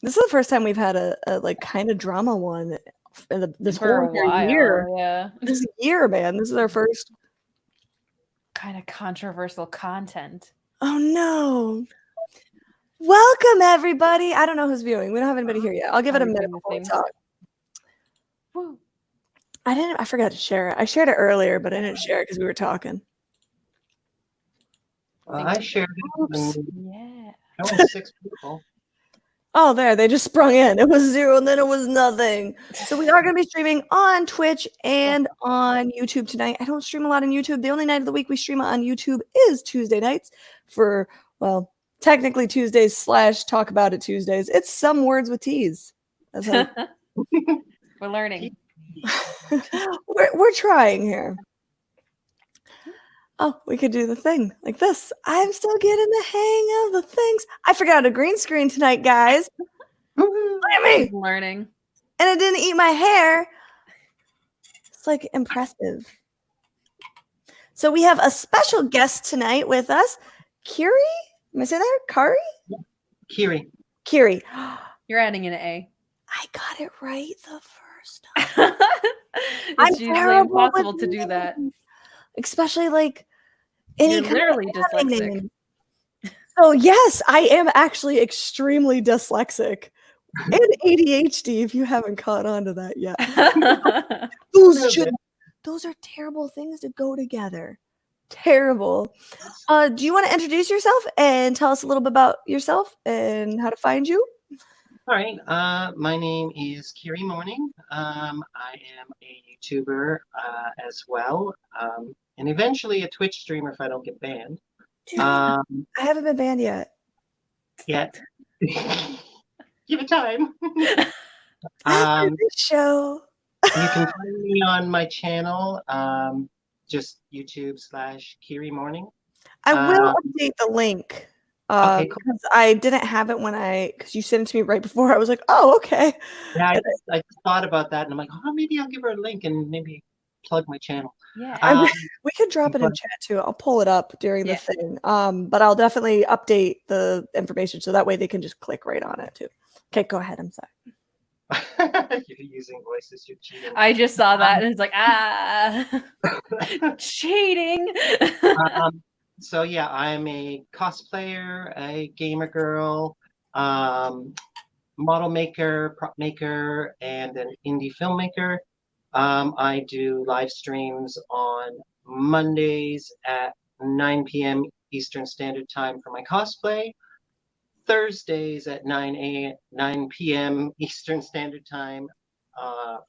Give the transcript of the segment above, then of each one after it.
This is the first time we've had a like kind of drama one in this For whole a while, year. yeah. This year, man. This is our first. Kind of controversial content. Oh no. Welcome everybody. I don't know who's viewing. We don't have anybody here yet. I'll give it a minute before we talk. Woo. I forgot to share it. I shared it earlier, but I didn't share it because we were talking. I shared it. Oops. Yeah. Only 6 people. Oh, there. They just sprung in. It was 0 and then it was nothing. So we are going to be streaming on Twitch and on YouTube tonight. I don't stream a lot on YouTube. The only night of the week we stream on YouTube is Tuesday nights for, well, technically Tuesdays / talk about it Tuesdays. It's some words with T's. That's how We're learning. we're trying here. Oh, we could do the thing like this. I'm still getting the hang of the things. I forgot a green screen tonight, guys. Look at me. Learning. And it didn't eat my hair. It's like impressive. So we have a special guest tonight with us. Kiri? Am I saying that? Kari? Kiri. Kiri. You're adding an A. I got it right the first time. It's usually impossible to do that. Especially like any You're literally dyslexic. name. So yes, I am actually extremely dyslexic and ADHD. If you haven't caught on to that yet, those are terrible things to go together. Terrible. Do you want to introduce yourself and tell us a little bit about yourself and how to find you? All right. My name is Kiri Morning. I am a YouTuber as well, and eventually a Twitch streamer if I don't get banned. Dude, I haven't been banned yet. Yet. Give it time. After this show. You can find me on my channel, just YouTube / Kiri Morning. I will update the link. Okay, cool. Because I didn't have it because you sent it to me right before. I was like, oh, okay. Yeah, I thought about that and I'm like, oh, maybe I'll give her a link and maybe plug my channel. Yeah. We could drop it in chat too. I'll pull it up during the thing. But I'll definitely update the information so that way they can just click right on it too. Okay, go ahead. I'm sorry. You're using voices, you're cheating. I just saw that and it's like, cheating. So yeah, I'm a cosplayer, a gamer girl, model maker, prop maker, and an indie filmmaker. I do live streams on Mondays at 9 p.m. Eastern Standard Time for my cosplay, Thursdays at 9 p.m. Eastern Standard Time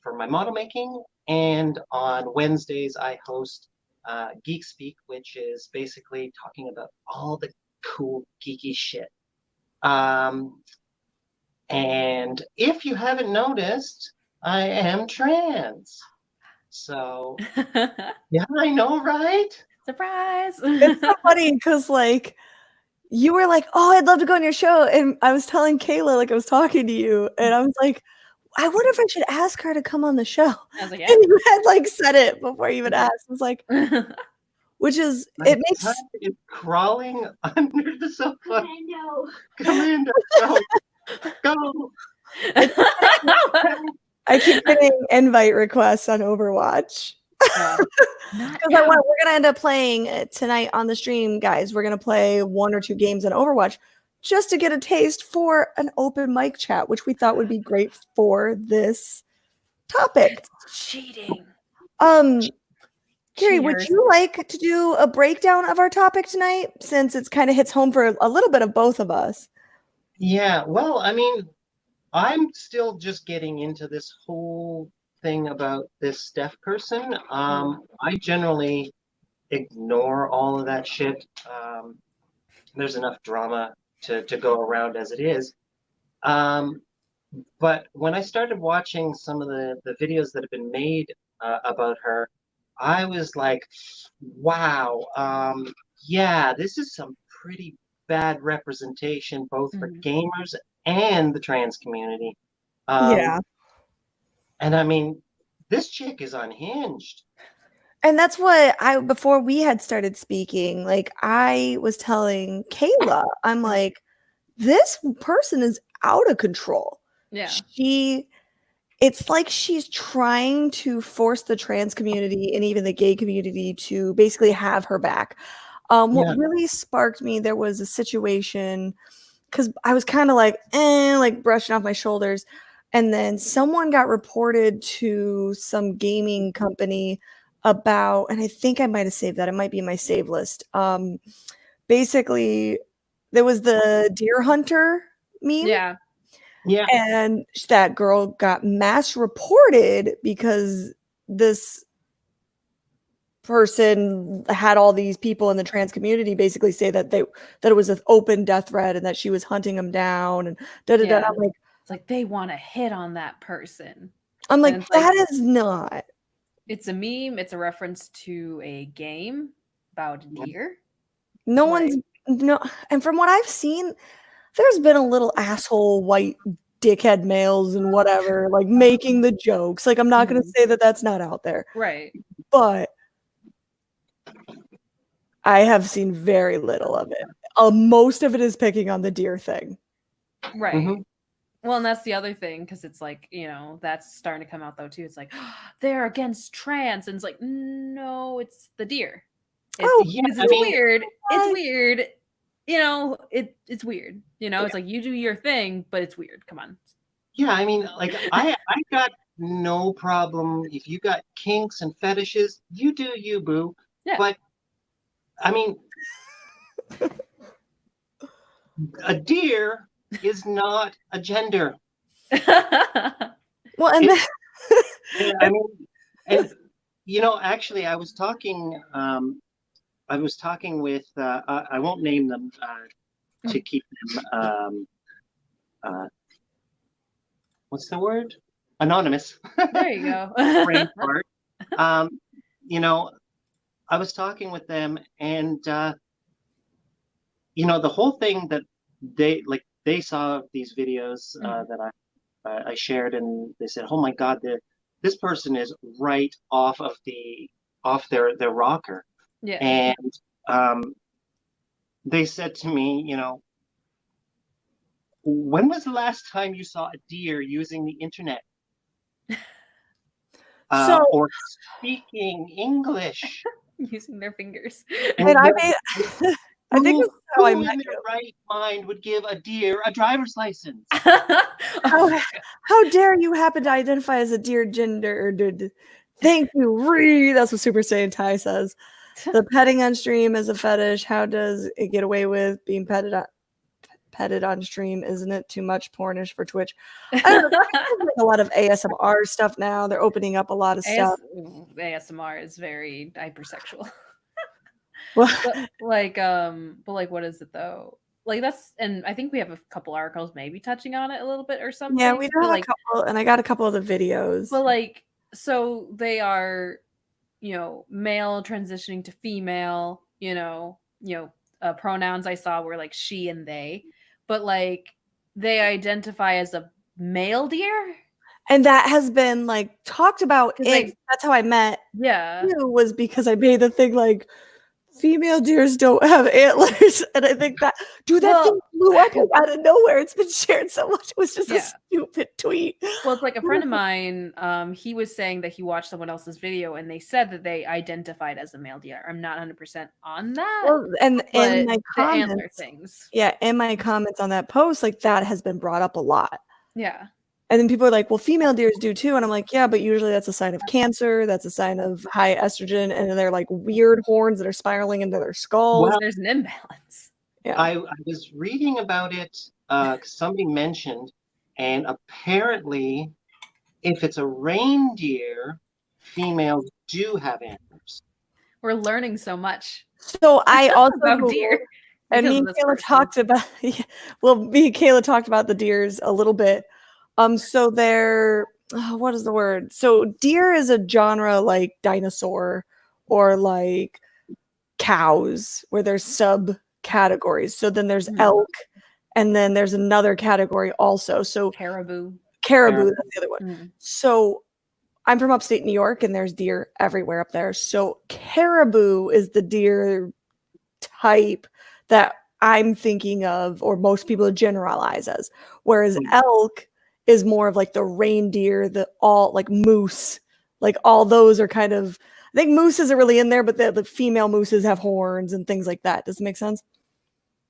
for my model making, and on Wednesdays I host Geek Speak, which is basically talking about all the cool geeky shit. And if you haven't noticed, I am trans. So yeah, I know, right? Surprise. It's so funny because like you were like, oh, I'd love to go on your show. And I was telling Kayla, like I was talking to you, and I was like, I wonder if I should ask her to come on the show. I was like, yeah. And you had like said it before you even asked. I was like, which is it makes it's crawling under the sofa. Commando, go. I keep getting invite requests on Overwatch. Because we're going to end up playing tonight on the stream, guys. We're going to play 1 or 2 games on Overwatch just to get a taste for an open mic chat, which we thought would be great for this topic. Cheating. Kiri, would you like to do a breakdown of our topic tonight, since it's kind of hits home for a little bit of both of us? Yeah, well, I mean, I'm still just getting into this whole thing about this Steph person. I generally ignore all of that shit. There's enough drama to go around as it is. But when I started watching some of the videos that have been made about her, I was like, wow, yeah, this is some pretty bad representation, both for gamers and the trans community. Yeah. And I mean, this chick is unhinged. And that's what before we had started speaking, like I was telling Kayla, I'm like, this person is out of control. Yeah. It's like she's trying to force the trans community and even the gay community to basically have her back. What really sparked me, there was a situation because I was kind of like brushing off my shoulders. And then someone got reported to some gaming company about, and I think I might have saved that. It might be in my save list. Basically, there was the deer hunter meme. Yeah. Yeah. And that girl got mass reported because this person had all these people in the trans community basically say that it was an open death threat and that she was hunting them down and Yeah. I'm like, It's like they want to hit on that person. I'm like, And it's that like, is not. It's a meme. It's a reference to a game about a deer. No Like- one's no, and from what I've seen, there's been a little asshole white dickhead males and whatever, like making the jokes. Like, I'm not going to say that that's not out there, Right. but I have seen very little of it. Most of it is picking on the deer thing. Right. Mhm. Well, and that's the other thing, because it's like, that's starting to come out though too. It's like, they're against trans, and it's like, no, it's the deer. It's weird. It's weird. It's weird. It's like, you do your thing, but it's weird. Come on. Yeah, I mean, like I got no problem if you got kinks and fetishes, you do you, boo. Yeah. But I mean, a deer is not a gender. Well, and I mean, and actually, I was talking with I won't name them to keep them what's the word? Anonymous. There you go. Brain fart. I was talking with them, and the whole thing that they saw these videos that I shared, and they said, "Oh my God, this person is right off their rocker." Yeah. And they said to me, when was the last time you saw a deer using the internet? Or speaking English? Using their fingers. And I think that's how I met in you. their right mind would give a deer a driver's license? How dare you happen to identify as a deer gender? Thank you, Ree. That's what Super Saiyan Tai says. The petting on stream is a fetish. How does it get away with being petted on stream? Isn't it too much pornish for Twitch? I don't know. There's like a lot of ASMR stuff now. They're opening up a lot of stuff. ASMR is very hypersexual. Well, but what is it though? Like and I think we have a couple articles maybe touching on it a little bit or something. yeah, we do have a couple, and I got a couple of the videos. But so they are, male transitioning to female, pronouns I saw were like she and they, but they identify as a male deer. And that has been talked about. That's how I met you, was because I made the thing female deers don't have antlers. And I think that thing blew up out of nowhere. It's been shared so much. It was just a stupid tweet. Well, it's like a friend of mine, he was saying that he watched someone else's video and they said that they identified as a male deer. I'm not 100% on that. Well, and in my comments, antler things. Yeah, in my comments on that post, that has been brought up a lot. Yeah. And then people are like, well, female deers do too. And I'm like, yeah, but usually that's a sign of cancer. That's a sign of high estrogen. And they're weird horns that are spiraling into their skulls. Well, there's an imbalance. Yeah. I was reading about it. Somebody mentioned, and apparently if it's a reindeer, females do have antlers. We're learning so much. So I also about deer. And me and Kayla talked about me and Kayla talked about the deers a little bit. So they're what is the word? So deer is a genre like dinosaur or cows, where there's subcategories. So then there's elk, and then there's another category also. So caribou, that's the other one. So I'm from upstate New York, and there's deer everywhere up there. So caribou is the deer type that I'm thinking of, or most people generalize as. Whereas elk is more of like the reindeer, the all like moose, like all those are kind of. I think mooses are really in there, but the female mooses have horns and things like that. Does it make sense?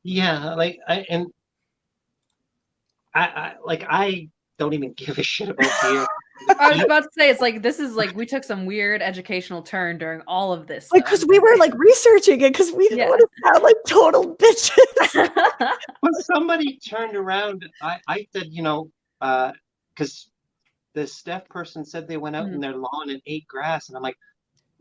Yeah, like I don't even give a shit about deer. I was about to say, it's like, this is like, we took some weird educational turn during all of this. Like, because we were like researching it because we didn't want to sound like total bitches. When somebody turned around, I said, because the Steph person said they went out in their lawn and ate grass, and I'm like,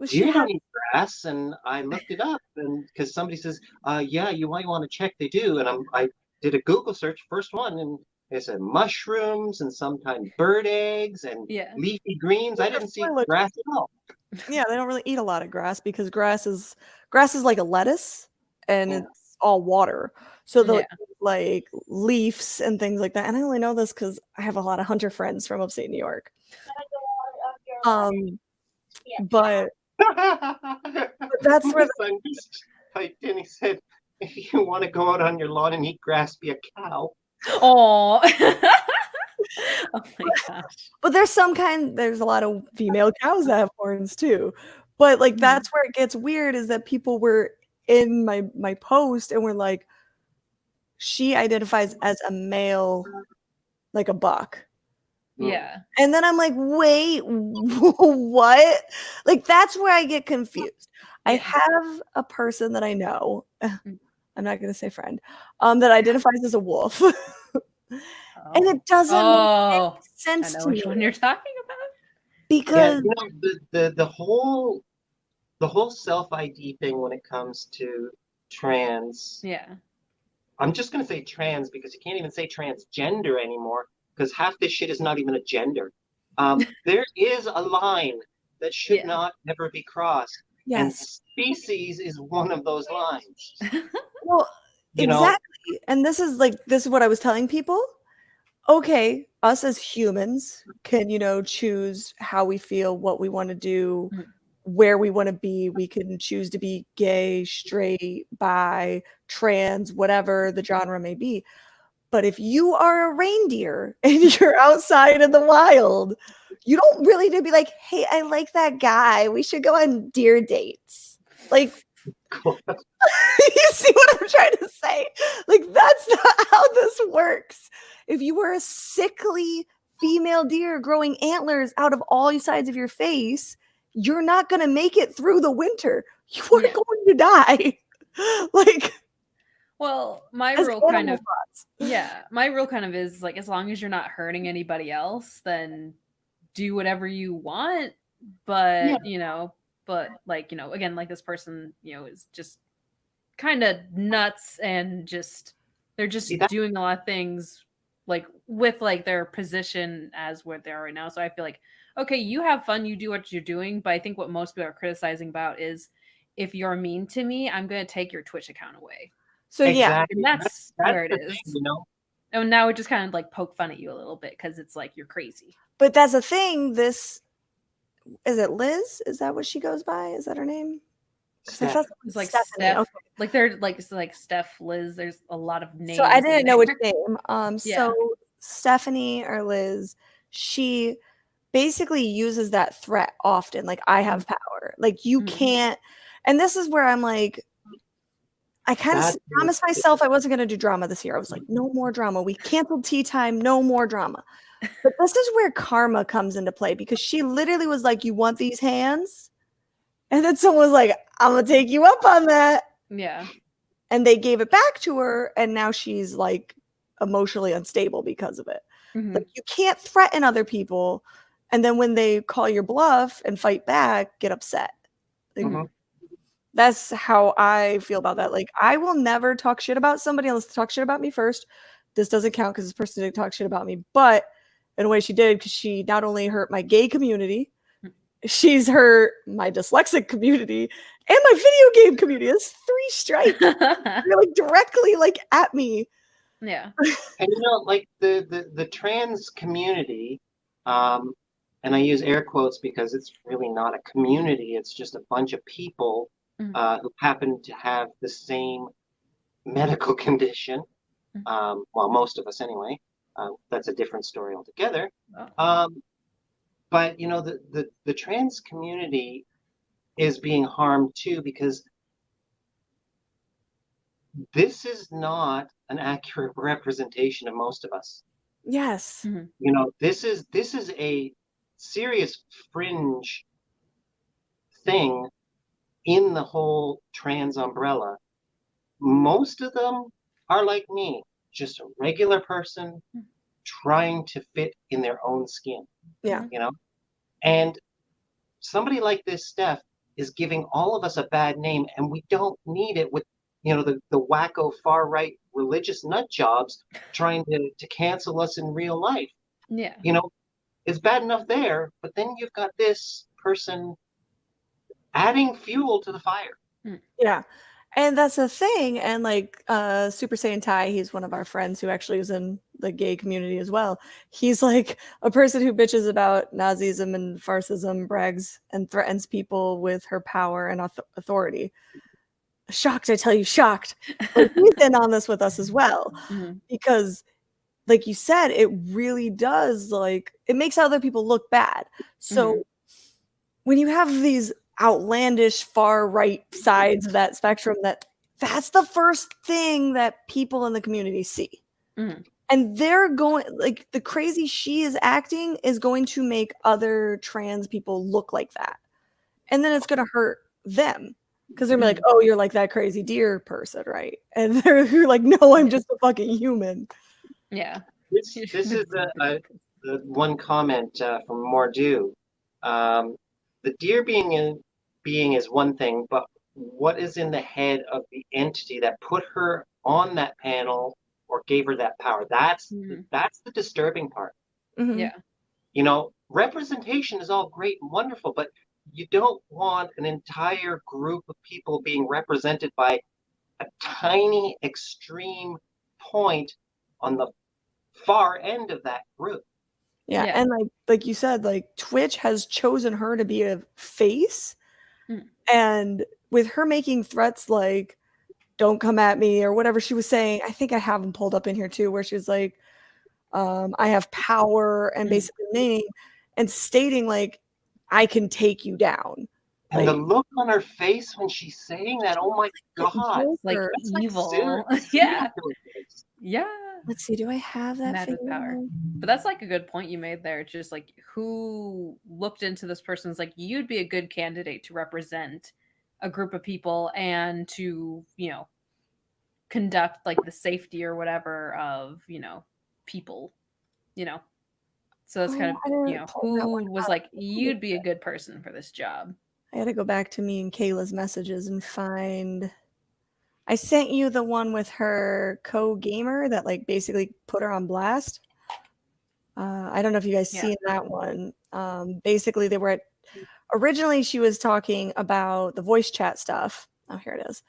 deer don't eat grass, and I looked it up, and because somebody says, yeah, you might want to check, they do, and I did a Google search, first one, and they said mushrooms and sometimes bird eggs and leafy greens. I didn't see grass at all. Yeah, they don't really eat a lot of grass because grass is like a lettuce and it's all water. So they'll eat like leaves and things like that. And I only know this because I have a lot of hunter friends from upstate New York. But that's where my son just piped in. He said, if you want to go out on your lawn and eat grass, be a cow. Oh. Oh my gosh. But there's a lot of female cows that have horns too. But like that's where it gets weird, is that people were in my post and were like, she identifies as a male, like a buck. Yeah. And then I'm like, wait, what? Like that's where I get confused. I have a person that I know, I'm not gonna say friend, that identifies as a wolf. And it doesn't make sense to me. Which one you're talking about? Because the whole self ID thing when it comes to trans. Yeah. I'm just gonna say trans because you can't even say transgender anymore because half this shit is not even a gender. There is a line that should not ever be crossed. Yes. And species is one of those lines. Well, exactly. And this is what I was telling people. Okay, us as humans can, choose how we feel, what we want to do, where we want to be. We can choose to be gay, straight, bi, trans, whatever the genre may be. But if you are a reindeer and you're outside in the wild, you don't really need to be like, hey, I like that guy. We should go on deer dates. Like, you see what I'm trying to say? Like, that's not how this works. If you were a sickly female deer growing antlers out of all sides of your face, you're not going to make it through the winter. You are going to die. Like, well, my rule kind of is like, as long as you're not hurting anybody else, then do whatever you want. But, again, like this person, is just kind of nuts and they're just doing a lot of things like with like their position as what they are right now. So I feel like, okay, you have fun, you do what you're doing. But I think what most people are criticizing about is, if you're mean to me, I'm going to take your Twitch account away. So exactly. And that's where it is. Thing, And now we just kind of like poke fun at you a little bit because it's like, you're crazy. But that's the thing. Is it Liz? Is that what she goes by? Is that her name? It's like Steph. Okay. Like they're like Steph, Liz. There's a lot of names. So I didn't know which name. So Stephanie or Liz, she basically uses that threat often. Like, I have power. Like, you can't. And this is where I'm like, I kind of promised myself I wasn't going to do drama this year. I was like, no more drama. We canceled tea time. No more drama. But this is where karma comes into play, because she literally was like, you want these hands? And then someone was like, I'm going to take you up on that. Yeah. And they gave it back to her. And now she's like emotionally unstable because of it. Like, you can't threaten other people. And then when they call your bluff and fight back, get upset. Like, that's how I feel about that. Like, I will never talk shit about somebody unless they talk shit about me first. This doesn't count because this person didn't talk shit about me. But in a way she did, because she not only hurt my gay community, she's hurt my dyslexic community and my video game community. That's 3 strikes. They're like directly like at me. Yeah. And like the trans community, and I use air quotes because it's really not a community. It's just a bunch of people who happen to have the same medical condition. Mhm. Well, most of us anyway. That's a different story altogether. Oh. But the trans community is being harmed too because this is not an accurate representation of most of us. Yes. Mhm. This is a serious fringe thing in the whole trans umbrella. Most of them are like me, just a regular person Mm. trying to fit in their own skin, Yeah. Mhm. you know? And somebody like this, Steph, is giving all of us a bad name, and we don't need it with, the wacko far right religious nut jobs trying to cancel us in real life. Yeah. It's bad enough there, but then you've got this person adding fuel to the fire. Mm. Yeah. And that's the thing. And like Super Saiyan Tai, he's one of our friends who actually is in the gay community as well. He's like a person who bitches about Nazism and Farcism, brags and threatens people with her power and authority. Shocked, I tell you, shocked. But he's in on this with us as well. Mhm. Because like you said, it really does, like, it makes other people look bad. So Mhm. when you have these outlandish far right sides of that spectrum, that's the first thing that people in the community see. Mhm. And they're going, like, the crazy she is acting is going to make other trans people look like that. And then it's going to hurt them because they're gonna be like, Mhm. oh, you're like that crazy deer person, right? And they're like, no, I'm Yeah. just a fucking human. Yeah. This is the one comment from Mordu. The deer being is one thing, but what is in the head of the entity that put her on that panel or gave her that power? Mhm. That's the disturbing part. Mhm. Yeah. Representation is all great and wonderful, but you don't want an entire group of people being represented by a tiny extreme point on the far end of that group. Yeah, Yeah. and like you said, like, Twitch has chosen her to be a face, Mm. and with her making threats like, "Don't come at me," or whatever she was saying, I think I have them pulled up in here too, where she's like, "I have power," and Mhm. basically meaning and stating, like, "I can take you down." And the Like, look on her face when she's saying that, oh my the God, Like Joker. that's like evil. serial Yeah. killer face. Yeah. Let's see, do I have that Mad with power. figure? But that's like a good point you made there. Just like who looked into this person's like, you'd be a good candidate to represent a group of people and to, conduct like the safety or whatever of, people, you know. So that's kind Oh, of, I didn't pull that one who was up. like, you'd be a good person for this job. I gotta go back to me and Kayla's messages and find I sent you the one with her co-gamer that, like, basically put her on blast. I don't know if you guys Yeah. seen that one. Basically, they were originally she was talking about the voice chat stuff. Oh, here it is.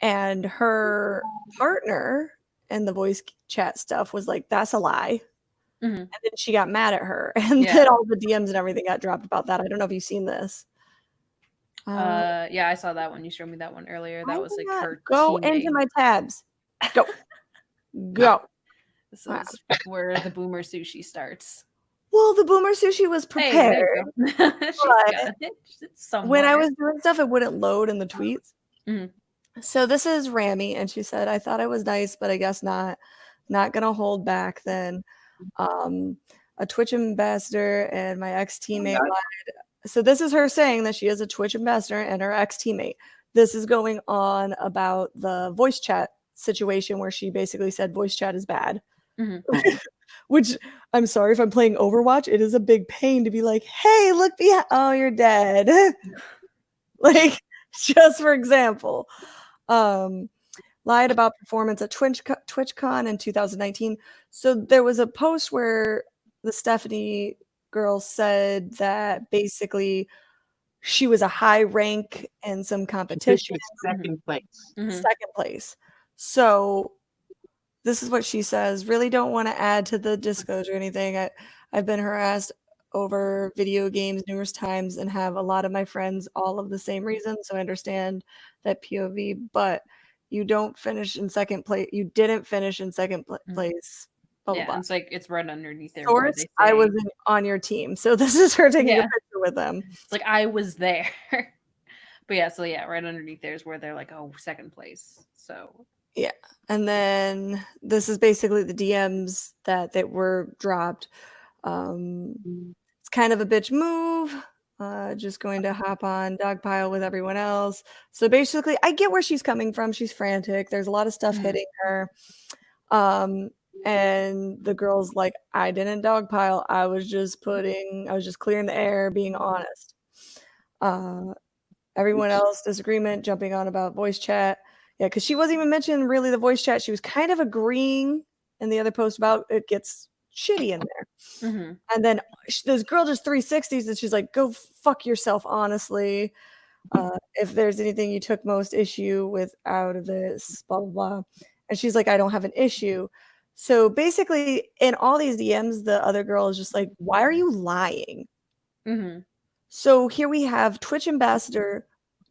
And her partner in the voice chat stuff was like, "That's a lie." Hmm. And then she got mad at her, and Yeah. then all the DMs and everything got dropped about that. I don't know if you've seen this. Yeah, I saw that one. You showed me that one earlier. I That was did like not her go into teammate. my tabs. Go. Go. This Wow. is where the boomer sushi starts. Well, the boomer sushi was Hey, there prepared, you go. She's but got it when I somewhere. was doing stuff, it wouldn't load in the tweets. Mhm. So this is Rami, and she said, "I thought I was nice, but I guess not. Not gonna hold back then. Um, a Twitch ambassador and my ex-teammate lied." So this is her saying that she is a Twitch ambassador and her ex-teammate. This is going on about the voice chat situation where she basically said voice chat is bad. Mhm. Which, I'm sorry if I'm playing Overwatch, it is a big pain to be like, "Hey, look behind, oh, you're dead." Like, just for example. Lied about performance at TwitchCon in 2019. So there was a post where the Stephanie girl said that basically she was a high rank in some She competition, was second place. Mhm. second place. So this is what she says. Really don't want to add to the disclosure or anything. I've been harassed over video games numerous times and have a lot of my friends all of the same reasons. So I understand that POV, but you don't finish in second place. You didn't finish in second place. Blah, blah, Yeah, blah. it's like it's right underneath there where Source, they say I was on your team. So this is her taking a picture with them. it's like I was there. But yeah, so yeah, right underneath there is where they're like, oh, second place. So yeah, and then this is basically the DMs that were dropped. It's kind of a bitch move. Just going to hop on Dogpile with everyone else. So basically, I get where she's coming from. She's frantic. There's a lot of stuff hitting her. And the girl's like, I didn't dogpile. I was just clearing the air, being honest. Everyone else disagreement, jumping on about voice chat. Yeah, because she wasn't even mentioning really the voice chat. She was kind of agreeing in the other post about it gets shitty in there. And then this girl just 360s and she's like, go fuck yourself, honestly. If there's anything you took most issue with out of this, blah, blah, blah. And she's like, I don't have an issue. So basically, in all these DMs, the other girl is just like, why are you lying? So here we have Twitch ambassador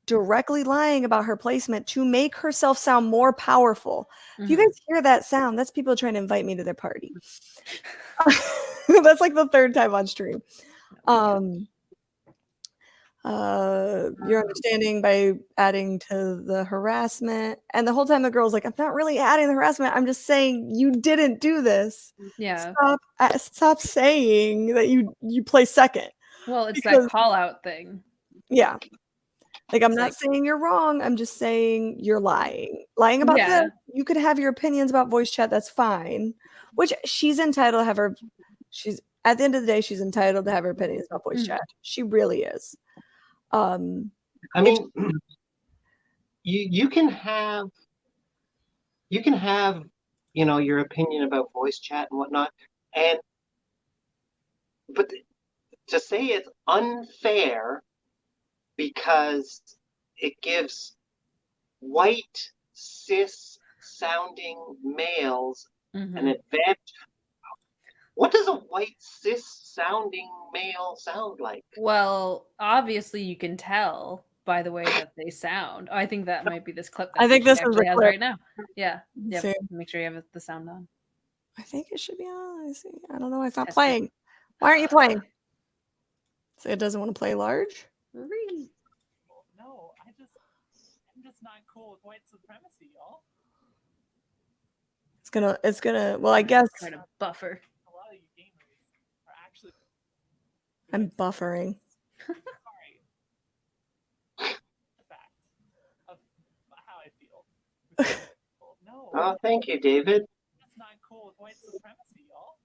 directly lying about her placement to make herself sound more powerful. If you guys hear that sound, that's people trying to invite me to their party. That's like the third time on stream. Your understanding by adding to the harassment. And the whole time the girl's like, I'm not really adding the harassment. I'm just saying you didn't do this. Yeah. Stop saying that you play second. Well, it's that call out thing. Yeah. Like, I'm not saying you're wrong. I'm just saying you're lying. Lying about this. You could have your opinions about voice chat. That's fine. Which she's entitled to have her. She's at the end of the day, she's entitled to have her opinions about voice chat. She really is. I mean, you can have your opinion about voice chat and whatnot, but to say it's unfair because it gives white cis sounding males an advantage. What does a white cis sounding male sound like? Well, obviously you can tell by the way that they sound. I think that might be this clip that I think this is the has clip right now. Yeah. Yeah. Make sure you have the sound on. I think it should be on. Let's see. I don't know why it's not playing. Why aren't you playing? So it doesn't want to play large? No, I'm just not cool with white supremacy, y'all. It's gonna well, I guess try to buffer. A lot of you gamers are actually I'm buffering. sorry. The fact of how I feel. No. Oh, thank you, David. That's not cool with white supremacy, y'all.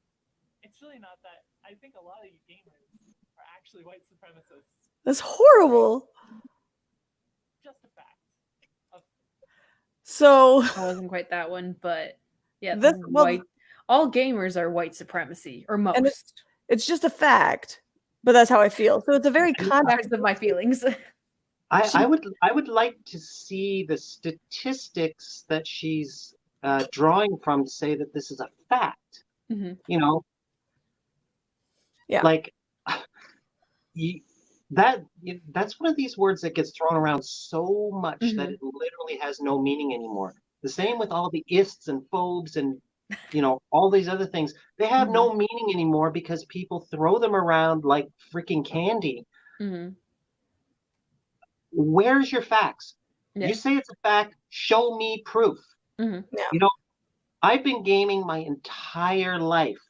It's really not that. I think a lot of you gamers are actually white supremacists. That's horrible. Just a fact. So I wasn't quite that one, but yeah, well, all gamers are white supremacy, or most. And it's just a fact, but that's how I feel. So it's a very context of my feelings. I would like to see the statistics that she's drawing from to say that this is a fact. You know, yeah, like that's one of these words that gets thrown around so much that it literally has no meaning anymore. The same with all the ists and phobes and all these other things. They have no meaning anymore because people throw them around like freaking candy. Where's your facts? You say it's a fact, show me proof. I've been gaming my entire life,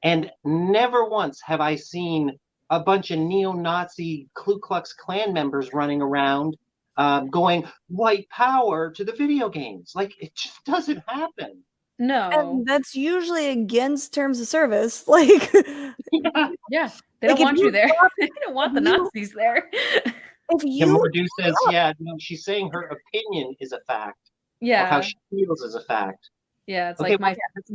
and never once have I seen a bunch of neo-Nazi Ku Klux Klan members running around going white power to the video games. Like, it just doesn't happen. No. And that's usually against terms of service. Like, yeah. They don't want you there. They don't want the Nazis there. If you Mordu says, she's saying her opinion is a fact. Yeah. How she feels is a fact. Yeah, it's like nice, it's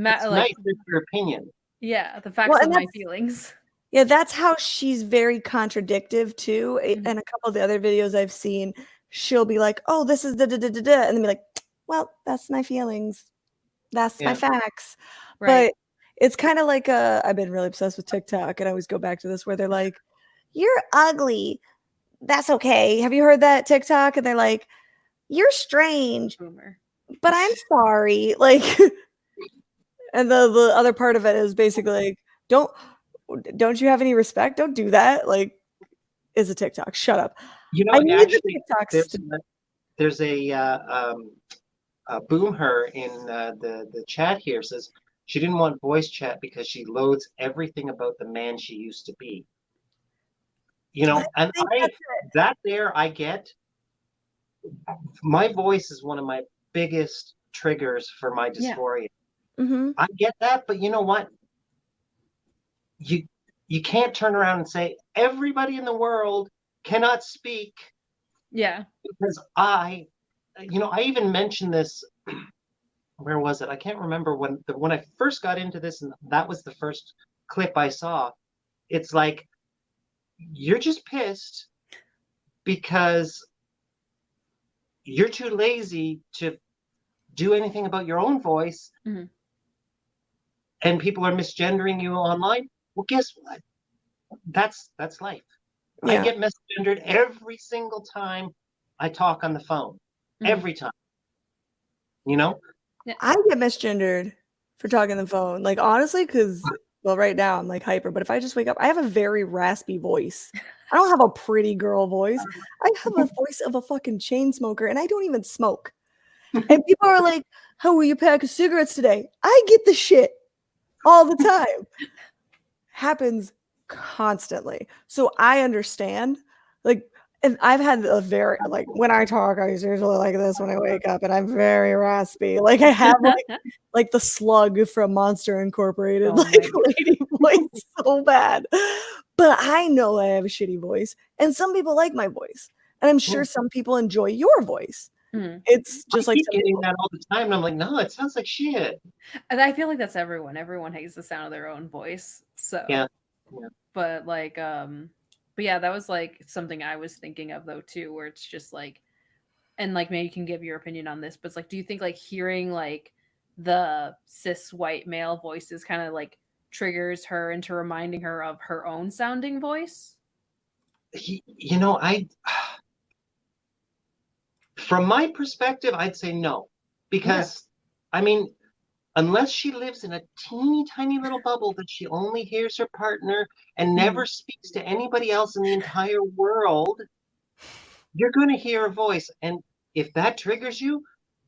your opinion. Yeah, the facts of my feelings. Yeah, that's how she's very contradictive too. And a couple of the other videos I've seen, she'll be like, "Oh, this is da da da da da," and then be like, "Well, that's my feelings. That's my facts." Right. But it's kind of like I've been really obsessed with TikTok, and I always go back to this where they're like, "You're ugly. That's okay." Have you heard that TikTok? And they're like, you're strange, Boomer. but I'm sorry. Like, and the other part of it is basically like, don't you have any respect? Don't do that. Like, is a TikTok. Shut up. You know, I need actually, the TikToks. there's a boomer in the chat here says she didn't want voice chat because she loathes everything about the man she used to be. You know, and I get. My voice is one of my biggest triggers for my dysphoria. Mm-hmm. I get that, but you know what? You can't turn around and say everybody in the world cannot speak. Yeah. Because I even mentioned this. Where was it? I can't remember when I first got into this, and that was the first clip I saw. It's like you're just pissed because you're too lazy to do anything about your own voice, and people are misgendering you online. Well, guess what? That's life. Yeah. I get misgendered every single time I talk on the phone. Every time. You know? Yeah. I get misgendered for talking on the phone. Like, honestly, because, well, right now I'm like hyper, but if I just wake up, I have a very raspy voice. I don't have a pretty girl voice. I have a voice of a fucking chain smoker, and I don't even smoke. And people are like, how will you pack of cigarettes today? I get the shit all the time. Happens constantly. So I understand. Like, and I've had a very, like, when I talk, I usually like this when I wake up, and I'm very raspy. Like, I have like the slug from Monster Incorporated, lady voice so bad. But I know I have a shitty voice, and some people like my voice, and I'm sure some people enjoy your voice. It's just I like keep getting that all the time, and I'm like, no, it sounds like shit. And I feel like that's everyone. Everyone hates the sound of their own voice. So yeah. But like, but yeah, that was like something I was thinking of though too, where it's just like, and like maybe you can give your opinion on this, but it's like, do you think like hearing like the cis white male voices kind of like triggers her into reminding her of her own sounding voice? You know, from my perspective, I'd say no, because I mean, unless she lives in a teeny tiny little bubble that she only hears her partner and never speaks to anybody else in the entire world, you're going to hear a voice. And if that triggers you,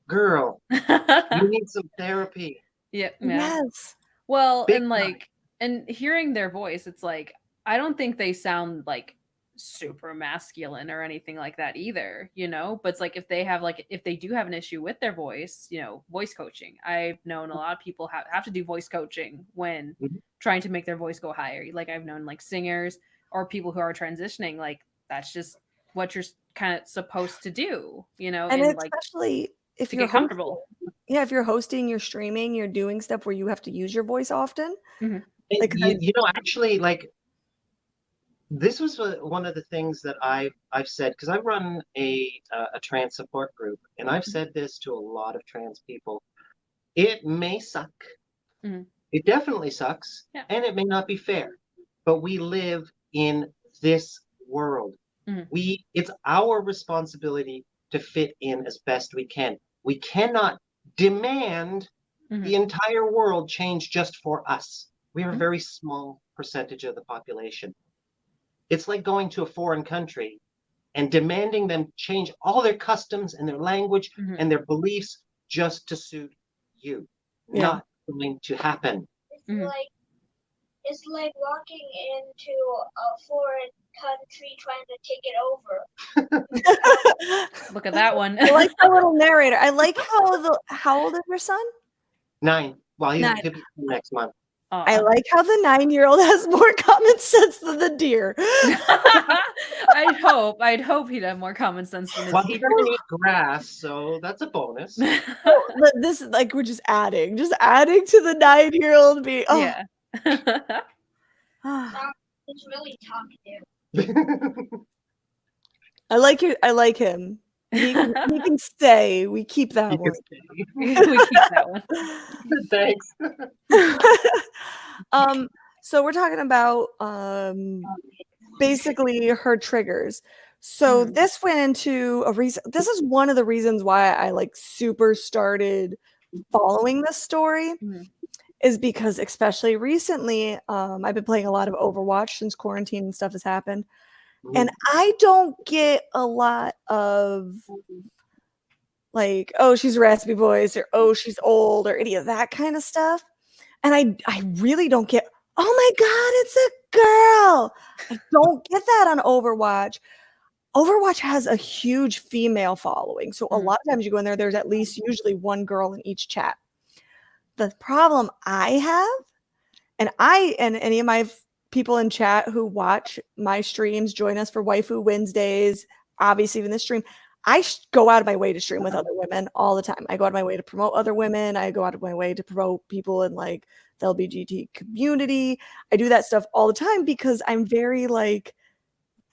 girl, you need some therapy. Yeah. Yes. Well, and like, and hearing their voice, it's like, I don't think they sound like super masculine or anything like that either, you know, but it's like if they do have an issue with their voice, you know, voice coaching. I've known a lot of people have to do voice coaching when trying to make their voice go higher. Like I've known like singers or people who are transitioning, like that's just what you're kind of supposed to do, you know, and especially like, if you're comfortable. If you're hosting, you're streaming, you're doing stuff where you have to use your voice often. Like, you know, actually, like, this was one of the things that I've said, because I run a trans support group, and I've said this to a lot of trans people. It may suck. It definitely sucks, and it may not be fair, but we live in this world. It's our responsibility to fit in as best we can. We cannot demand the entire world change just for us. We are a very small percentage of the population. It's like going to a foreign country and demanding them change all their customs and their language and their beliefs just to suit you. Not going to happen. It's like walking into a foreign country trying to take it over. Look at that one. I like the little narrator. I like how old is your son? 9. Well, he's next month. I like how the 9-year-old has more common sense than the deer. I'd hope he'd have more common sense than the deer. He doesn't eat grass, so that's a bonus. This is like we're just adding to the 9-year-old being. Oh. Yeah. He's really talkative. I like him. He can stay. We keep that one. We keep that one. Thanks. So we're talking about basically her triggers. So this went into a reason. This is one of the reasons why I like super started following this story is because especially recently, I've been playing a lot of Overwatch since quarantine and stuff has happened. And I don't get a lot of like, oh, she's raspy voice or oh, she's old or any of that kind of stuff. And I really don't get, oh my God, it's a girl. I don't get that on Overwatch. Overwatch has a huge female following. So a lot of times you go in there, there's at least usually one girl in each chat. The problem I have, and any of my people in chat who watch my streams, join us for Waifu Wednesdays, obviously even this stream, I go out of my way to stream with other women all the time. I go out of my way to promote other women. I go out of my way to promote people in like the LGBT community. I do that stuff all the time because I'm very like,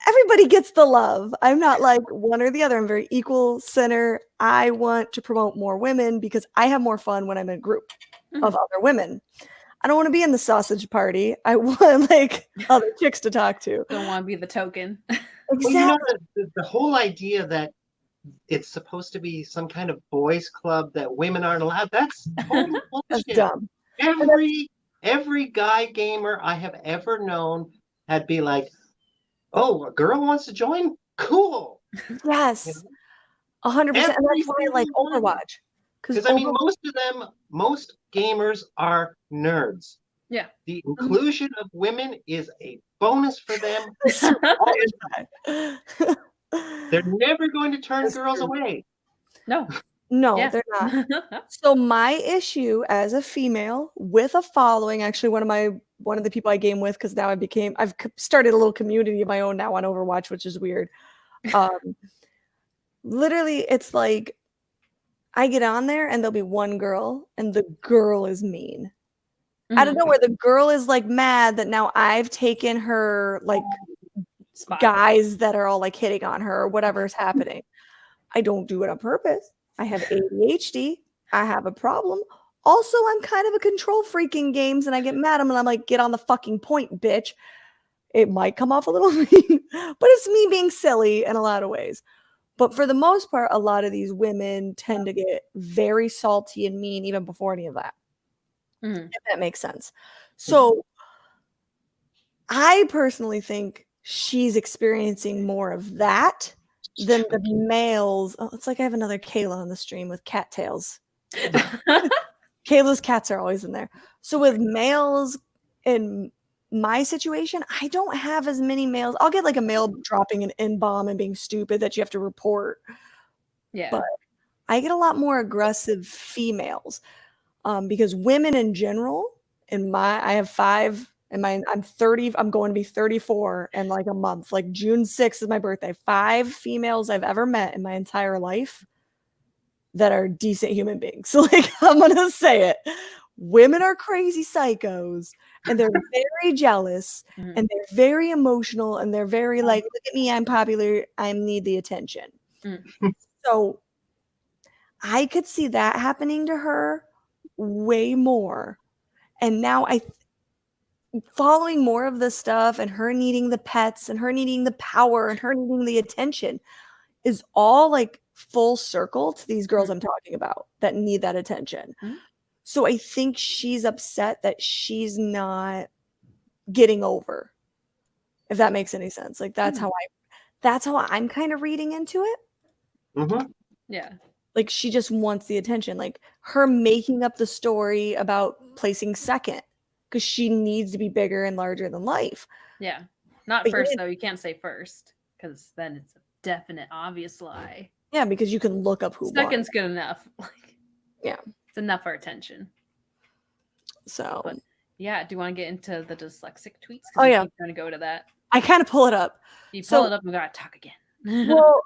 everybody gets the love. I'm not like one or the other. I'm very equal center. I want to promote more women because I have more fun when I'm in a group of other women. I don't want to be in the sausage party. I want like other chicks to talk to. Don't want to be the token. Exactly. Well, the whole idea that it's supposed to be some kind of boys club that women aren't allowed, that's total bullshit. That's dumb. Every guy gamer I have ever known had be like, oh, a girl wants to join? Cool. Yes. 100%. And that's why I like Overwatch. Because I mean, most gamers are nerds. Yeah. The inclusion of women is a bonus for them. They're never going to turn girls away. No, they're not. So my issue as a female with a following, actually one of the people I game with, because now I've started a little community of my own now on Overwatch, which is weird. Literally, it's like I get on there and there'll be one girl and the girl is mean. I don't know where the girl is like mad that now I've taken her like guys that are all like hitting on her or whatever's happening. I don't do it on purpose. I have ADHD. I have a problem. Also, I'm kind of a control freak in games and I get mad and I'm like, get on the fucking point, bitch. It might come off a little mean, but it's me being silly in a lot of ways. But for the most part, a lot of these women tend to get very salty and mean even before any of that. If that makes sense. So I personally think she's experiencing more of that than the males. Oh, it's like I have another Kayla on the stream with cattails. Kayla's cats are always in there. So with males in my situation, I don't have as many males. I'll get like a male dropping an N-bomb and being stupid that you have to report. Yeah. But I get a lot more aggressive females because women in general, I have 5 and I'm 30, I'm going to be 34 in like a month. Like June 6th is my birthday. 5 females I've ever met in my entire life that are decent human beings. So like, I'm going to say it. Women are crazy psychos and they're very jealous and they're very emotional and they're very like, look at me, I'm popular. I need the attention. So I could see that happening to her way more. And now following more of this stuff and her needing the pets and her needing the power and her needing the attention is all like full circle to these girls I'm talking about that need that attention. So I think she's upset that she's not getting over, if that makes any sense. Like that's how I'm kind of reading into it. Yeah. Like she just wants the attention, like her making up the story about placing second because she needs to be bigger and larger than life. Yeah. Not but first though. You can't say first because then it's a definite obvious lie. Yeah, because you can look up who second's won. Good enough. Yeah. It's enough for attention. So but, yeah, do you want to get into the dyslexic tweets? Oh yeah, I'm going to go to that. I kind of pull it up. You pull it up, we gotta talk again. Well,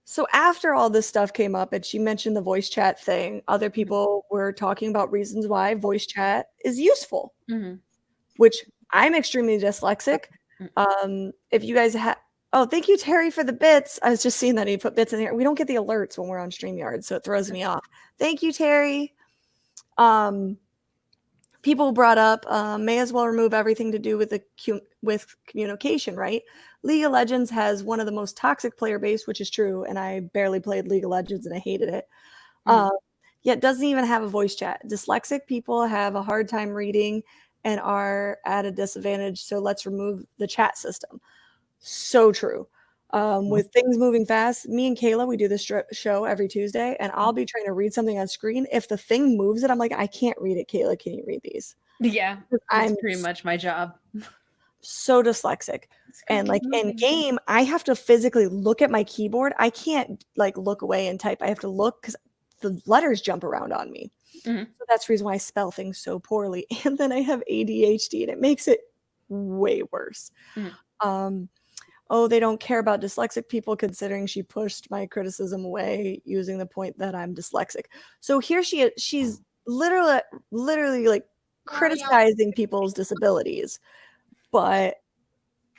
so after all this stuff came up, and she mentioned the voice chat thing, other people were talking about reasons why voice chat is useful, which I'm extremely dyslexic. If you guys have, oh, thank you, Terry, for the bits. I was just seeing that he put bits in here. We don't get the alerts when we're on StreamYard, so it throws me off. Thank you, Terry. people brought up may as well remove everything to do with with communication, right? League of Legends has one of the most toxic player base, which is true, and I barely played League of Legends and I hated it. Yet doesn't even have a voice chat. Dyslexic people have a hard time reading and are at a disadvantage, so let's remove the chat system. So true. With things moving fast, me and Kayla, we do this show every Tuesday, and I'll be trying to read something on screen. If the thing moves it, I'm like, I can't read it. Kayla, can you read these? Yeah, I'm that's pretty much my job. so dyslexic. And like in game, I have to physically look at my keyboard. I can't like look away and type. I have to look because the letters jump around on me. Mhm. So that's the reason why I spell things so poorly. And then I have ADHD, and it makes it way worse. Oh, they don't care about dyslexic people considering she pushed my criticism away using the point that I'm dyslexic. So here she is. She's literally like criticizing people's disabilities, but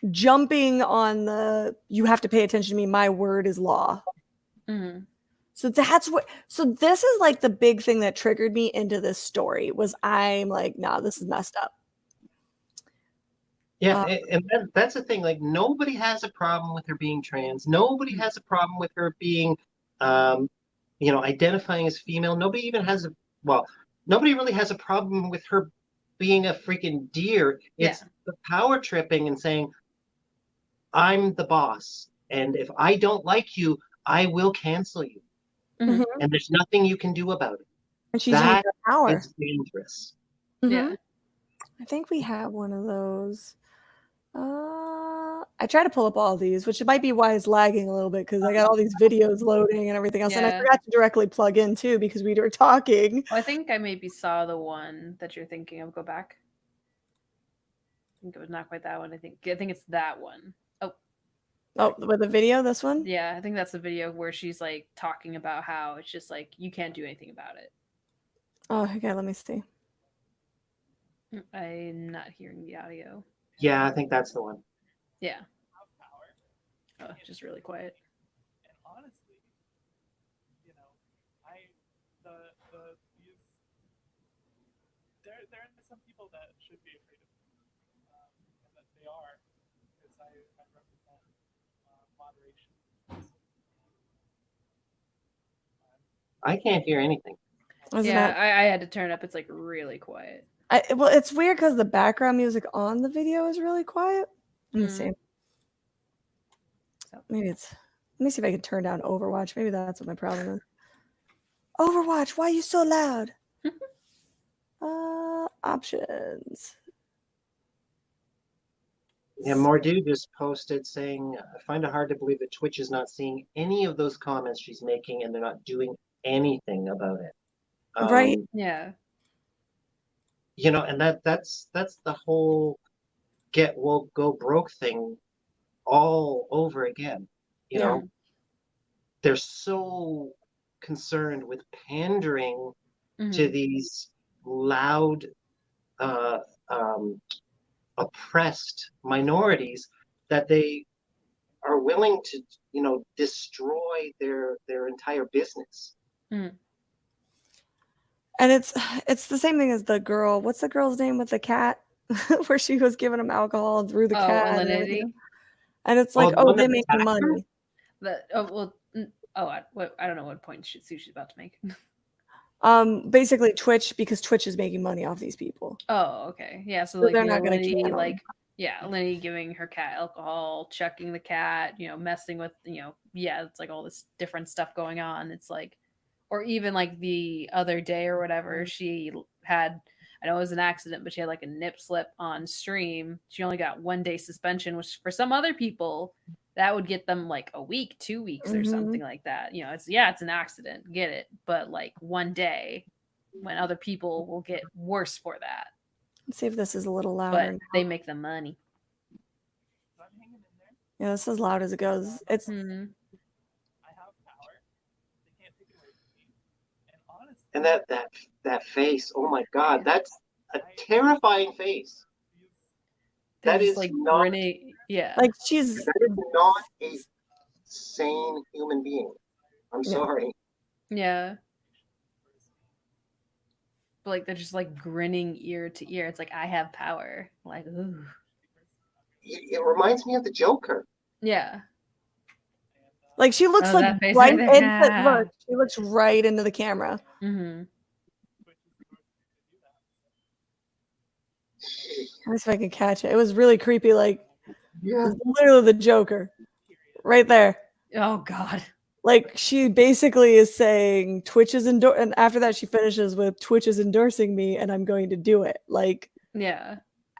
jumping on the you have to pay attention to me, my word is law. So that's what so this is like the big thing that triggered me into this story was I'm like, nah, this is messed up. Yeah, and that's the thing. Like, nobody has a problem with her being trans. Nobody has a problem with her being, identifying as female. Nobody even has nobody really has a problem with her being a freaking deer. It's the power tripping and saying, I'm the boss, and if I don't like you, I will cancel you, and there's nothing you can do about it. And she's using her power. It's dangerous. Yeah. I think we have one of those. I try to pull up all these, which might be why it's lagging a little bit because I got all these videos loading and everything else. And I forgot to directly plug in too because we were talking. Well, I think I maybe saw the one that you're thinking of. Go back. I think it was not quite that one. I think it's that one. Oh, with the video, this one? Yeah, I think that's the video where she's like talking about how it's just like you can't do anything about it. Oh, okay, let me see. I'm not hearing the audio. Yeah, I think that's the one. Yeah. Oh, just really quiet. And honestly, there are some people that should be afraid of me, and that they are, because I represent moderation. I can't hear anything. Yeah, I had to turn it up. It's like really quiet. Well, it's weird because the background music on the video is really quiet. Let me see. So maybe let me see if I can turn down Overwatch. Maybe that's what my problem is. Overwatch, why are you so loud? Options. Yeah, Mordu just posted saying, I find it hard to believe that Twitch is not seeing any of those comments she's making and they're not doing anything about it. Right? Yeah. And that's the whole get woke, go broke thing all over again. They're so concerned with pandering to these loud, oppressed minorities that they are willing to, destroy their entire business. And it's the same thing as the girl. What's the girl's name with the cat? Where she was giving him alcohol through the cat. And it's like, they make money. I don't know what point she's about to make. Basically Twitch, because Twitch is making money off these people. Oh, okay. Yeah, so they're not going to Lenny giving her cat alcohol, chucking the cat, messing with, it's like all this different stuff going on. It's like, or even like the other day or whatever, she had, I know it was an accident, but she had like a nip slip on stream. She only got 1 day suspension, which for some other people, that would get them like a week, 2 weeks or something like that. It's an accident, get it. But like 1 day when other people will get worse for that. Let's see if this is a little louder. But they make the money. Yeah, this is as loud as it goes. It's I have power. They can't take it away from me. And honestly, And that face, oh my God, that's a terrifying face. That is like not Renee, like that is not a sane human being. I'm sorry. Yeah. but like they're just like grinning ear to ear. It's like I have power. Like ooh. It reminds me of the Joker. Yeah. Like she looks Oh, like that face right right there. into look. She looks right into the camera. Mm-hmm. Let me see if I can catch it. It was really creepy. Like Yeah. it's literally the Joker, right there. Oh God. Like she basically is saying Twitch is and after that she finishes with Twitch is endorsing me and I'm going to do it. Like Yeah.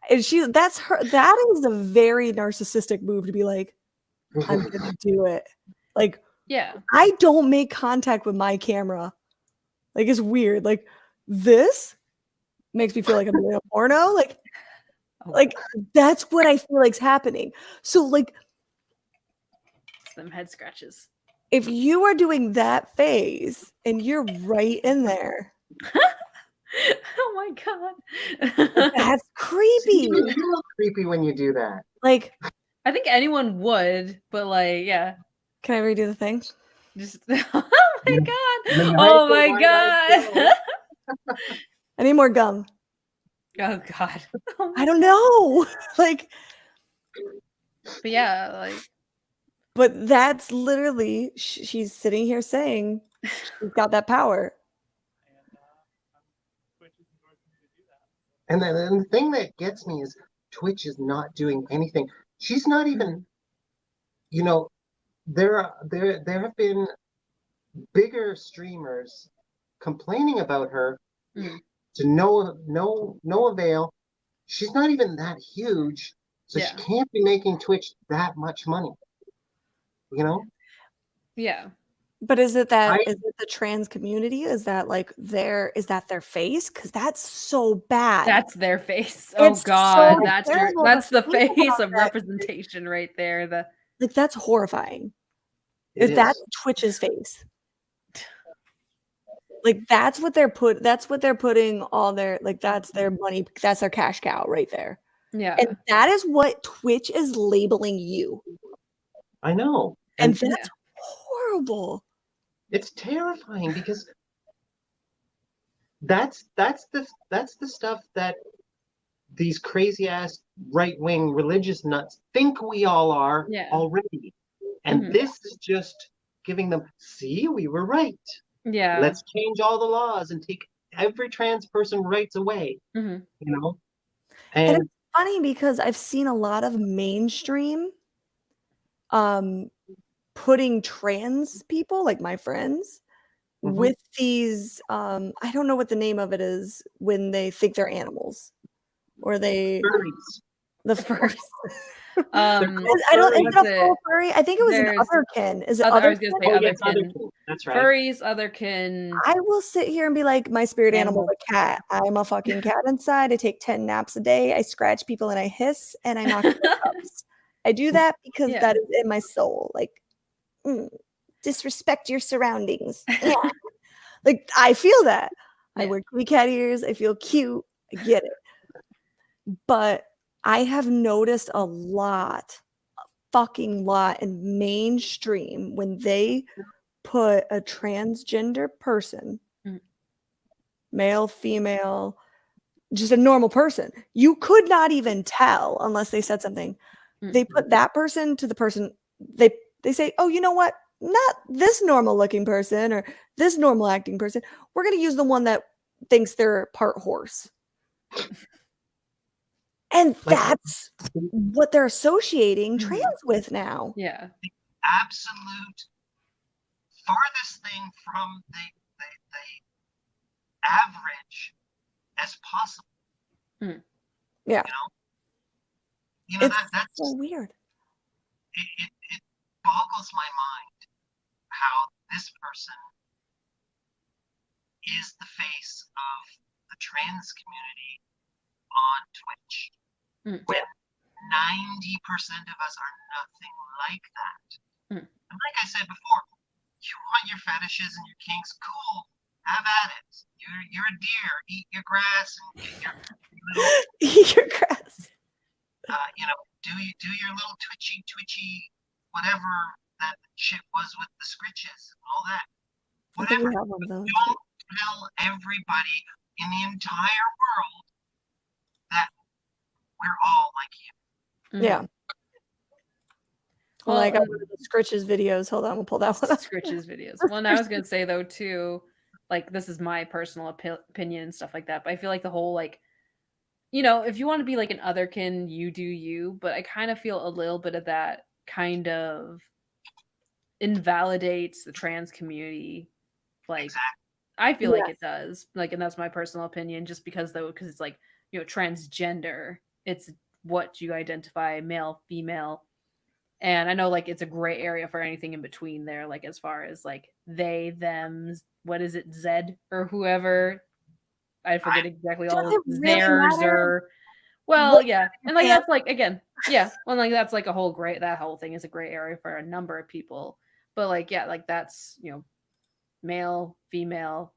and that's her. That is a very narcissistic move to be like, I'm gonna do it. Like Yeah. I don't make contact with my camera. Like it's weird. Like this makes me feel like I'm doing a porno. Like that's what I feel like's happening. So like It's them head scratches. if you are doing that phase and you're right in there, Oh my God. that's creepy. You look creepy when you do that. Like, I think anyone would, but like, yeah. can I redo the thing? Just oh my God. The Oh night my that God. I need more gum. Oh God. Oh I don't know. Like, but yeah, like but that's literally she's sitting here saying she's got that power. And then the thing that gets me is Twitch is not doing anything. She's not even, you know, there have been bigger streamers complaining about her to no avail. She's not even that huge, so Yeah. she can't be making Twitch that much money. You know? yeah. But is it the trans community? Is that their face? Because that's so bad. That's their face. Oh It's God. so That's terrible that's to the think face about of that. representation right there. The Like that's horrifying. It If that's is. Twitch's face. Like that's what they're putting all their that's their money, that's their cash cow right there. yeah. And that is what Twitch is labeling you. I know. And that's horrible. It's terrifying because that's the stuff that these crazy ass right wing religious nuts think we all are already. And this is just giving them, see, we were right. Yeah. Let's change all the laws and take every trans person rights away. Mm-hmm. You know? And it's funny because I've seen a lot of mainstream putting trans people, like my friends, with these I don't know what the name of it is when they think they're animals. Or they the first I don't is it a full furry? I think it was an otherkin. Is it I was gonna say yes, otherkin. That's right. Furries, otherkin. I will sit here and be like, my spirit animal is a cat. I'm a fucking cat inside. I take 10 naps a day. I scratch people and I hiss and I knock their cups. I do that because that is in my soul. Like, disrespect your surroundings. Yeah. Like, I feel that. I wear kitty cat ears. I feel cute. I get it. But I have noticed a fucking lot in mainstream when they put a transgender person, male, female, just a normal person. You could not even tell unless they said something. They put that person to the person. They say, oh, you know what? Not this normal looking person or this normal acting person. We're going to use the one that thinks they're part horse. And that's what they're associating trans with now. Yeah. The absolute farthest thing from the average as possible. Yeah. You know that's so weird. It boggles my mind how this person is the face of the trans community on Twitch. When 90% of us are nothing like that. And like I said before, you want your fetishes and your kinks, cool, have at it. You're a deer, eat your grass and get your little eat your grass. Do your little twitchy whatever that shit was with the scritches and all that. Whatever. Don't tell everybody in the entire world that we're all like you. Mhm. Yeah. Well, I got one of the Scritches videos. Hold on, we'll pull that one up. Scritches videos. Well, and I was gonna say though too, like this is my personal opinion and stuff like that. But I feel like the whole like, if you want to be like an otherkin, you do you. But I kind of feel a little bit of that kind of invalidates the trans community. Like, I feel like it does. Like, and that's my personal opinion. Just because it's like transgender. It's what you identify, male, female. And I know like it's a gray area for anything in between there, like as far as like they, them, what is it, Zed or whoever. I forget exactly all Does it really theirs matter? or well, yeah. And like Yeah. that's like again, yeah. Well, like that's like a whole that whole thing is a gray area for a number of people. But like, yeah, like that's male, female.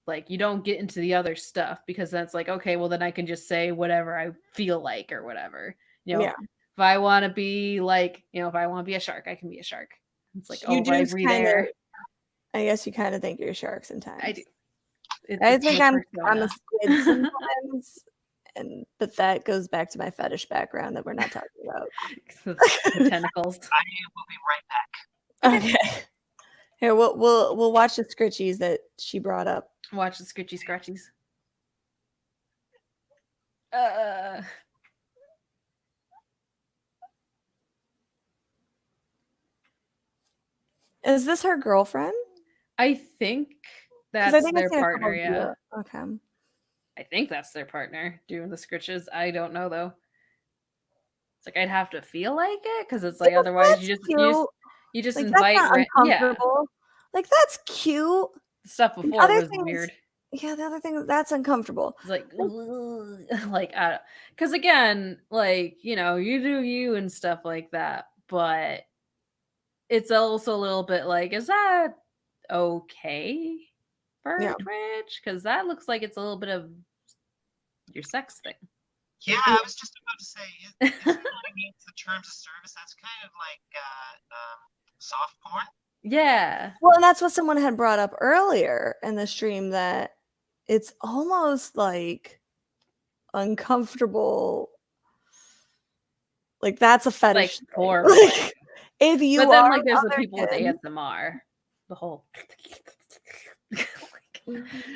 Like you don't get into the other stuff because that's like, okay, well then I can just say whatever I feel like or whatever. Yeah. If I want to be like, if I want to be a shark, I can be a shark. It's like, You oh, do I breathe air. I guess you kind of think you're sharks sometimes. I do. I think I'm a squid sometimes, but that goes back to my fetish background that we're not talking about. The tentacles. I will be right back. Okay. Here, we'll watch the Scritchies that she brought up. Watch the Scritchy Scratchies. Is this her girlfriend? I think that's their partner, yeah. Okay. I think that's their partner doing the Scritches. I don't know though. It's like I'd have to feel like it because it's like otherwise you just like, invite uncomfortable. Like that's cute. The stuff before was weird. Yeah, the other thing that's uncomfortable. It's like because again, like you do you and stuff like that, but it's also a little bit like, is that okay for Twitch? Because that looks like it's a little bit of your sex thing. Yeah, I was just about to say, it's going against the terms of service. That's kind of like soft porn. Yeah. Well, and that's what someone had brought up earlier in the stream, that it's almost like uncomfortable. Like that's a fetish. Like for like, if you but then like there's the people with ASMR. The whole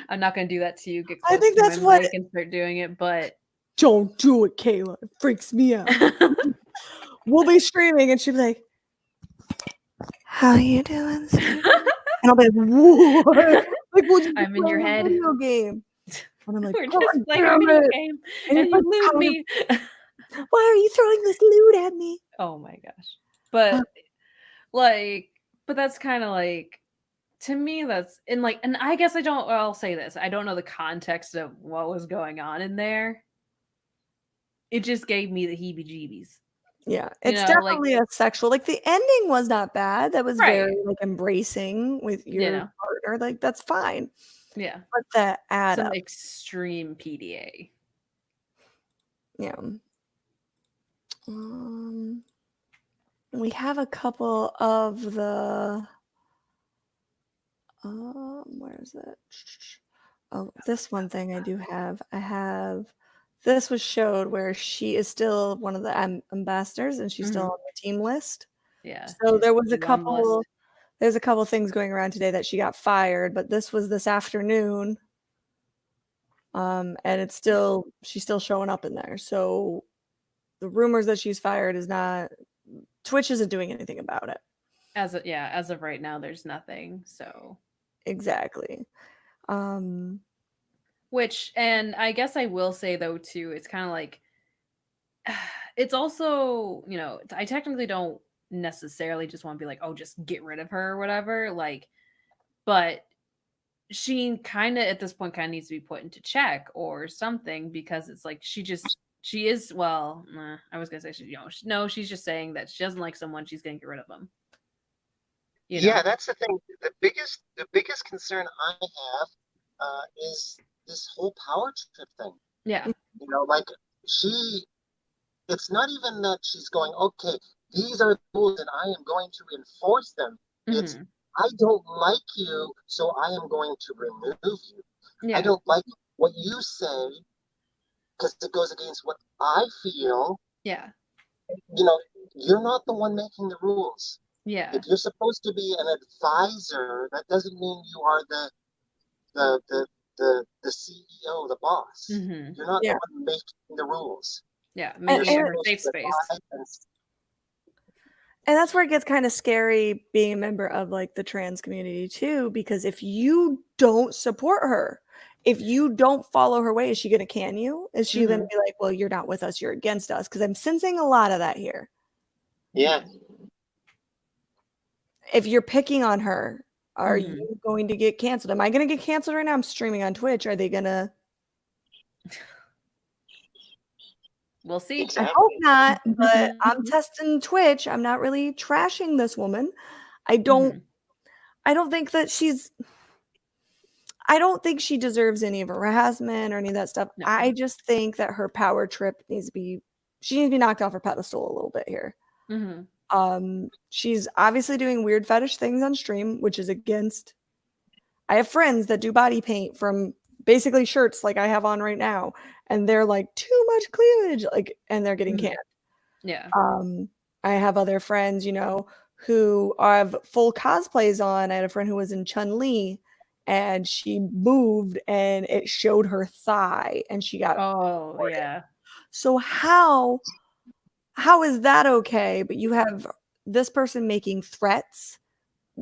I'm not gonna do that to you. Get close to that's my mic and start doing it, but don't do it, Kayla. It freaks me out. We'll be streaming and she'll be like, how you doing? And I'll be like, what? Like, I'm in your head. Video game. And I'm like, we're just playing a video game and you lose me. Why are you throwing this loot at me? Oh my gosh. But but that's kind of like, to me, that's and I guess I'll say this. I don't know the context of what was going on in there. It just gave me the heebie-jeebies. Yeah, it's definitely a sexual. Like the ending was not bad. That was very embracing with your partner. Like that's fine. Yeah, but the add some extreme PDA. Yeah. We have a couple of the. Where is it? Oh, this one thing I do have. I have. This was showed where she is still one of the ambassadors and she's still on the team list. Yeah. So there was a couple. There's a couple things going around today that she got fired, but this was this afternoon. And she's still showing up in there. So the rumors that she's fired is not. Twitch isn't doing anything about it. As of right now, there's nothing. So exactly. Which, and I guess I will say though too, it's kind of like, it's also, I technically don't necessarily just want to be like, oh, just get rid of her or whatever. Like, but she kind of at this point kind of needs to be put into check or something, because it's like she is, well, I was gonna say she's just saying that she doesn't like someone, she's gonna get rid of them. Yeah, that's the thing. The biggest concern I have is this whole power trip thing. Yeah. Like it's not even that she's going, okay, these are the rules and I am going to enforce them. Mm-hmm. It's, I don't like you, so I am going to remove you. Yeah. I don't like what you say, because it goes against what I feel, Yeah. You're not the one making the rules. Yeah. If you're supposed to be an advisor, that doesn't mean you are the CEO, the boss. Mm-hmm. You're not Yeah. the one making the rules. Yeah. And- Making it her supposed safe to space. advise And that's where it gets kind of scary being a member of like the trans community too, because if you don't support her, if you don't follow her way, is she going to can you? Is she going to be like, well, you're not with us, you're against us? Because I'm sensing a lot of that here. Yeah. If you're picking on her, are Mhm. you going to get canceled? Am I going to get canceled right now? I'm streaming on Twitch. Are they going to? We'll see. I Exactly. hope not, but I'm testing Twitch. I'm not really trashing this woman. I don't think that I don't think she deserves any of harassment or any of that stuff. No. I just think that her power trip needs to be knocked off her pedestal a little bit here. Mhm. She's obviously doing weird fetish things on stream, which is against. I have friends that do body paint from basically shirts like I have on right now, and they're like too much cleavage, like, and they're getting canned. Yeah. I have other friends, who have full cosplays on. I had a friend who was in Chun-Li, and she moved and it showed her thigh, and she got Oh, reported. yeah. So how is that okay? But you have this person making threats,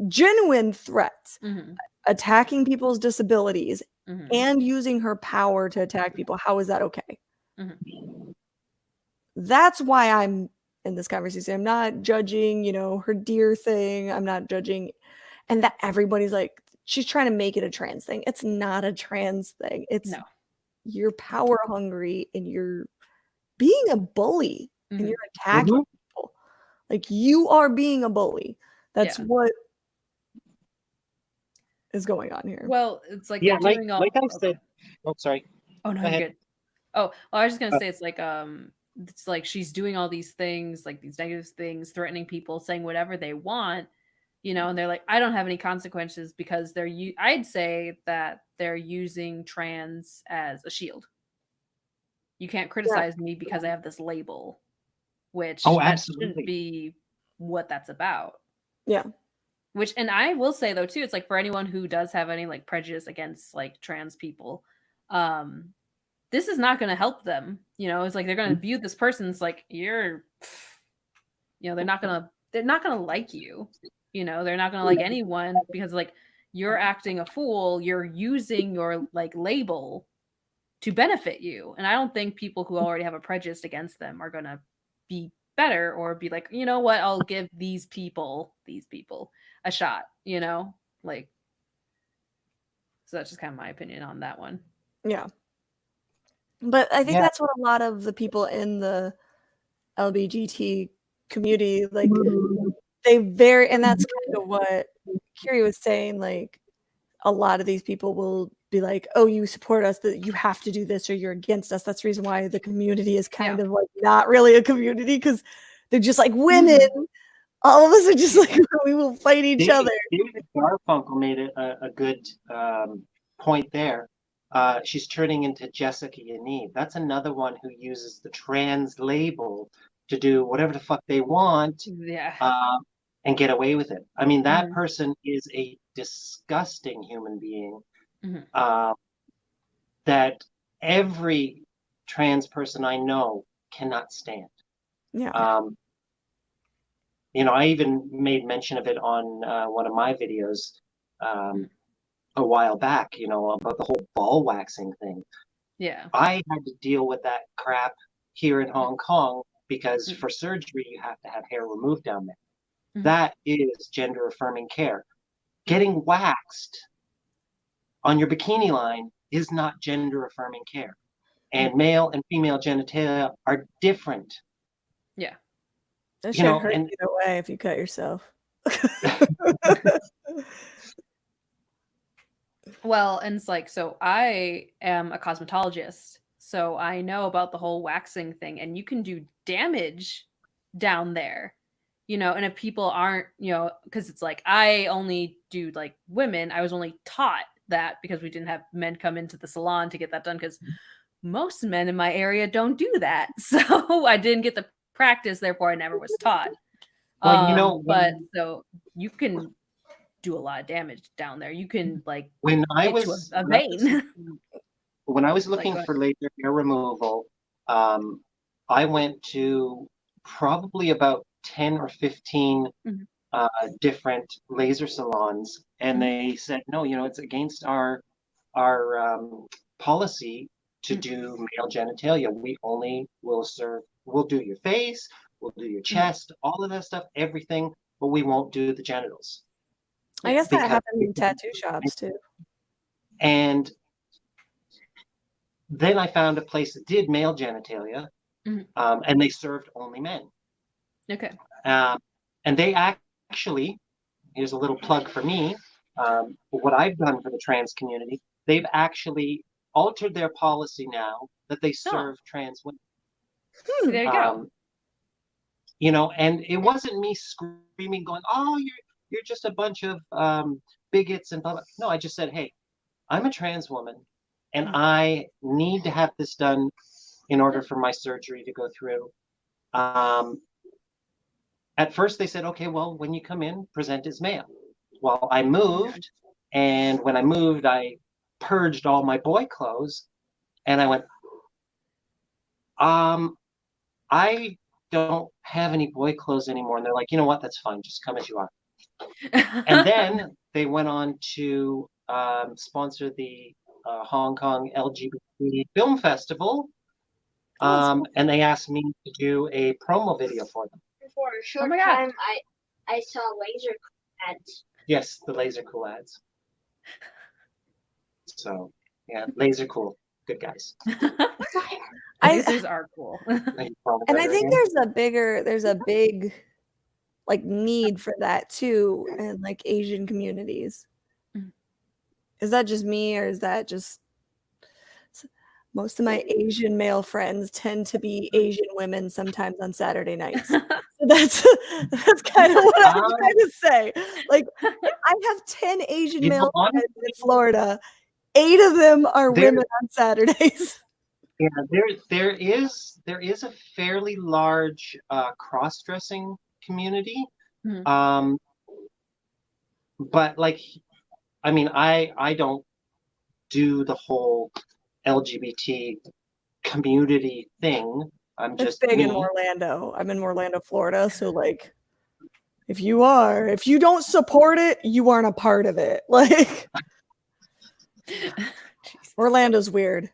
genuine threats, Mhm. attacking people's disabilities, Mhm. and using her power to attack people. How is that okay? Mhm. That's why I'm in this conversation. I'm not judging, her deer thing. I'm not judging, and that everybody's like, she's trying to make it a trans thing. It's not a trans thing. It's No. you're power hungry and you're being a bully and you're attacking people. Like, you are being a bully. That's what is going on here. Well, it's like Yeah, they're like doing all. I said. Oh, sorry. Oh no, Go you're ahead. good. Oh, well, I was just gonna say it's like she's doing all these things, like these negative things, threatening people, saying whatever they want, and they're like, I don't have any consequences because I'd say that they're using trans as a shield. You can't criticize me because I have this label, which Oh, that absolutely. shouldn't be what that's about. Yeah. Which, and I will say though too, it's like for anyone who does have any like prejudice against like trans people, this is not going to help them. It's like they're going to view this person as like they're not gonna like you. They're not gonna like anyone because like you're acting a fool. You're using your like label to benefit you, and I don't think people who already have a prejudice against them are gonna be better or be like, you know what, I'll give these people a shot. Like, so that's just kind of my opinion on that one. Yeah. But I think that's what a lot of the people in the LGBT community, like, and that's kind of what Kiri was saying, like, a lot of these people will be like, oh, you support us, that you have to do this or you're against us. That's the reason why the community is kind of like not really a community, because they're just like women. All of us are just like, we will fight each other. David Garfunkel made a good point there. She's turning into Jessica Yaniv. That's another one who uses the trans label to do whatever the fuck they want, and get away with it. I mean, that person is a disgusting human being that every trans person I know cannot stand. Yeah. I even made mention of it on one of my videos a while back, about the whole ball waxing thing. Yeah. I had to deal with that crap here in Hong Kong because for surgery, you have to have hair removed down there. That is gender affirming care. Getting waxed on your bikini line is not gender affirming care. And male and female genitalia are different. Yeah. That should hurt either way if you cut yourself. Well, and it's like, so I am a cosmetologist, so I know about the whole waxing thing, and you can do damage down there, and if people aren't, because it's like, I only do like women, I was only taught that because we didn't have men come into the salon to get that done because most men in my area don't do that. So I didn't get the practice, therefore I never was taught. Well, but so you can do a lot of damage down there. You can like when I get to was a vein. when I was looking Like, for laser hair removal, I went to probably about 10 or 15 Mhm. different laser salons, and they said, no, it's against our policy to do male genitalia. We only we'll do your face, we'll do your chest, all of that stuff, everything, but we won't do the genitals. I guess that Because- happened in tattoo shops too. And then I found a place that did male genitalia, and they served only men. Okay. And they actually, here's a little plug for me, what I've done for the trans community, they've actually altered their policy now that they serve trans women. So there you go. And it wasn't me screaming, going, "Oh, you're just a bunch of bigots and blah, blah." No, I just said, "Hey, I'm a trans woman, and I need to have this done in order for my surgery to go through." At first, they said, "Okay, well, when you come in, present as male." Well, I moved, and when I moved, I purged all my boy clothes, and I went, I don't have any boy clothes anymore. And they're like, "You know what? That's fine. Just come as you are." And then they went on to sponsor the Hong Kong LGBT Film Festival. And they asked me to do a promo video for them. For a short my God. time, I saw laser ads. Yes, the laser cool ads. So, yeah, laser cool. Good guys. Lasers are cool. And I think there's a big like need for that too in like Asian communities. Is that just me, or is that just most of my Asian male friends tend to be Asian women sometimes on Saturday nights? So that's kind of what I'm trying to say. Like, I have 10 Asian male friends in Florida. 8 of them are women on Saturdays. Yeah, there is a fairly large cross-dressing community. But like, I mean, I don't do the whole LGBT community thing. I'm It's just big me. in Orlando. I'm in Orlando, Florida. So like, if you don't support it, you aren't a part of it. Like, Orlando's weird.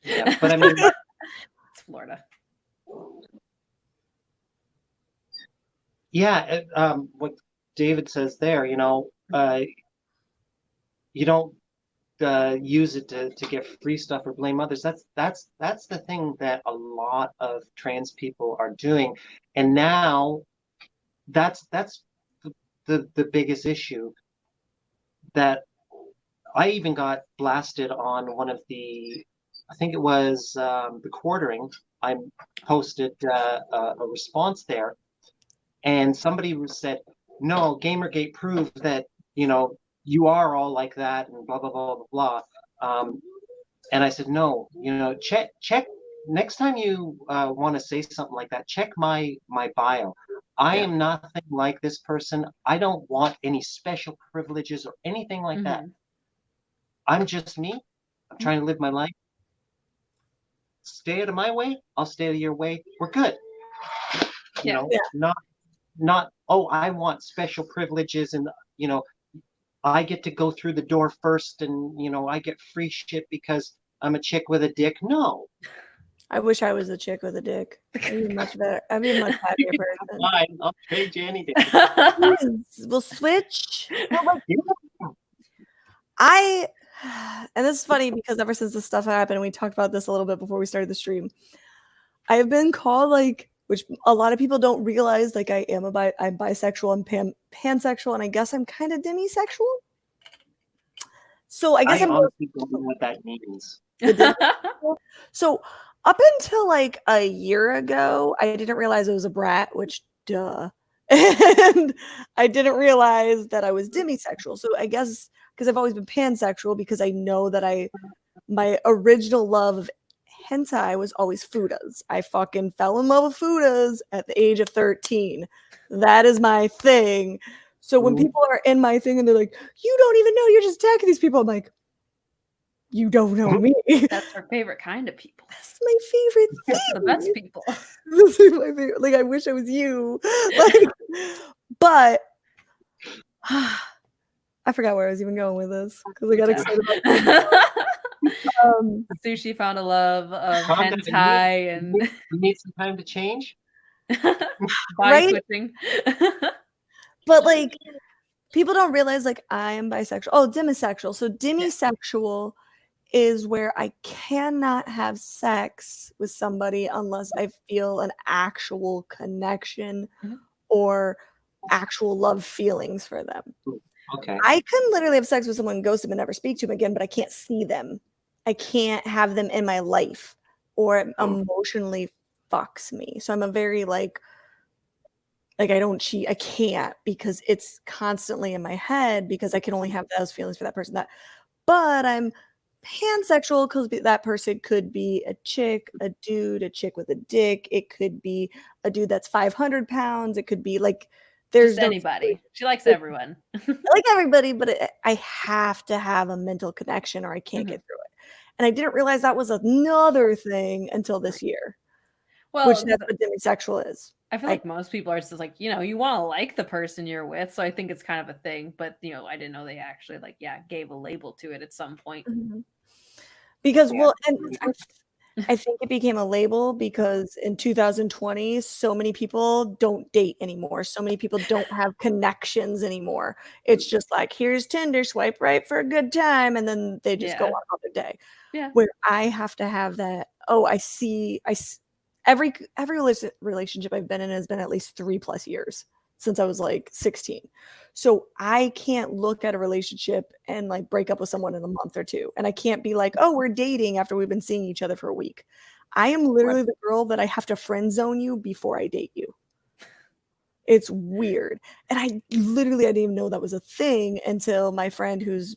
Yeah, but I mean, It's Florida. yeah, what David says there, you don't use it to get free stuff or blame others. That's the thing that a lot of trans people are doing, and now that's the biggest issue. That I even got blasted on one of the, I think it was the quartering. I posted a response there, and somebody said, "No, Gamergate proved that you are all like that," and blah blah blah blah blah. And I said, "No, check next time you want to say something like that. Check my bio. I am nothing like this person. I don't want any special privileges or anything like that. I'm just me. I'm trying to live my life. Stay out of my way. I'll stay out of your way. We're good. Not, oh, I want special privileges, and I get to go through the door first, and I get free shit because I'm a chick with a dick." No. I wish I was a chick with a dick. I'd be much better. I'd be a much happier person. Fine, I'll trade you any day. We'll switch. Yeah. And this is funny because ever since this stuff happened, we talked about this a little bit before we started the stream. I have been called, like, which a lot of people don't realize, like, I'm bisexual and pansexual, and I guess I'm kind of demisexual. So I guess I I'm honestly don't know what that means. So up until like a year ago, I didn't realize it was a brat, which duh. And I didn't realize that I was demisexual. So I guess because I've always been pansexual, because I know that my original love of hentai was always fudas. I fucking fell in love with fudas at the age of 13. That is my thing. So when people are in my thing and they're like, you don't even know, you're just attacking these people, I'm like, you don't know me. That's our favorite kind of people. That's my favorite thing. That's the best people. This is my favorite. Like, I wish I was you. Like, but I forgot where I was even going with this because I got excited about Sushi found a love of Calm down. hentai and You need some time to change. body Right? switching. But like, people don't realize like I am bisexual. Oh, demisexual. So demisexual is where I cannot have sex with somebody unless I feel an actual connection or actual love feelings for them. Okay. I can literally have sex with someone, ghost them, and never speak to them again, but I can't see them. I can't have them in my life, or it emotionally fucks me. So I'm a very like I don't cheat. I can't, because it's constantly in my head, because I can only have those feelings for that person. But I'm pansexual because that person could be a chick, a dude, a chick with a dick. It could be a dude that's 500 pounds. It could be like, there's Just anybody. She likes everyone. I like everybody, but I have to have a mental connection or I can't get through it. And I didn't realize that was another thing until this year. Well, which that's what demisexual is. I feel like most people are just like, you want to like the person you're with. So I think it's kind of a thing. But, I didn't know they actually gave a label to it at some point. Because, well, and I think it became a label because in 2020, so many people don't date anymore. So many people don't have connections anymore. It's just like, here's Tinder, swipe right for a good time. And then they just go on another day. Yeah. Where I have to have that, I see every relationship I've been in has been at least 3+ years since I was like 16. So I can't look at a relationship and like break up with someone in a month or two. And I can't be like, oh, we're dating after we've been seeing each other for a week. I am literally the girl that I have to friend zone you before I date you. It's weird. And I didn't even know that was a thing until my friend who's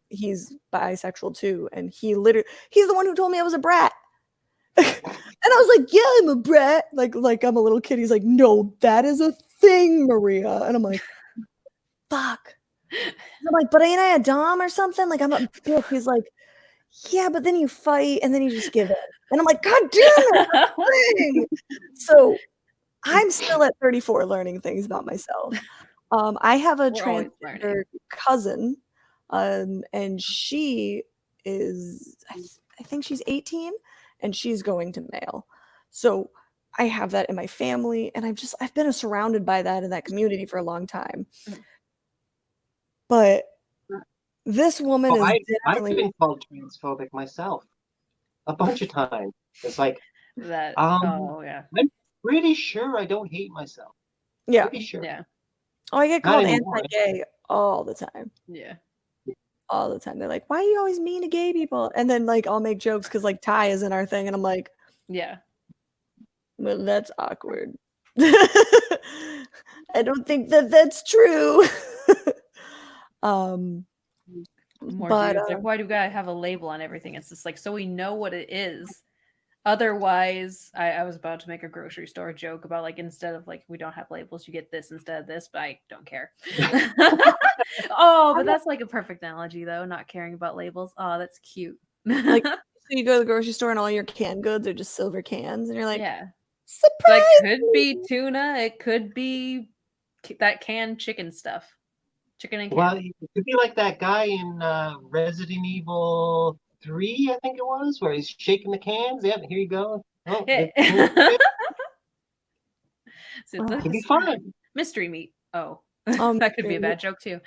he's bisexual too. And he's the one who told me I was a brat. And I was like, yeah, I'm a brat. Like I'm a little kid. He's like, no, that is a thing, Maria. And I'm like, fuck. And I'm like, but ain't I a dom or something? Like, I'm a bitch. He's like, yeah, but then you fight and then you just give it. And I'm like, God damn it. So I'm still at 34 learning things about myself. I have a transgender cousin, and she is, I think she's 18. And she's going to male. So I have that in my family. And I've been surrounded by that in that community for a long time. But this woman is definitely... I've been called transphobic myself a bunch of times. It's like, that, I'm pretty sure I don't hate myself. Yeah. Pretty sure. Yeah. Oh, I get called anti-gay all the time. Yeah. All the time. They're like, why are you always mean to gay people? And then like I'll make jokes because like Thai isn't our thing, and I'm like, yeah, well, that's awkward. I don't think that's true. More dudes like, why do we gotta have a label on everything? It's just like, so we know what it is. Otherwise, I was about to make a grocery store joke about like, instead of like, we don't have labels, you get this instead of this, but I don't care. Oh, but that's like a perfect analogy though, not caring about labels. Oh, that's cute. Like, so you go to the grocery store and all your canned goods are just silver cans, and you're like, yeah, surprise! It could be tuna, it could be that canned chicken stuff. Chicken and can. Well, it could be like that guy in Resident Evil 3, I think it was, where he's shaking the cans. Yeah, here you go. Oh, so could be fun. Mystery meat. Oh, that could be a bad joke too.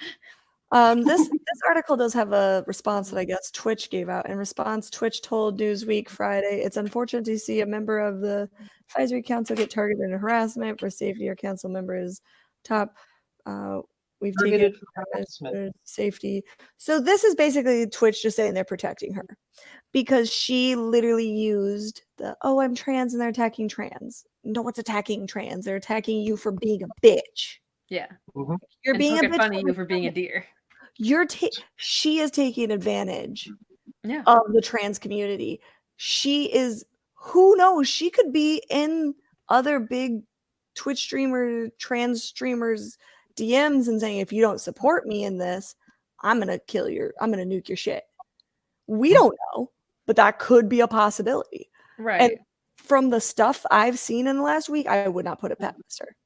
This article does have a response that I guess Twitch gave out. In response, Twitch told Newsweek Friday, it's unfortunate to see a member of the advisory council get targeted in harassment. For safety, our council member is top. We've taken safety. So this is basically Twitch just saying they're protecting her because she literally used I'm trans and they're attacking trans. no one's attacking trans. They're attacking you for being a bitch. Yeah. You're And being a poking bitch fun at you for being a deer. She is taking advantage Yeah. of the trans community. She is, who knows, she could be in other big Twitch trans streamers DMs and saying, if you don't support me in this, I'm gonna nuke your shit. We don't know, but that could be a possibility. Right. And from the stuff I've seen in the last week, I would not put it past her.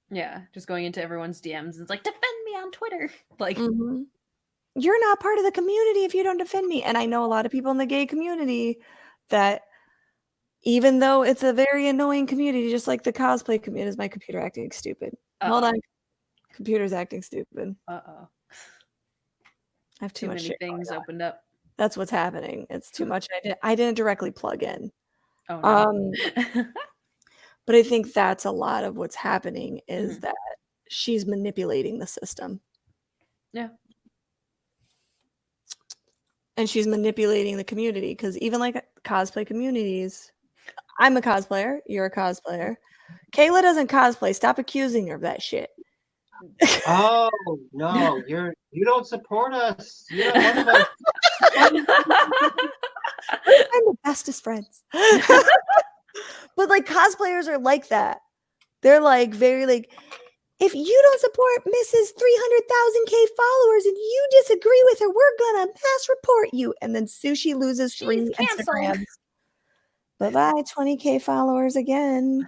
Yeah, just going into everyone's DMs and it's like, defend me on Twitter. Like, you're not part of the community if you don't defend me. And I know a lot of people in the gay community that, even though it's a very annoying community, just like the cosplay community, is my computer acting stupid? Hold on, computer's acting stupid. I have too much many shit things opened up. That's what's happening. It's too much. I didn't directly plug in. Oh, no. But I think that's a lot of what's happening is that she's manipulating the system. Yeah. And she's manipulating the community, because even like cosplay communities, I'm a cosplayer, you're a cosplayer. Kayla doesn't cosplay. Stop accusing her of that shit. Oh no, you don't support us. You're not one of us. I'm the bestest friends. But like cosplayers are like that. They're like very like, if you don't support Mrs. 300,000K followers and you disagree with her, we're gonna mass report you. And then Sushi loses 3 Instagrams. Bye-bye, 20K followers again.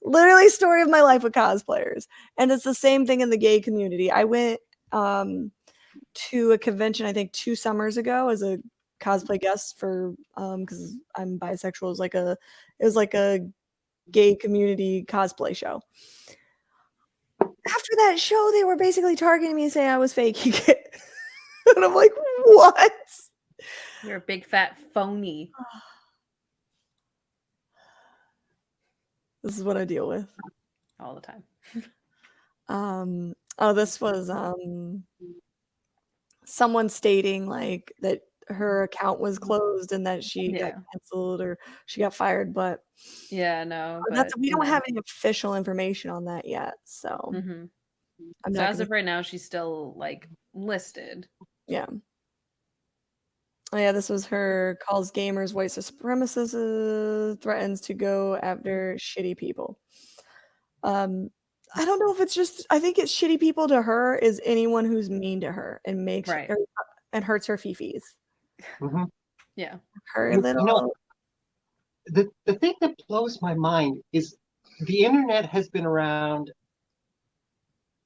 Literally story of my life with cosplayers. And it's the same thing in the gay community. I went to a convention, I think 2 summers ago, as a cosplay guest for because I'm bisexual. It was like a gay community cosplay show. After that show, they were basically targeting me and saying I was faking it. And I'm like, what? You're a big fat phony. This is what I deal with all the time. This was someone stating like that her account was closed and that she got canceled or she got fired, but no, but we don't have any official information on that yet. So so as of right now, she's still like listed. Yeah. Oh yeah, this was her, calls gamers white supremacists, threatens to go after shitty people. I don't know if it's just, I think it's shitty people to her is anyone who's mean to her and makes her and hurts her fifis. Yeah. Her little. The thing that blows my mind is the internet has been around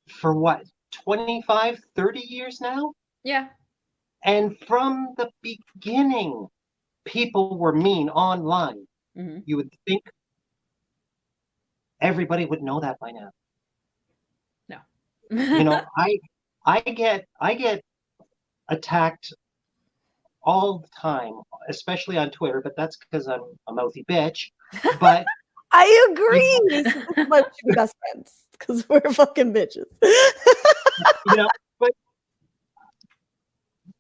for what, 25, 30 years now? Yeah. And from the beginning, people were mean online. You would think everybody would know that by now. No. You know, I get attacked all the time, especially on Twitter, but that's because I'm a mouthy bitch. But I agree. This is why we should be best friends, because we're fucking bitches. You know, but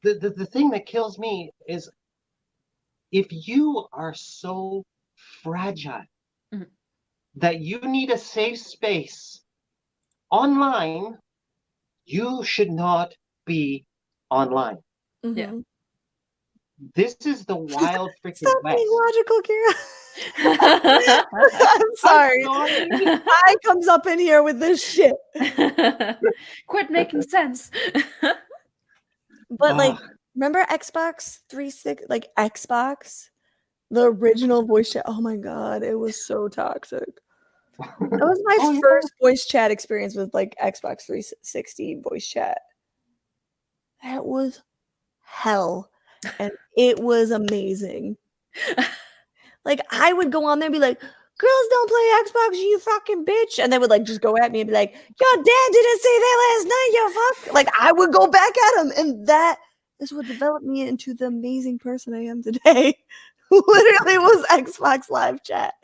the thing that kills me is if you are so fragile that you need a safe space online, you should not be online. Yeah. This is the wild freaking Stop West. being logical, Kira. I'm sorry. I comes up in here with this shit. Quit making sense. But like, remember Xbox 360, like Xbox, the original voice chat? Oh my god, it was so toxic. That was my first voice chat experience with like Xbox 360 voice chat. That was hell, and it was amazing. Like, I would go on there and be like, girls don't play Xbox, you fucking bitch. And they would like just go at me and be like, your dad didn't say that last night, you fuck. Like, I would go back at him. And that is what developed me into the amazing person I am today. Literally was Xbox live chat.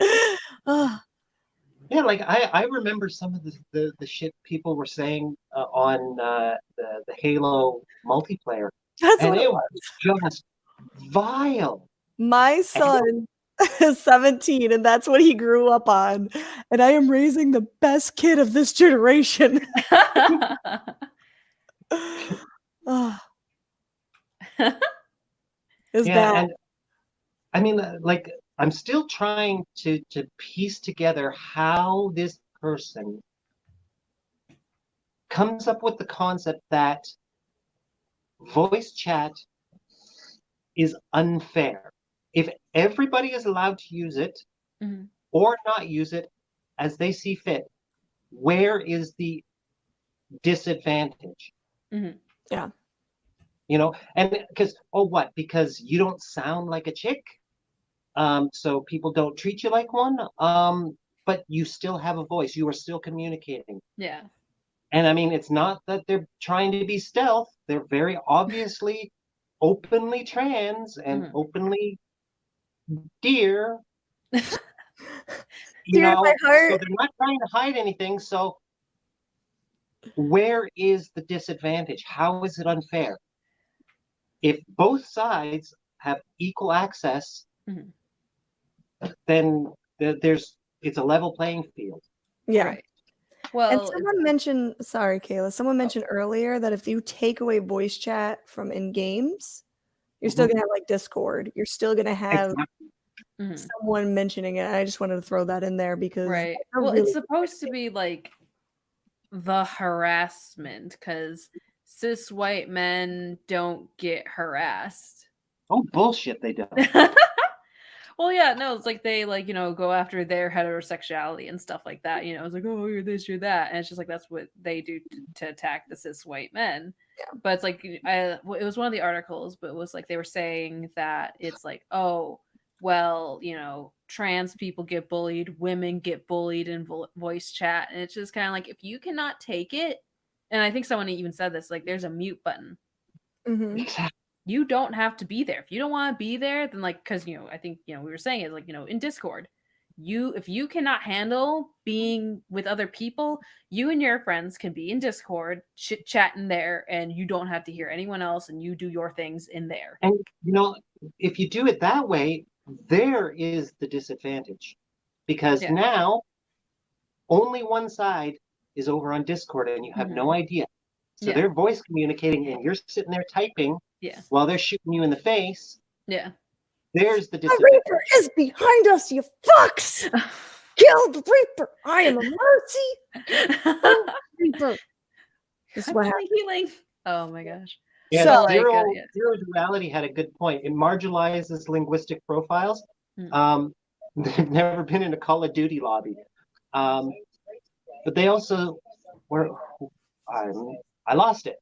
Yeah, like I remember some of the shit people were saying on the Halo multiplayer. That's and what it was just vile. My son 17, and that's what he grew up on. And I am raising the best kid of this generation. Ah. It's Yeah, bad. and I mean, like, I'm still trying to piece together how this person comes up with the concept that voice chat is unfair. If everybody is allowed to use it Mhm. or not use it as they see fit, where is the disadvantage? Mhm. Yeah. You know, and because, oh, what? Because you don't sound like a chick? So people don't treat you like one? But you still have a voice. You are still communicating. Yeah. And I mean, it's not that they're trying to be stealth. They're very obviously openly trans and Mhm. openly dear, you Dear to my know, so heart. they're not trying to hide anything. So where is the disadvantage? How is it unfair? If both sides have equal access, Mhm. then it's a level playing field. Yeah. Right. And Well, someone mentioned, sorry, Kayla, someone mentioned earlier that if you take away voice chat from in games, you're still Mhm. gonna have like Discord. You're still gonna have Exactly. mhm. someone mentioning it. I just wanted to throw that in there because Right. that's a Well, really it's good supposed to point. be like the harassment because cis white men don't get harassed. Oh, bullshit, they don't. Well, yeah, no, it's like they like, go after their heterosexuality and stuff like that. It's like, oh, you're this, you're that. And it's just like that's what they do to attack the cis white men. Yeah. But it's like it was one of the articles, but it was like they were saying that it's like, oh, well, trans people get bullied, women get bullied in voice chat, and it's just kind of like if you cannot take it, and I think someone even said this, like there's a mute button. Mhm. Exactly. You don't have to be there. If you don't want to be there, then like, because I think we were saying it like in Discord, if you cannot handle being with other people, you and your friends can be in Discord, chit chatting there, and you don't have to hear anyone else, and you do your things in there. And if you do it that way, there is the disadvantage. Because Yeah. now only one side is over on Discord and you have no Mhm. idea. So Yeah. they're voice communicating and you're sitting there typing Yeah. while they're shooting you in the face. Yeah. There's the The disadvantage. Reaper is behind us, you fucks! Kill the Reaper! I am a mercy! Kill the Reaper! This is what happened. Healing. Oh my gosh. Yeah, So, Zero yeah. Duality had a good point. It marginalizes linguistic profiles. Mm. They've never been in a Call of Duty lobby. But they also were. I lost it.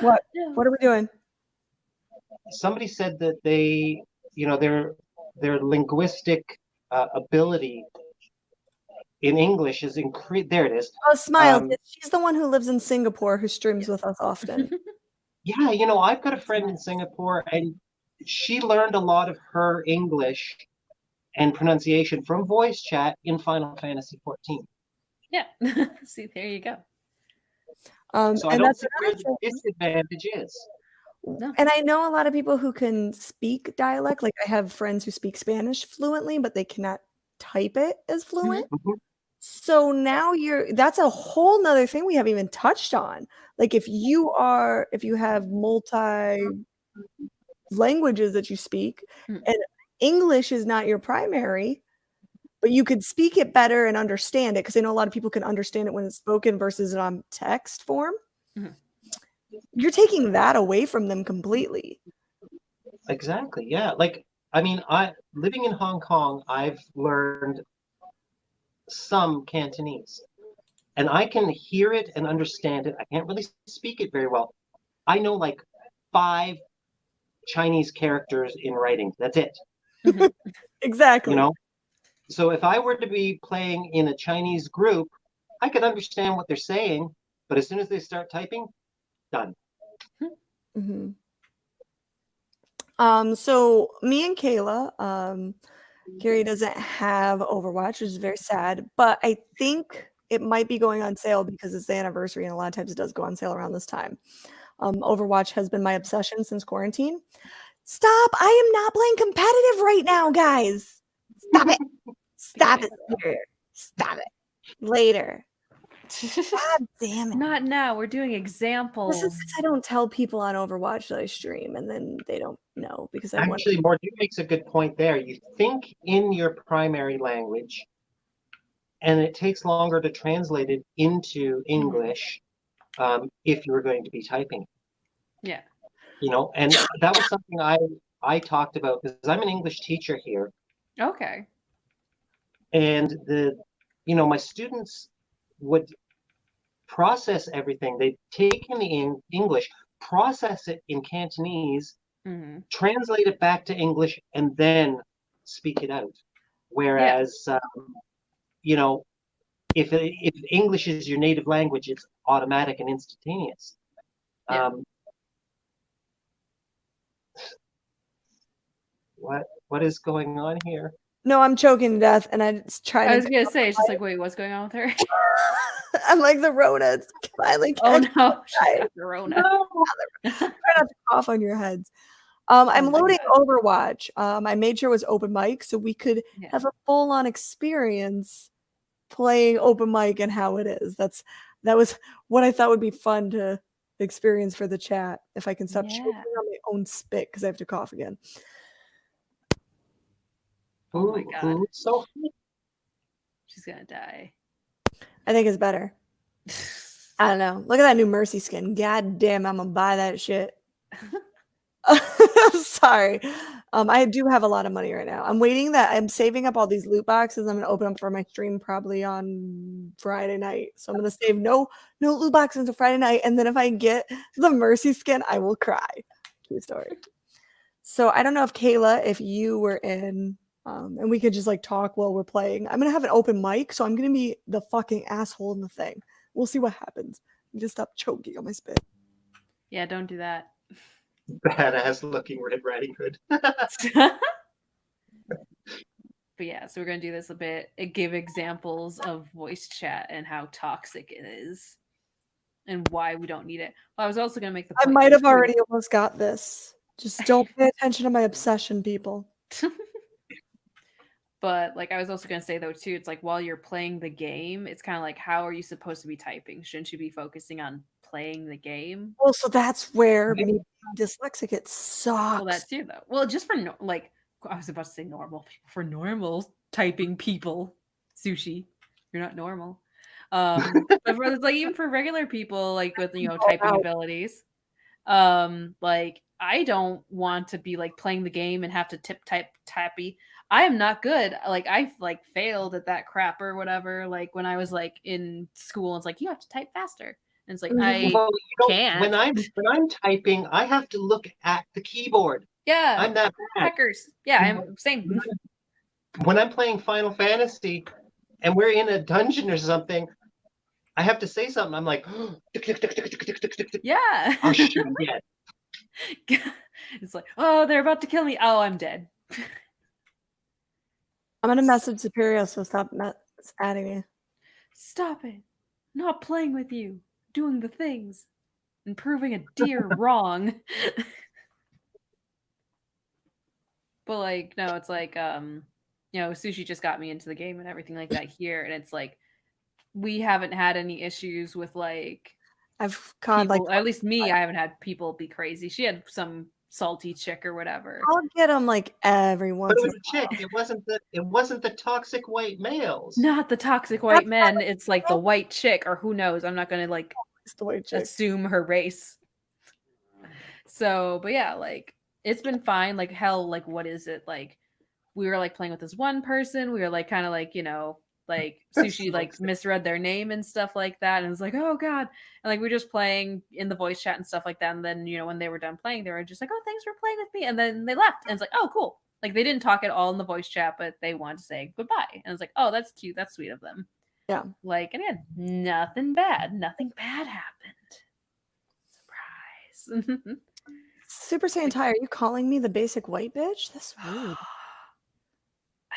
what are we doing? Somebody said that they, their linguistic ability in English is increased. There it is. Oh, Smiles. She's the one who lives in Singapore who streams with us often. Yeah, I've got a friend in Singapore, and she learned a lot of her English and pronunciation from voice chat in Final Fantasy 14. Yeah. See, there you go. So I and don't that's see where the disadvantage is. No. And I know a lot of people who can speak dialect. Like I have friends who speak Spanish fluently, but they cannot type it as fluent. Mhm. So now that's a whole nother thing we haven't even touched on. Like if you have multi languages that you speak Mm. and English is not your primary, but you could speak it better and understand it, because I know a lot of people can understand it when it's spoken versus on text form. Mhm. You're taking that away from them completely. Exactly. Yeah. Like, I mean, living in Hong Kong, I've learned some Cantonese, and I can hear it and understand it. I can't really speak it very well. I know like 5 Chinese characters in writing. That's it. Mhm. Exactly. So if I were to be playing in a Chinese group, I could understand what they're saying, but as soon as they start typing, done. Mm-hmm. So me and Kayla, Kiri doesn't have Overwatch, which is very sad, but I think it might be going on sale because it's the anniversary, and a lot of times it does go on sale around this time. Overwatch has been my obsession since quarantine. Stop! I am not playing competitive right now, guys. Stop it. Stop it, Superior. Stop it. Later. God damn it. Not now. We're doing This examples. is because I don't tell people on Overwatch that I stream, and then they don't know because I want. Actually, Mordu makes a good point there. You think in your primary language, and it takes longer to translate it into English if you were going to be typing. Yeah. You know, and that was something I talked about because I'm an English teacher here, Okay. and my students would process everything. They take in the English, process it in Cantonese, translate it back to English, and then speak it out. Whereas, if English is your native language, it's automatic and instantaneous. Yeah. What is going on here? No, I'm choking to death, and I just trying I to. was gonna say, it's just like, wait, what's going on with her? I'm like the Rona. It's finally. Oh no, she's got Corona. No. Try not to cough on your heads. I'm loading Overwatch. I made sure it was open mic so we could have a full-on experience playing open mic and how it is. That was what I thought would be fun to experience for the chat. If I can stop choking on my own spit because I have to cough again. Oh my god. So she's gonna die. I think it's better. I don't know. Look at that new Mercy skin. God damn, I'm gonna buy that shit. Sorry. I do have a lot of money right now. I'm saving up all these loot boxes. I'm gonna open them for my stream probably on Friday night. So I'm gonna save no loot boxes until Friday night, and then if I get the Mercy skin, I will cry. True story. So I don't know if Kayla, if you were in, and we could just like talk while we're playing. I'm gonna have an open mic, so I'm gonna be the fucking asshole in the thing. We'll see what happens. Just stop choking on my spit. Yeah, don't do that. Badass looking Red Riding Hood. But yeah, so we're gonna do this a bit. Give examples of voice chat and how toxic it is, and why we don't need it. Well, I was also gonna make the point. I might have already almost got this. Just don't pay attention to my obsession, people. But like I was also gonna say though too, it's like while you're playing the game, it's kind of like how are you supposed to be typing? Shouldn't you be focusing on playing the game? Well, so that's where me being dyslexic it sucks. Well, that too though. Well, just for like I was about to say normal people, for normal typing people, Sushi, you're not normal. But for like even for regular people, like with typing abilities, like I don't want to be like playing the game and have to tappy. I am not good. Like I like failed at that crap or whatever. Like when I was like in school, it's like you have to type faster. And it's like I can't. When I'm typing, I have to look at the keyboard. Yeah, I'm that bad. Hackers. Yeah, I'm same. When I'm playing Final Fantasy and we're in a dungeon or something, I have to say something. I'm like, yeah. Oh shit, I'm dead. It's like, oh, they're about to kill me. Oh, I'm dead. I'm gonna message Superior, so stop adding me. Stop it. Not playing with you. Doing the things. And proving a deer wrong. But like, no, it's like, Sushi just got me into the game and everything like that here. And it's like, we haven't had any issues with like, I've caught people, like at least me, I haven't had people be crazy. She had some salty chick or whatever. I'll get them like every once. But it was a chick. It wasn't the toxic white males. Not the toxic white men. It's like the white chick, or who knows. I'm not gonna like the white chick. Assume her race. So, but yeah, like it's been fine. Like hell, like what is it? Like we were like playing with this one person. We were like kind of like like Sushi like misread their name and stuff like that, and it's like, oh god, and like we were just playing in the voice chat and stuff like that. And then when they were done playing, they were just like, oh, thanks for playing with me, and then they left. And it's like, oh, cool. Like they didn't talk at all in the voice chat, but they wanted to say goodbye, and it's like, oh, that's cute, that's sweet of them. Yeah. Like, and again, nothing bad happened. Surprise. Super Saiyan Ty, are you calling me the basic white bitch? That's rude.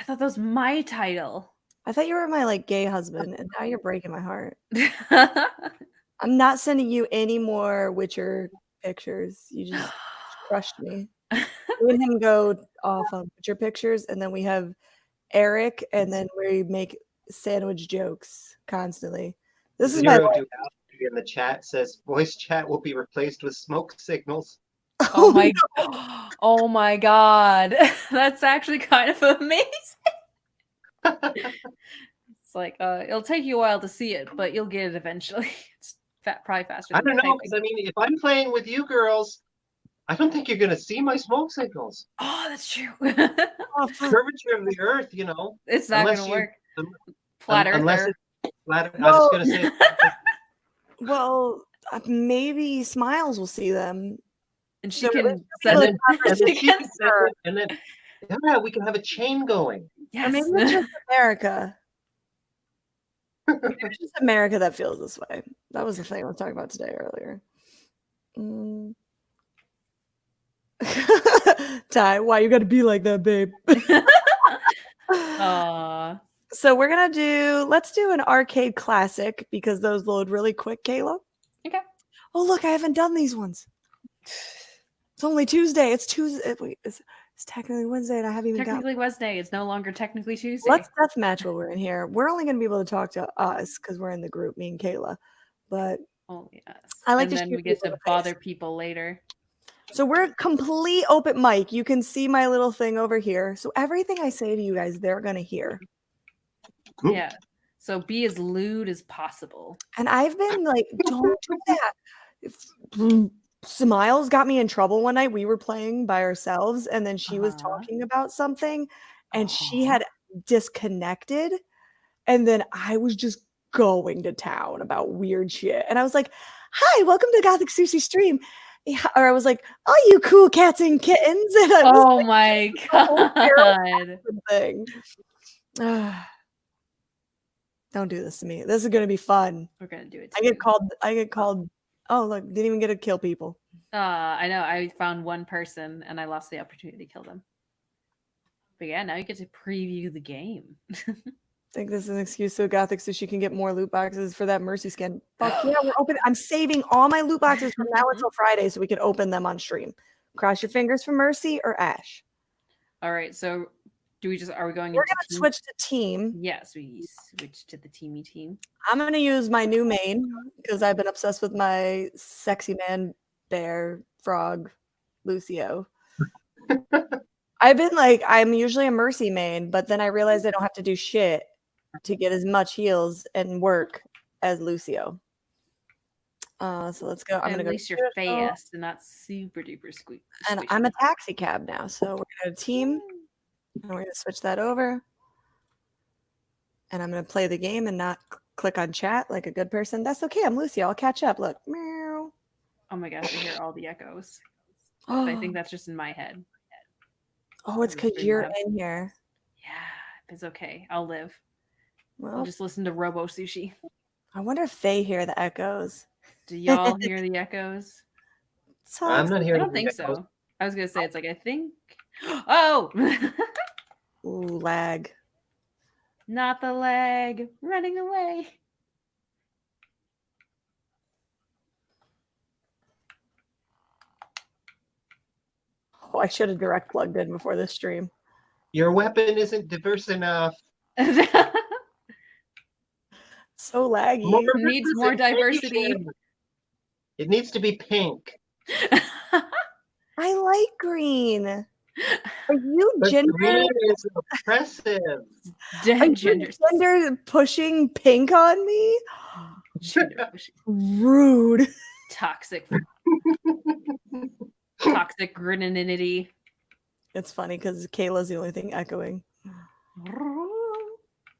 I thought that was my title. I thought you were my like gay husband, and now you're breaking my heart. I'm not sending you any more Witcher pictures. You just crushed me. Me and him go off on Witcher pictures, and then we have Eric, and then we make sandwich jokes constantly. This is my Zero life. Duality in the chat says voice chat will be replaced with smoke signals. Oh my oh my god. That's actually kind of amazing. It's like it'll take you a while to see it, but you'll get it eventually. It's probably faster I than don't know, typing. because I mean, if I'm playing with you girls, I don't think you're gonna see my smoke signals. Oh, that's true. Oh, fuck. Curvature of the Earth, you know. It's not Unless gonna you- work. Flat Flat unless earther. it's flat. I was gonna say. Well, maybe Smiles will see them. And she So can and send then- it. she She can can send it, and then yeah, we can have a chain going. Or maybe it's just America. Maybe it's just America that feels this way. That was the thing I was talking about today earlier. Ty, why you gotta be like that, babe? So we're gonna let's do an arcade classic because those load really quick, Kayla. Okay. Oh look, I haven't done these ones. It's only Tuesday. It's Tuesday. Wait, it's technically Wednesday, and I haven't even Technically Wednesday. It's no longer technically Tuesday. Let's deathmatch while we're in here. We're only gonna be able to talk to us because we're in the group, me and Kayla. But yes. I like and to then shoot we get people to in the bother face. people later. So we're complete open mic. You can see my little thing over here. So everything I say to you guys, they're gonna hear. Cool. Yeah. So be as lewd as possible. And I've been like, don't do that. Smiles got me in trouble one night. We were playing by ourselves, and then she was talking about something, and she had disconnected, and then I was just going to town about weird shit. And I was like, "Hi, welcome to Gothic Sushi Stream." Yeah, or I was like, "Oh, you cool cats and kittens." And I was like, my whole god. thing. Don't do this to me. This is gonna be fun. We're gonna do it. I get called. Oh, look, didn't even get to kill people. I know. I found one person and I lost the opportunity to kill them. But yeah, now you get to preview the game. I think this is an excuse so Gothic so she can get more loot boxes for that Mercy skin. Fuck yeah, we're open. I'm saving all my loot boxes from now until Friday so we can open them on stream. Cross your fingers for Mercy or Ash. All right, so are we going We're into gonna switch to team. Yes, we switch to the teamy team. I'm gonna use my new main because I've been obsessed with my sexy man bear frog Lucio. I've been like, I'm usually a Mercy main, but then I realized I don't have to do shit to get as much heals and work as Lucio. So let's go. I'm gonna at least you're fast and not super duper squeak. And I'm a taxi cab now, so we're gonna team, and we're gonna switch that over. And I'm gonna play the game and not click on chat like a good person. That's okay. I'm Lucio. I'll catch up. Look. Meow. Oh my gosh, I hear all the echoes. But I think that's just in my head. Oh, it's because you're in here. Yeah, it's okay. I'll live. Well, I'll just listen to Robo Sushi. I wonder if they hear the echoes. Do y'all hear the echoes? I'm not hearing. I don't think so. I was gonna say it's like I think. Oh. Ooh, lag. Not the lag. Running away. Oh, I should have direct plugged in before this stream. Your weapon isn't diverse enough. So laggy. It needs more diversity. It needs to be pink. I like green. Are you But gender? green is oppressive. Are you gender pushing pink on me? Gender pushing. Rude. Toxic. Toxic greeninity. It's funny because Kayla's the only thing echoing.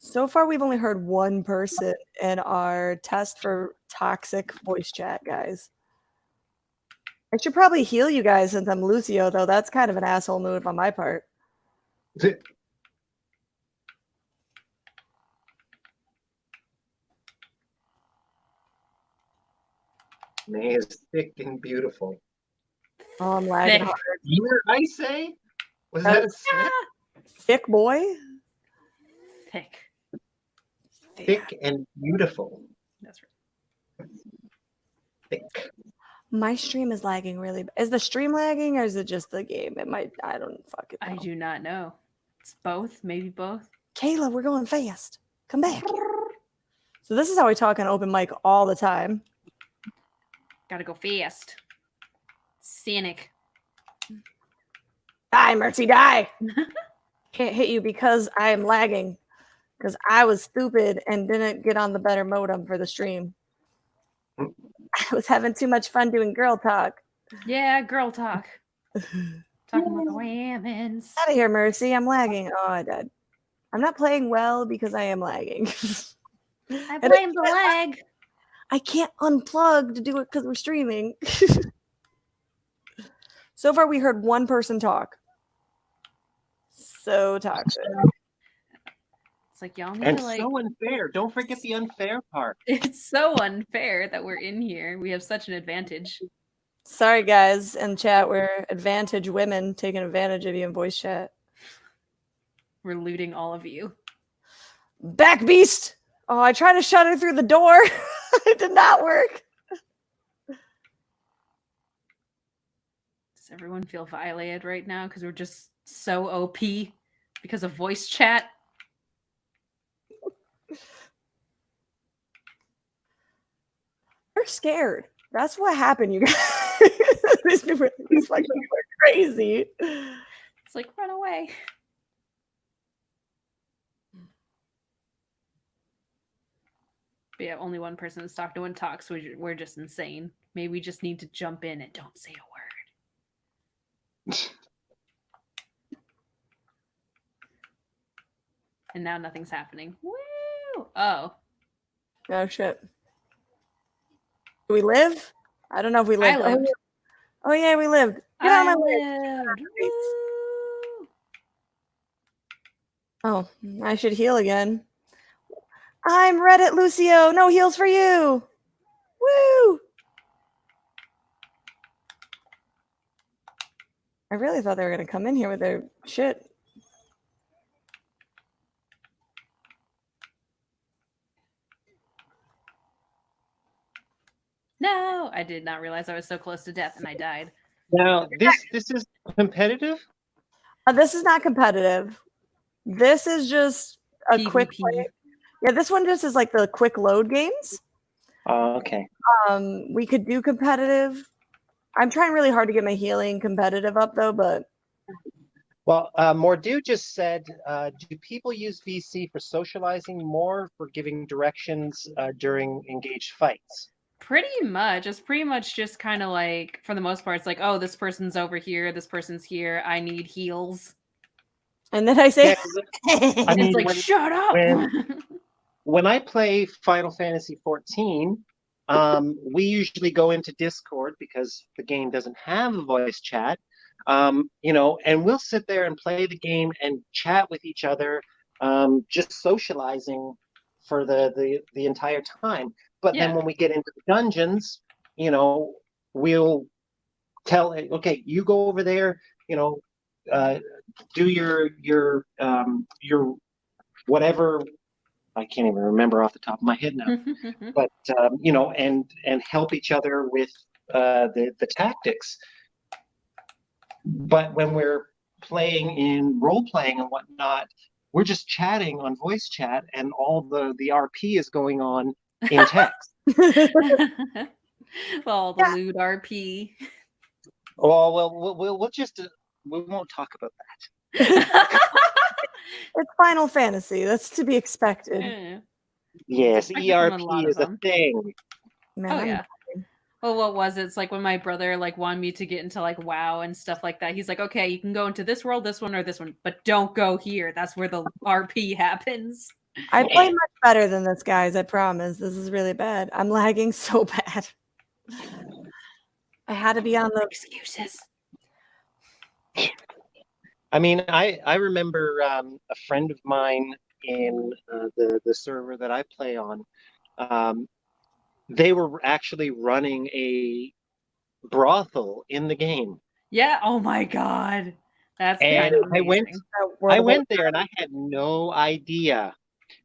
So far, we've only heard one person in our test for toxic voice chat, guys. I should probably heal you guys since I'm Lucio, though. That's kind of an asshole move on my part. May is thick and beautiful. Oh, I'm lagging hard. I say? Was that a slip? Thick boy? Thick. Thick and beautiful. That's right. Thick. My stream is lagging really. Is the stream lagging or is it just the game? It might. I don't fucking know. I do not know. It's both. Maybe both. Kayla, we're going fast. Come back. So this is how we talk on open mic all the time. Gotta go fast. Scenic. Die, Mercy, die. Can't hit you because I am lagging. Because I was stupid and didn't get on the better modem for the stream. I was having too much fun doing girl talk. Yeah, girl talk. Talking about the women's. Out of here, Mercy. I'm lagging. Oh, I died. I'm not playing well because I am lagging. I blame the lag. I can't unplug to do it because we're streaming. So far, we heard one person talk. So toxic. It's like y'all need And to like. so unfair. Don't forget the unfair part. It's so unfair that we're in here. We have such an advantage. Sorry, guys, in chat, we're advantage women taking advantage of you in voice chat. We're looting all of you. Back beast! Oh, I tried to shut her through the door. It did not work. Does everyone feel violated right now because we're just so OP because of voice chat? They're scared. That's what happened, you guys. These fucking people are crazy. It's like, run away. But yeah, only one person has talked. No one talks. So we're just insane. Maybe we just need to jump in and don't say a word. And now nothing's happening. Woo! Oh. Oh, shit. Do we live? I don't know if we lived. I lived. Oh, yeah, we lived. Get out of my way. lived. Woo! Oh, I should heal again. I'm Reddit Lucio. No heals for you. Woo! I really thought they were going to come in here with their shit. No, I did not realize I was so close to death and I died. Now, this is competitive? This is not competitive. This is just a PvP. quick play. Yeah, this one just is like the quick load games. Oh, okay. We could do competitive. I'm trying really hard to get my healing competitive up though, but Well, Mordu just said, do people use VC for socializing more, for giving directions during engaged fights? Pretty much. It's pretty much just kind of like, for the most part, it's like, oh, this person's over here, this person's here, I need heals. and then I say, Yeah, And I mean, it's like, shut up! when I play Final Fantasy 14, we usually go into Discord because the game doesn't have a voice chat, you know, and we'll sit there and play the game and chat with each other, just socializing for the entire time. But Yeah. then when we get into the dungeons, you know, we'll tell it, okay, you go over there, you know, do your whatever. I can't even remember off the top of my head now. But you know, and help each other with the tactics. But when we're playing in role playing and whatnot, we're just chatting on voice chat, and all the RP is going on in text. Well, the lewd RP. Oh well, we'll just we won't talk about that. it's Final Fantasy. That's to be expected. Yeah. Yes, Expected from a ERP lot of is a them. thing. Man, Oh I'm- yeah. Well, what was it? It's like when my brother like wanted me to get into like WoW and stuff like that. He's like, okay, you can go into this world, this one, or this one, but don't go here. That's where the RP happens. I play much better than this, guys. I promise. This is really bad. I'm lagging so bad. I had to be on the Excuses. I mean, I remember a friend of mine in the server that I play on. They were actually running a brothel in the game. Yeah. Oh my god. That's And kind of amazing. I went there and I had no idea.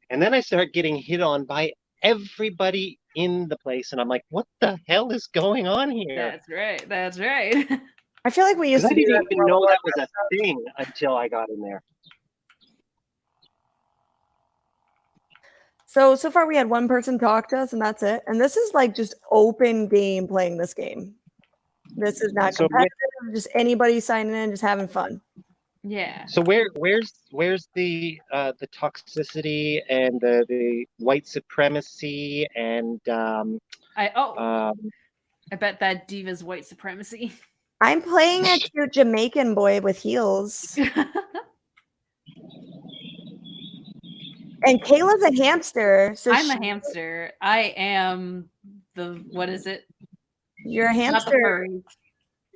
And then I started getting hit on by everybody in the place, and I'm like, what the hell is going on here? That's right. That's right. I feel like we used I to do didn't that. even know that was a thing until I got in there. So far we had one person talk to us, and that's it. And this is like just open game playing this game. This is not So competitive. Just anybody signing in, just having fun. Yeah. So where's the toxicity and the white supremacy and I bet that diva's white supremacy. I'm playing a cute Jamaican boy with heels. And Kayla's a hamster. So I'm a hamster. I am the what is it? You're a Not the hamster. furry.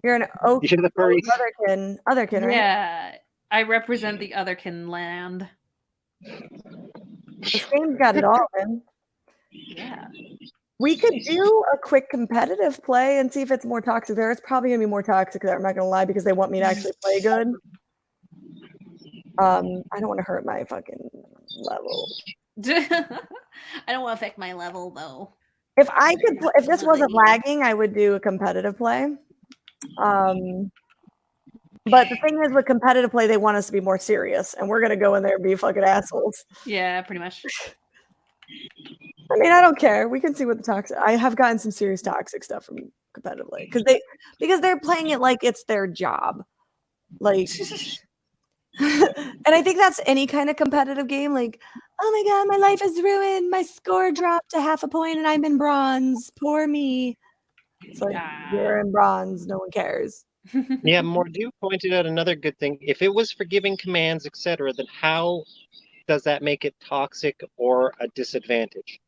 You're an oak. You're the furry. Otherkin, right? Yeah. I represent the otherkin land. This game's got it all, man. Yeah. We could do a quick competitive play and see if it's more toxic there. It's probably gonna be more toxic there, I'm not gonna lie, because they want me to actually play good. I don't want to hurt my fucking level. I don't want to affect my level though. If I could, if this wasn't lagging, I would do a competitive play. But the thing is, with competitive play, they want us to be more serious, and we're gonna go in there and be fucking assholes. Yeah, pretty much. I mean, I don't care. We can see what the toxic. I have gotten some serious toxic stuff from competitively because they're playing it like it's their job, like. And I think that's any kind of competitive game. Like, oh my god, my life is ruined. My score dropped to 0.5 point, and I'm in bronze. Poor me. It's like you're in bronze. No one cares. Yeah, Mordew pointed out another good thing. If it was for giving commands, etc., then how does that make it toxic or a disadvantage?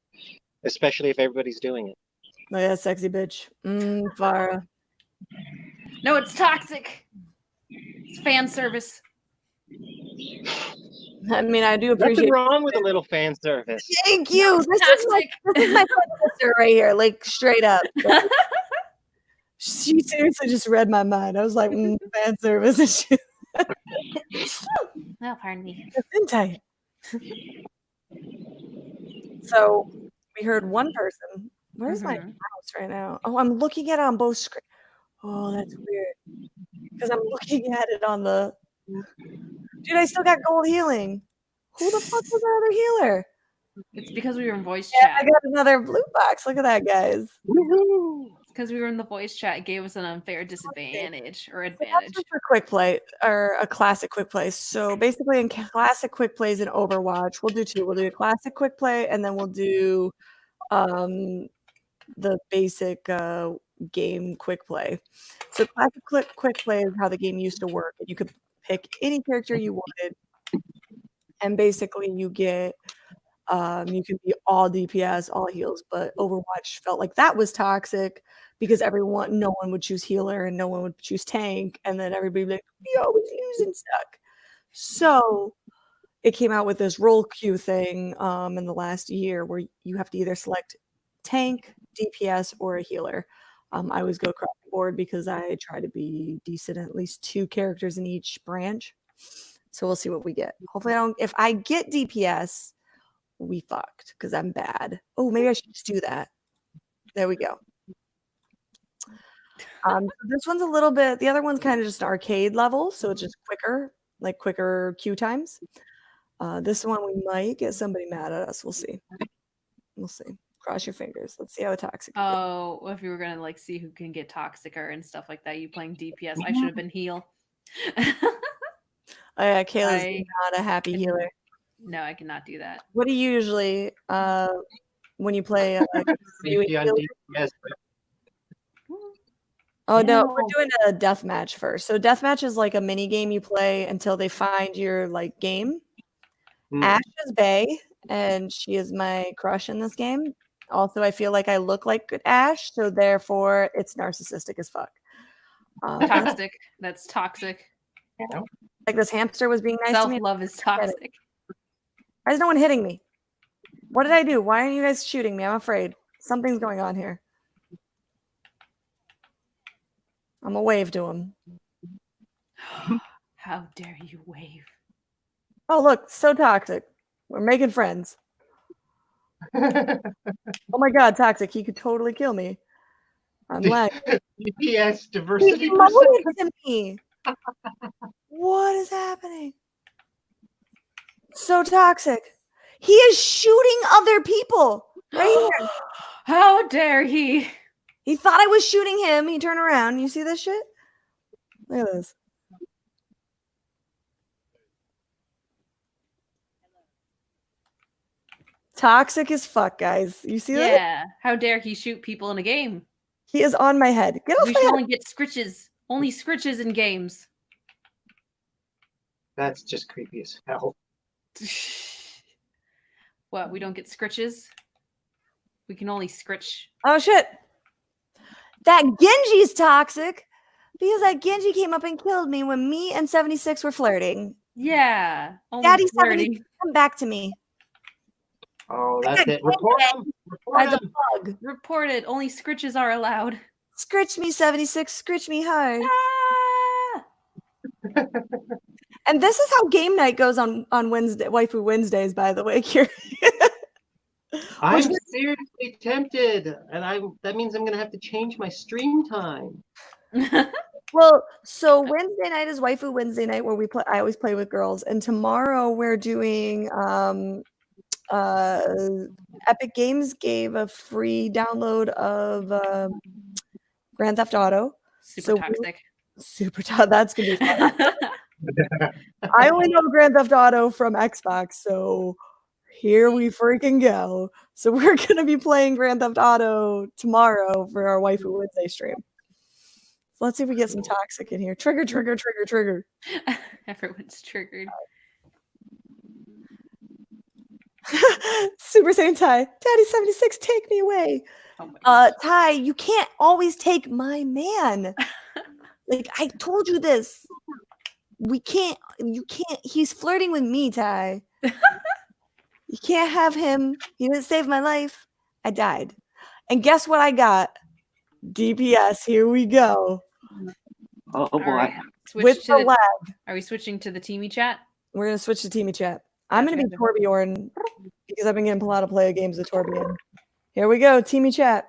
Especially if everybody's doing it. Oh yeah, sexy bitch. Farah. No, it's toxic. It's fan service. I mean, I do appreciate. Nothing wrong with a little fan service. Thank you. This is my sister right here, like straight up. Like, she seriously just read my mind. I was like, fan service and shit. Oh, pardon me. Tight. So we heard one person. Where's my mouse right now? Oh, I'm looking at it on both screens. Oh, that's weird. Because I'm looking at it on the. Dude, I still got gold healing. Who the fuck was the other healer? It's because we were in voice Yeah, chat. I got another blue box. Look at that, guys. Woohoo! It's because we were in the voice chat. It gave us an unfair disadvantage or So advantage. that's just a quick play or a classic quick play. So basically, in classic quick plays in Overwatch, we'll do two. We'll do a classic quick play, and then we'll do the basic game quick play. So classic quick play is how the game used to work. You could pick any character you wanted, and basically you get you can be all DPS, all heals. But Overwatch felt like that was toxic because no one would choose healer and no one would choose tank, and then everybody would be like, we always using stuck. So it came out with this role queue thing in the last year where you have to either select tank, DPS, or a healer. I always go across the board because I try to be decent at least 2 characters in each branch. So we'll see what we get. Hopefully if I get DPS, we fucked because I'm bad. Oh, maybe I should just do that. There we go. This one's a little bit, the other one's kind of just an arcade level, so it's just quicker queue times. This one we might get somebody mad at us. We'll see. We'll see. Cross your fingers. Let's see how toxic. Oh, if you were gonna like see who can get toxicer and stuff like that, you playing DPS. I should have been heal. Oh yeah, Kayla's not a happy healer. No, I cannot do that. What do you usually when you play? DPS. Oh no, we're doing a death match first. So death match is like a mini game you play until they find your like game. Ash is Bae, and she is my crush in this game. Also, I feel like I look like Ash, so therefore it's narcissistic as fuck. Toxic. That's toxic. Like this hamster was being nice to me. Self-love is toxic. Why is no one hitting me? What did I do? Why aren't you guys shooting me? I'm afraid. Something's going on here. I'm gonna wave to him. How dare you wave? Oh, look, so toxic. We're making friends. Oh my god, toxic. He could totally kill me. I'm lagging. DPS diversity. He promoted to me. What is happening? So toxic. He is shooting other people right here. How dare he? He thought I was shooting him. He turned around. You see this shit? Look at this. Toxic as fuck, guys. You see that? Yeah. How dare he shoot people in a game? He is on my head. Get off We my should head. only get scritches. Only scritches in games. That's just creepy as hell. What? We don't get scritches? We can only scritch. Oh shit. That Genji's toxic because that Genji came up and killed me when me and 76 were flirting. Yeah. Only Daddy flirting. 76, come back to me. Oh, that's it. Report him. Report As a him. bug. Reported. Only scritches are allowed. Scritch me, 76. Scritch me hard. Ah! And this is how game night goes on Wednesday, Waifu Wednesdays, by the way, Kiri. I'm seriously tempted, and that means I'm gonna have to change my stream time. Well, so Wednesday night is Waifu Wednesday night where we play. I always play with girls, and tomorrow we're doing. Epic Games gave a free download of Grand Theft Auto. Super toxic. Super tough. That's gonna be fun. I only know Grand Theft Auto from Xbox, so here we freaking go. So we're gonna be playing Grand Theft Auto tomorrow for our Waifu Wednesday stream. So let's see if we get some toxic in here. Trigger, trigger, trigger, trigger. Everyone's triggered. Super Saiyan Tai. Daddy 76, take me away. Oh my God. Tai, you can't always take my man. Like I told you this. You can't, he's flirting with me, Tai. You can't have him. He didn't save my life. I died. And guess what I got? DPS. Here we go. Oh boy. All right. With the lag. Are we switching to the teamy chat? We're gonna switch to Teamy Chat. I'm gonna be Torbjorn because I've been getting a lot of play games with Torbjorn. Here we go, Teamy Chat.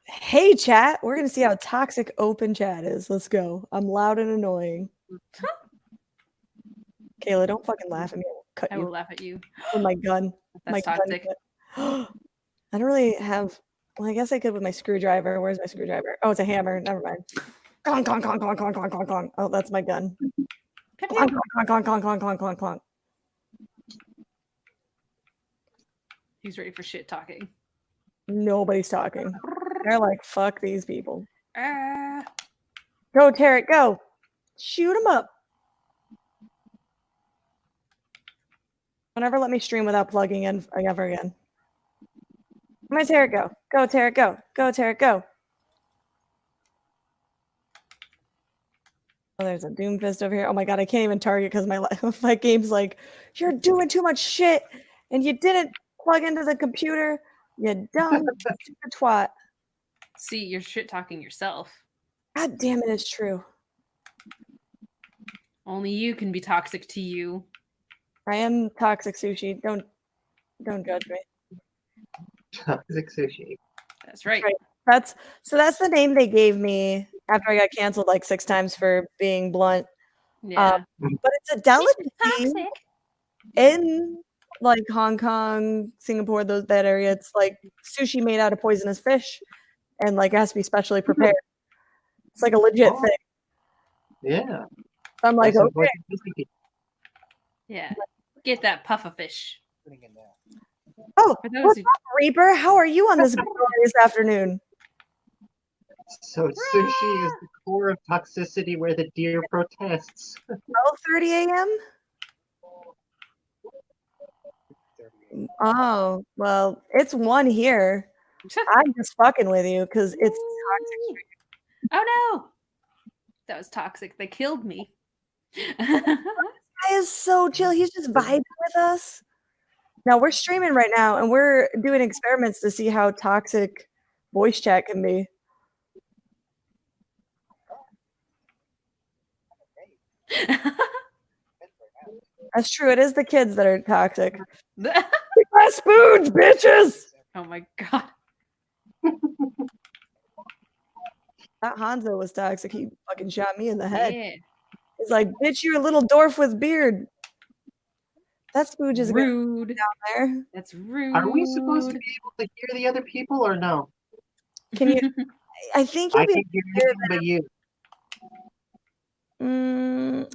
Hey chat, we're gonna see how toxic open chat is. Let's go. I'm loud and annoying. Kayla, don't fucking laugh at me. I'll cut I you will laugh at you. with my gun. That's My toxic. gun. I don't really have. Well, I guess I could with my screwdriver. Where's my screwdriver? Oh, it's a hammer. Never mind. Clonk, clonk, clonk, clonk, clonk, clonk, clonk, clonk. Oh, that's my gun. Clonk, clonk, clonk, clonk, clonk, clonk, clonk, clonk. He's ready for shit talking. Nobody's talking. They're like, fuck these people. Ah. Go, Tarek, go. Shoot him up. Don't ever let me stream without plugging in ever again. Come on, Tarek, go. Go, Tarek, go. Go, Tarek, go. Oh, there's a Doomfist over here. Oh my god, I can't even target because my game's like, you're doing too much shit and you didn't plug into the computer. You dumb stupid twat. See, you're shit talking yourself. God damn it, it's true. Only you can be toxic to you. I am toxic sushi. Don't judge me. Toxic sushi. That's right. That's the name they gave me after I got canceled like 6 times for being blunt. Yeah. But it's a delicacy Toxic. in like Hong Kong, Singapore, that area. It's like sushi made out of poisonous fish, and like it has to be specially prepared. It's like a legit thing. Yeah. So I'm like, Nice and okay. spicy. Yeah. Get that puffer fish. Oh, For those what's who- up, Reaper? How are you on this glorious afternoon? So sushi is the core of toxicity where the deer protests. 12:30 a.m. Oh, well, it's 1 here. I'm just fucking with you because it's toxic. Oh no! That was toxic. They killed me. Guy is so chill. He's just vibing with us. Now we're streaming right now, and we're doing experiments to see how toxic voice chat can be. That's true. It is the kids that are toxic. Take my spoons, bitches. Oh my god. That Hanzo was toxic. He fucking shot me in the head. Yeah. He's like, bitch, you're a little dwarf with beard. That's Spooge is Rude. down there. That's rude. Are we supposed to be able to hear the other people or no? Can you? I think you'll I be can't hear hear anything but you.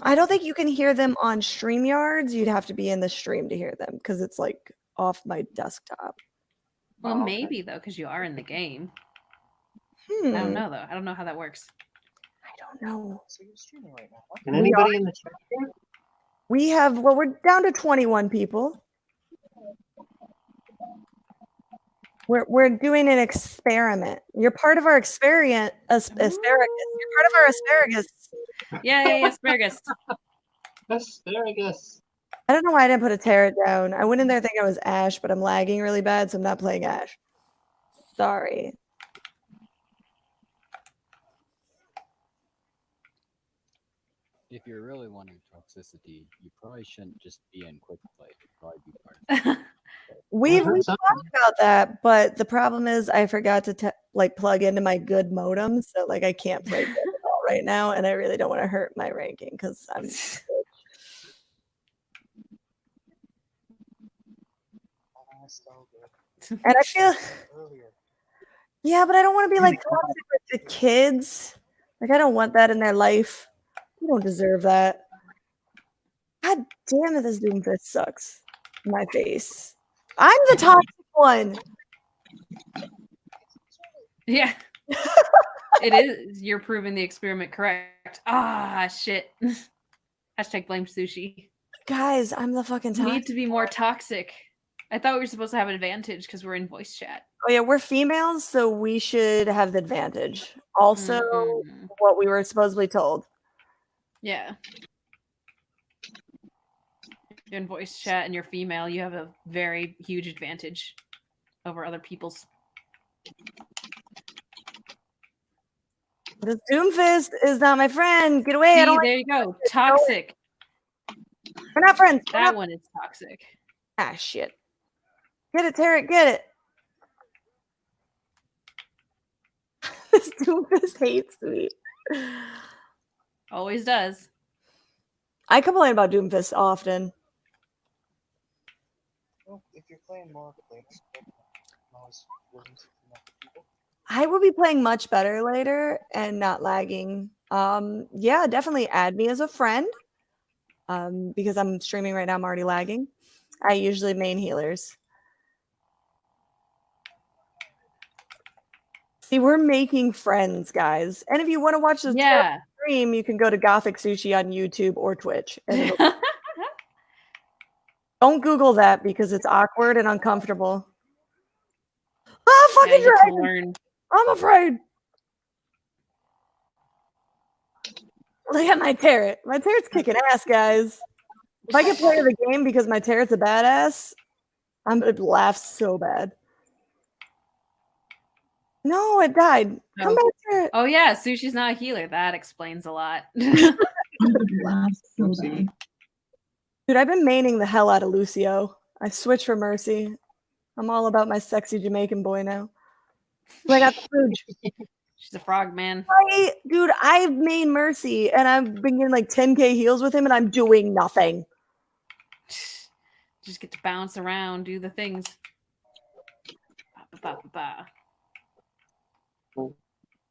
I don't think you can hear them on StreamYards. You'd have to be in the stream to hear them because it's like off my desktop. Well, Oh, okay. maybe though, because you are in the game. I Hmm. don't know though. I don't know how that works. I don't know. So you're streaming right now. Can anybody in the chat hear? We have, well, we're down to 21 people. We're doing an experiment. You're part of our asparagus. You're part of our asparagus. Yay, asparagus. Asparagus. I don't know why I didn't put a tear it down. I went in there thinking I was Ash, but I'm lagging really bad, so I'm not playing Ash. Sorry. If you're really wanting toxicity, you probably shouldn't just be in quick play. You'd probably be part of We've heard talked about that, but the problem is I forgot to like plug into my good modem, so like I can't play good at all right now, and I really don't want to hurt my ranking because I'm. And I feel, yeah, but I don't want to be like toxic with the kids. Like I don't want that in their life. You don't deserve that. God damn it, this Doomfist sucks. My face. I'm the toxic one. Yeah. It is. You're proving the experiment correct. Ah, shit. Hashtag blame sushi. Guys, I'm the fucking You toxic. need to be more toxic. I thought we were supposed to have an advantage because we're in voice chat. Oh yeah, we're females, so we should have the advantage. Also, what we were supposedly told. Yeah. You're in voice chat and you're female, you have a very huge advantage over other people's. This Doomfist is not my friend. Get away. See, I don't there like you go. Toxic. We're not friends. We're That not... one is toxic. Ah, shit. Get it, Tarek. Get it. This Doomfist hates me. Always does. I complain about Doomfist often. Well, if you're playing more plates, most wins people. I will be playing much better later and not lagging. Yeah, definitely add me as a friend. Because I'm streaming right now, I'm already lagging. I usually main healers. See, we're making friends, guys. And if you want to watch this stream, you can go to Gothic Sushi on YouTube or Twitch. And don't Google that because it's awkward and uncomfortable. Ah, fucking dragon! I'm afraid. Look at my Tarot. My Tarot's kicking ass, guys. If I get player of the game because my Tarot's a badass, I'm gonna laugh so bad. No, it died. Come back, Tarot. Oh yeah, Sushi's not a healer. That explains a lot. Dude, I've been maining the hell out of Lucio. I switched for Mercy. I'm all about my sexy Jamaican boy now. I got the Spooge. She's a frog, man. Dude, I've made Mercy and I've been getting like 10k heals with him and I'm doing nothing. Just get to bounce around, do the things. Ba, ba, ba, ba.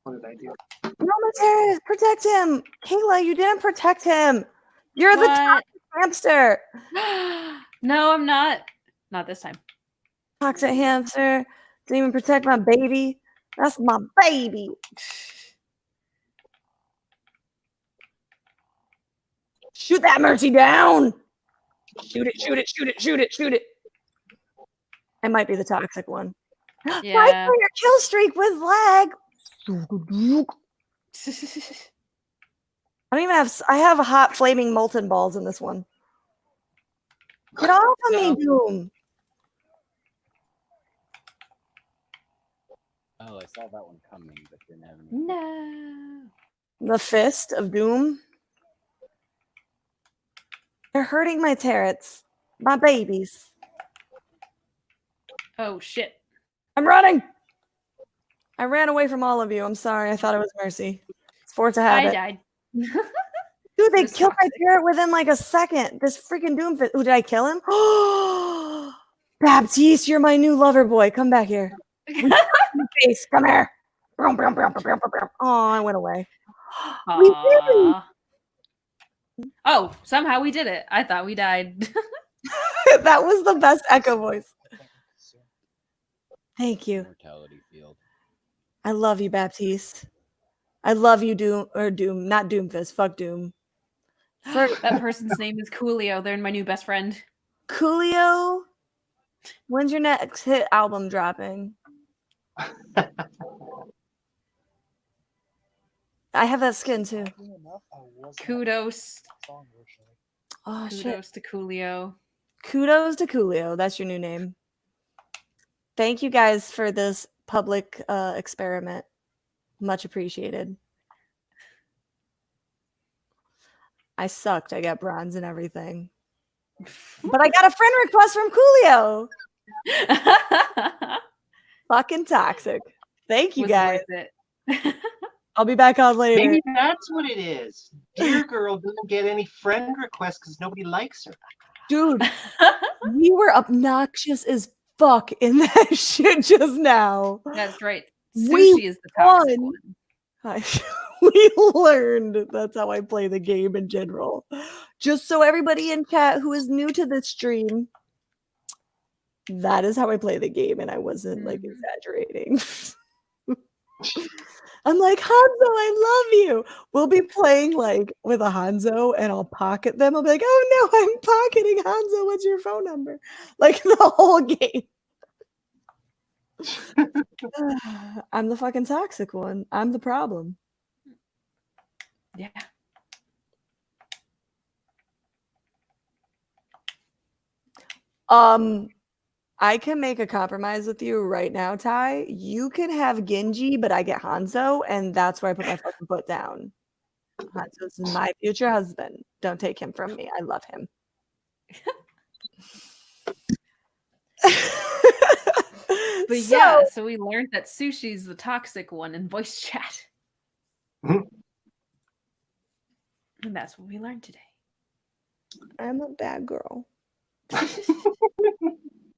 What did I do? No, Materis, protect him. Kayla, you didn't protect him. You're the toxic hamster. No, I'm not. Not this time. Toxic hamster. Didn't even protect my baby. That's my baby. Shoot that Mercy down. Shoot it, shoot it, shoot it, shoot it, shoot it. I might be the toxic one. Yeah. I saw your kill streak with lag. I don't even have. I have hot flaming molten balls in this one. Get off of me, Doom. Oh, I saw that one coming, but didn't have any. No. The fist of Doom. They're hurting my Tarots. My babies. Oh shit. I'm running. I ran away from all of you. I'm sorry. I thought it was Mercy. It's force of habit. I died. Dude, they It was killed my toxic. parrot within like a second. This freaking Doomfist. Ooh, did I kill him? Baptiste, you're my new lover boy. Come back here. Face, come here. Oh, I went away. We did Aw. Oh, somehow we did it. I thought we died. it. That was the best echo voice. Thank you. Mortality field. I love you, Baptiste. I love you, Doom, not Doomfist. Fuck Doom. For That person's name is Coolio. They're my new best friend. Coolio, when's your next hit album dropping? I have that skin too. Kudos. Oh shit. Kudos to Coolio. Kudos to Coolio. That's your new name. Thank you guys for this public experiment. Much appreciated. I sucked. I got bronze and everything. But I got a friend request from Coolio. Fucking toxic. Thank you Was guys. worth it. I'll be back on later. Maybe that's what it is. Dear girl doesn't get any friend requests because nobody likes her. Dude, we were obnoxious as fuck in that shit just now. That's right. We Sushi is the toxic won. one. We learned that's how I play the game in general. Just so everybody in chat who is new to this stream, that is how I play the game, and I wasn't like exaggerating. I'm like, Hanzo, I love you. We'll be playing like with a Hanzo and I'll pocket them. I'll be like, oh no, I'm pocketing Hanzo. What's your phone number? Like the whole game. I'm the fucking toxic one. I'm the problem. Yeah. I can make a compromise with you right now, Ty. You can have Genji, but I get Hanzo, and that's where I put my fucking foot down. Hanzo's my future husband. Don't take him from me. I love him. But yeah, so we learned that Sushi's the toxic one in voice chat. Mhm. And that's what we learned today. I'm a bad girl.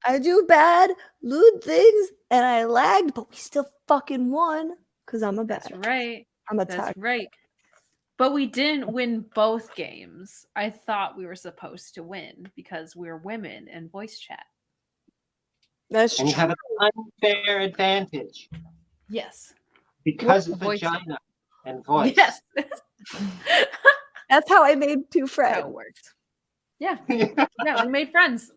I do bad, lewd things, and I lagged, but we still fucking won because I'm a bad. That's right. I'm a That's toxic. right. But we didn't win both games. I thought we were supposed to win because we're women in voice chat. That's And you true. have an unfair advantage Yes. because What of voice? vagina and voice. Yes. That's how I made two That's how it friends. works. Yeah. Yeah, we made friends.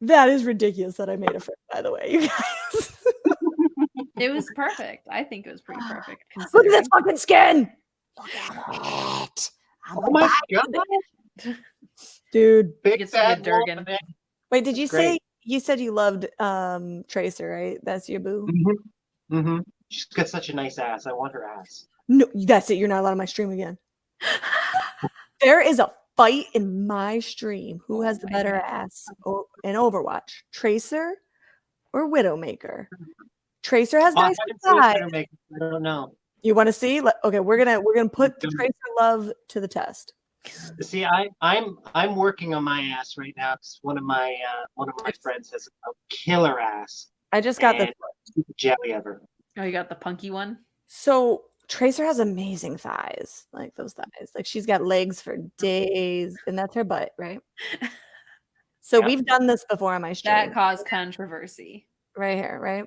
That is ridiculous that I made a friend, by the way, you guys. It was perfect. I think it was pretty perfect. Look at this considering. fucking skin. Look at it. I'm Oh my a god! dude. Big Gets to be a bad Durgan. woman. Wait, did you Great. say you said you loved Tracer, right? That's your boo? Mm-hmm. Mm-hmm. She's got such a nice ass. I want her ass. No, that's it. You're not allowed on my stream again. There is a fight in my stream. Who has the my better God. ass in Overwatch? Tracer or Widowmaker? Tracer has Oh, I nice haven't seen thighs. Widowmaker. I don't know. You want to see? Okay, we're gonna put the Tracer love to the test. See, I'm working on my ass right now because one of my friends has a killer ass. I just got the and super jelly ever. Oh, you got the punky one? so Tracer has amazing thighs, like those thighs. Like she's got legs for days, and that's her butt, right? So Yeah. we've done this before on my stream. That caused controversy. Right here, right?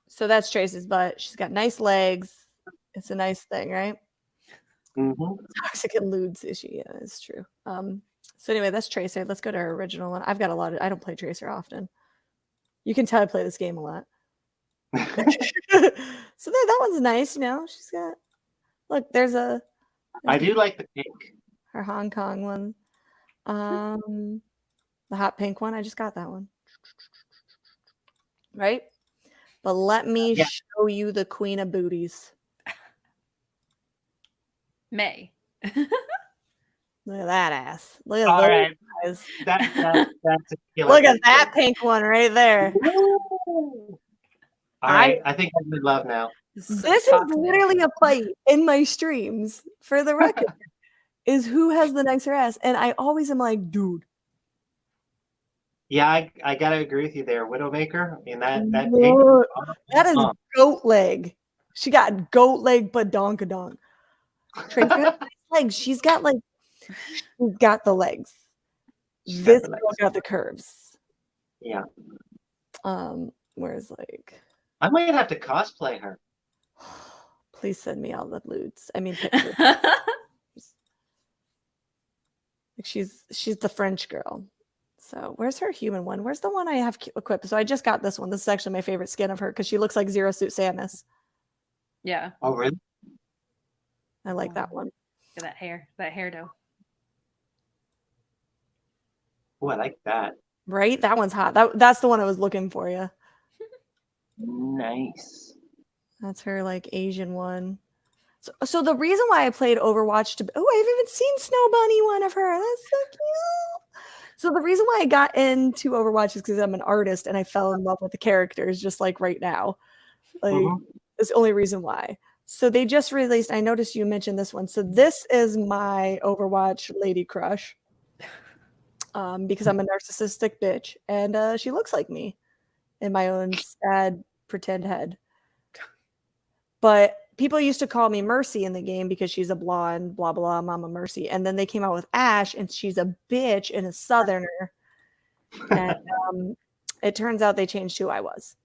So that's Tracy's butt. She's got nice legs. It's a nice thing, right? Mm-hmm. Toxic and lewd sushi. Yeah, it's true. So anyway, that's Tracer. Let's go to her original one. I've got a lot of I don't play Tracer often. You can tell I play this game a lot. So that one's nice, you know. She's got look, there's I do like the pink. her Hong Kong one. The hot pink one. I just got that one. Right? But let me Yeah. show you the queen of booties. May. Look at that ass. Look at All those right, eyes. that's a killer. Look at that pink one right there. Ooh. All right, I think I'm in love now. This is so This is toxic. literally a fight in my streams, for the record, is who has the nicer ass. And I always am like, dude. Yeah, I gotta agree with you there, Widowmaker. I mean that Whoa, pig. that is goat leg. She got goat leg badonkadonk. Tracer has nice legs. She's got the legs. She's got This the girl legs. got the curves. Yeah, Whereas like, I might have to cosplay her. please send me all the lewds. I mean pictures. Like she's the French girl. So where's her human one? Where's the one I have equipped? So I just got this one. This is actually my favorite skin of her because she looks like Zero Suit Samus. Yeah. Oh, really? I like that one. Look at that hair though. Oh, I like that. Right? That one's hot. That's the one I was looking for you. Nice. That's her like Asian one. So the reason why I played Overwatch I haven't even seen Snow Bunny one of her. That's so cute. So the reason why I got into Overwatch is because I'm an artist and I fell in love with the characters just like right now. Like that's the only reason why. So they just released, I noticed you mentioned this one. So this is my Overwatch lady crush. Because I'm a narcissistic bitch and she looks like me in my own sad pretend head. But people used to call me Mercy in the game because she's a blonde, blah, blah, Mama Mercy. And then they came out with Ash, and she's a bitch and a Southerner. And it turns out they changed who I was.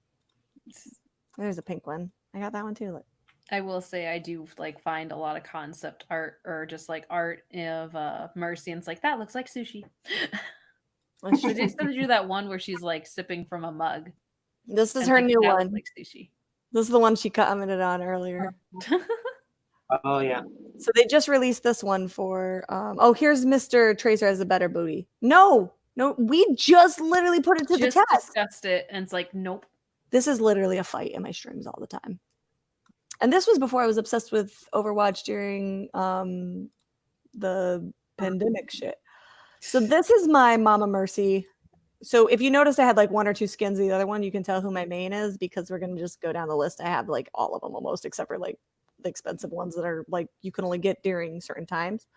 There's a pink one. I got that one too. Look. I will say I do like find a lot of concept art or just like art of Mercy, and it's like that looks like sushi. She just gonna do that one where she's like sipping from a mug. This is her new one. Like sushi. This is the one she commented on earlier. Oh yeah. So they just released this one for here's Mr. Tracer has a better booty. No, we just literally put it to the test. Discussed it, and it's like, nope. This is literally a fight in my streams all the time. And this was before I was obsessed with Overwatch during the pandemic shit. So this is my Mama Mercy. So if you notice I had like one or two skins of the other one, you can tell who my main is because we're going to just go down the list. I have like all of them almost, except for like the expensive ones that are like you can only get during certain times.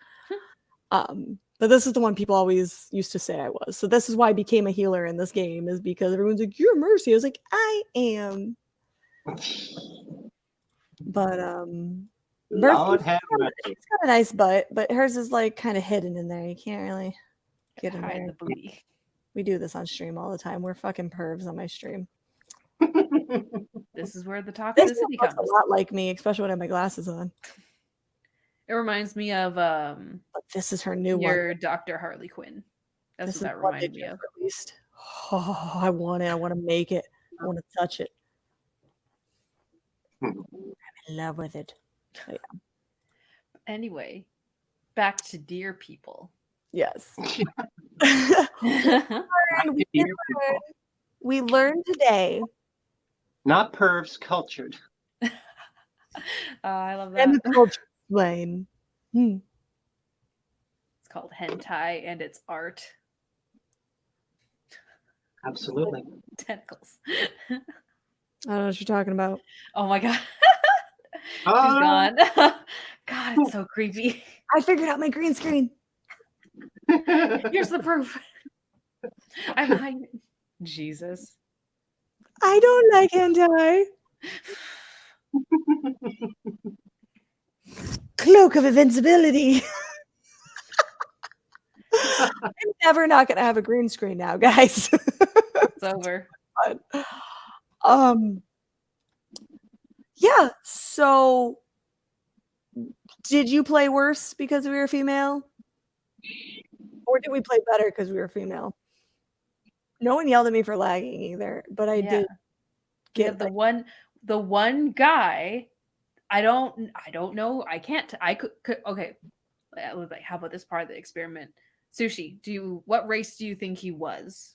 But this is the one people always used to say I was. So this is why I became a healer in this game, is because everyone's like, you're Mercy. I was like, I am. But Lord have mercy. she's got a nice butt, but hers is like kind of hidden in there. You can't really get in Hide there. the booty. We do this on stream all the time. We're fucking pervs on my stream. This is where the This toxicity looks comes. a lot like me, especially when I have my glasses on. It reminds me of But this is her new your one. Dr. Harley Quinn. That's This what is that what they reminded me just of. released. Oh, I want it. I want to make it. I want to touch it. I'm in love with it. But yeah. Anyway, back to dear people. Yes. I we learned today. Not pervs, cultured. love that. And the culture explain. It's called hentai and it's art. Absolutely. Tentacles. I don't know what you're talking about. Oh my god. She's Oh, gone. God, it's so creepy. I figured out my green screen. Here's the proof. I'm hiding. Jesus. I don't like hentai. Cloak of invincibility. I'm never not gonna have a green screen now, guys. It's over. Yeah, so did you play worse because we were female? Or did we play better because we were female? No one yelled at me for lagging either, but I did get the one guy. I don't know. I can't. I could okay. Like, how about this part of the experiment? Sushi, what race do you think he was?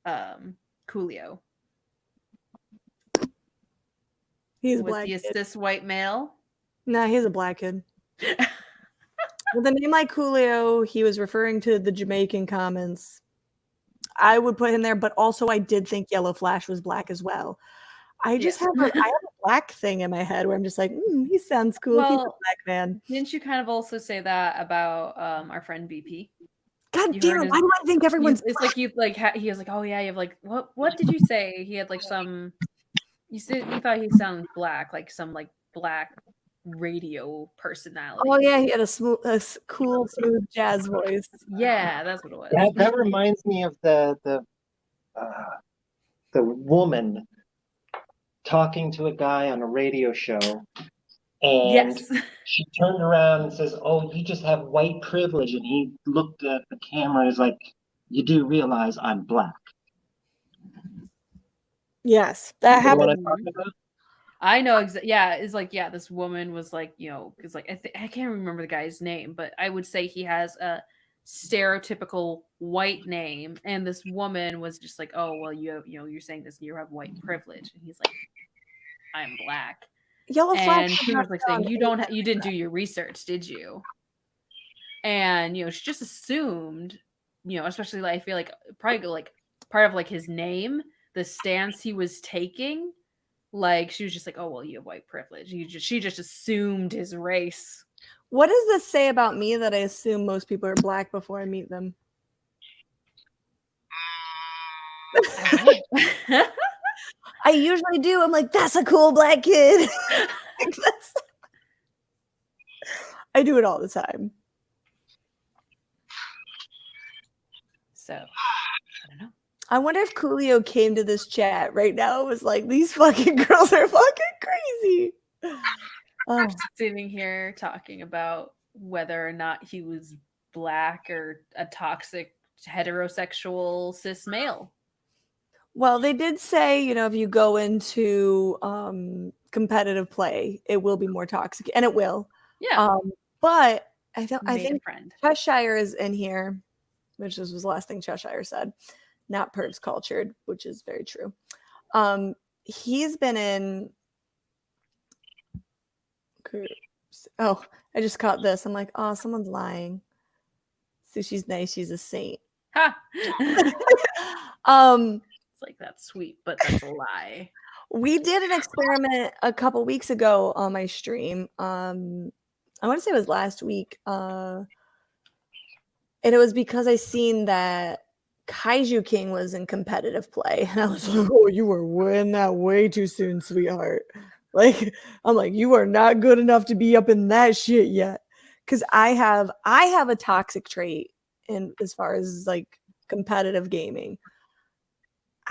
Coolio. He's Was black. he a Kid. cis white male? Nah, he's a black kid. With a name like Coolio, he was referring to the Jamaican comments. I would put him there, but also I did think Yellow Flash was black as well. I just have I have a black thing in my head where I'm just like, he sounds cool. He's a Well, black man. Didn't you kind of also say that about our friend BP? God You damn heard it! his- Why do I think everyone's It's like he was like, oh yeah, you have like what did you say? He had like some. You thought he sounded black, like some like black radio personality. Oh yeah, he had a cool, smooth jazz voice. Yeah, that's what it was. That reminds me of the woman talking to a guy on a radio show, and Yes. she turned around and says, "Oh, you just have white privilege," and he looked at the camera and is like, "You do realize I'm black." Yes, that You know what happened. I'm talking about? I know yeah, it's like this woman was like, cuz like I can't remember the guy's name, but I would say he has a stereotypical white name, and this woman was just like, "Oh, well, you have, you're saying this, you have white privilege." And he's like, "I'm black." Yellow flags. And she was like saying, you didn't do your research, did you? And she just assumed, especially like I feel like probably like part of like his name, the stance he was taking, like she was just like, oh well, you have white privilege. She just assumed his race. What does this say about me that I assume most people are black before I meet them? I usually do. I'm like, that's a cool black kid. I do it all the time. So, I don't know. I wonder if Coolio came to this chat right now and was like, these fucking girls are fucking crazy. I'm sitting here talking about whether or not he was black or a toxic heterosexual cis male. Well, they did say, if you go into competitive play, it will be more toxic, and it will. Yeah. But I think friend. Cheshire is in here, which was the last thing Cheshire said. Not pervs cultured, which is very true. He's been in. Oh, I just caught this. I'm like, oh, someone's lying. Sushi's nice. She's a saint. Ha! It's like that's sweet, but that's a lie. We did an experiment a couple weeks ago on my stream. I want to say it was last week. And it was because I seen that Kaiju King was in competitive play. And I was like, oh, you were winning that way too soon, sweetheart. Like, I'm like, you are not good enough to be up in that shit yet. Because I have a toxic trait in as far as like competitive gaming.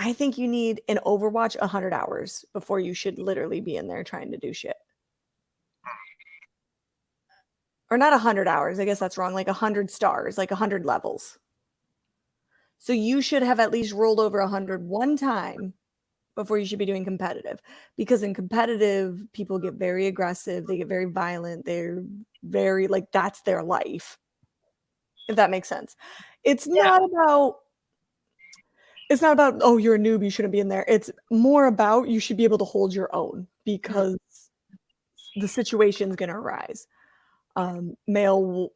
I think you need in Overwatch 100 hours before you should literally be in there trying to do shit. Or not 100 hours. I guess that's wrong. Like 100 stars, like 100 levels. So you should have at least rolled over 100 one time before you should be doing competitive. Because in competitive, people get very aggressive. They get very violent. They're very, like, that's their life. If that makes sense. It's not about, oh, you're a noob, you shouldn't be in there. It's more about you should be able to hold your own because the situation's going to arise. Male,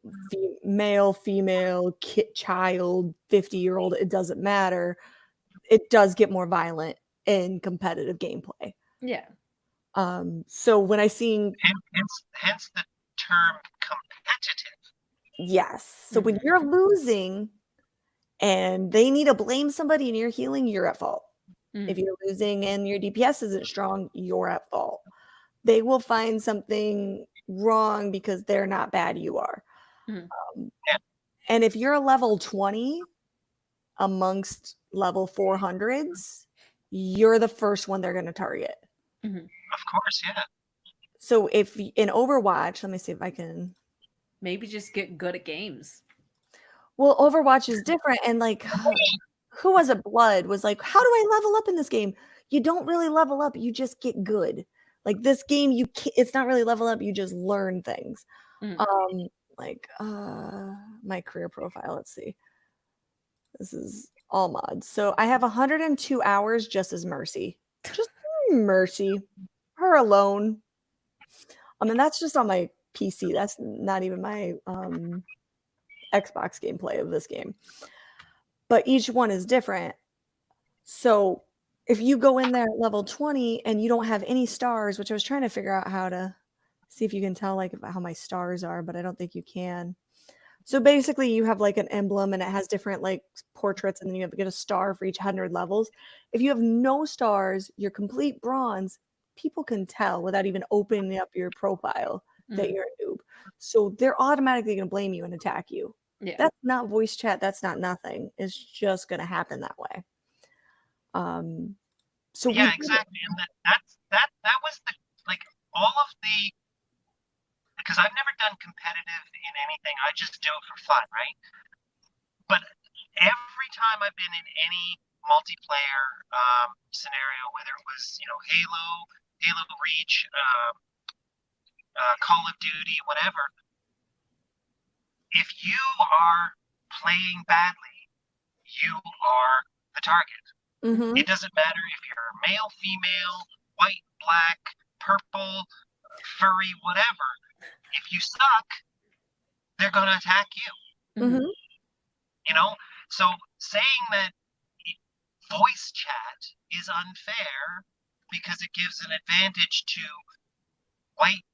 female, kid, child, 50-year-old, it doesn't matter. It does get more violent in competitive gameplay. Yeah. So when I seen hence the term competitive. Yes. So when you're losing and they need to blame somebody and you're healing, you're at fault. If you're losing and your DPS isn't strong, you're at fault. They will find something wrong because they're not bad, you are. And if you're a level 20 amongst level 400s, you're the first one they're going to target. Of course, yeah. So if in Overwatch, let me see if I can... Maybe just get good at games. Well, Overwatch is different. And like, who was it? Blood was like, how do I level up in this game? You don't really level up. You just get good. Like this game, it's not really level up. You just learn things. My career profile. Let's see. This is all mods. So I have 102 hours just as Mercy. Just Mercy. Her alone. I mean, that's just on my PC. That's not even my Xbox gameplay of this game. But each one is different. So if you go in there at level 20 and you don't have any stars, which I was trying to figure out how to see if you can tell like how my stars are, but I don't think you can. So basically you have like an emblem and it has different like portraits and then you have to get a star for each 100 levels. If you have no stars, you're complete bronze, people can tell without even opening up your profile that you're a noob. So they're automatically going to blame you and attack you. Yeah. That's not voice chat, that's not nothing. It's just going to happen that way. So Yeah, exactly. And that was the like all of the because I've never done competitive in anything. I just do it for fun, right? But every time I've been in any multiplayer scenario, whether it was Halo Reach, Call of Duty, whatever, if you are playing badly, you are the target. Mm-hmm. It doesn't matter if you're male, female, white, black, purple, furry, whatever. If you suck, they're going to attack you. Mm-hmm. You know? So saying that voice chat is unfair because it gives an advantage to white,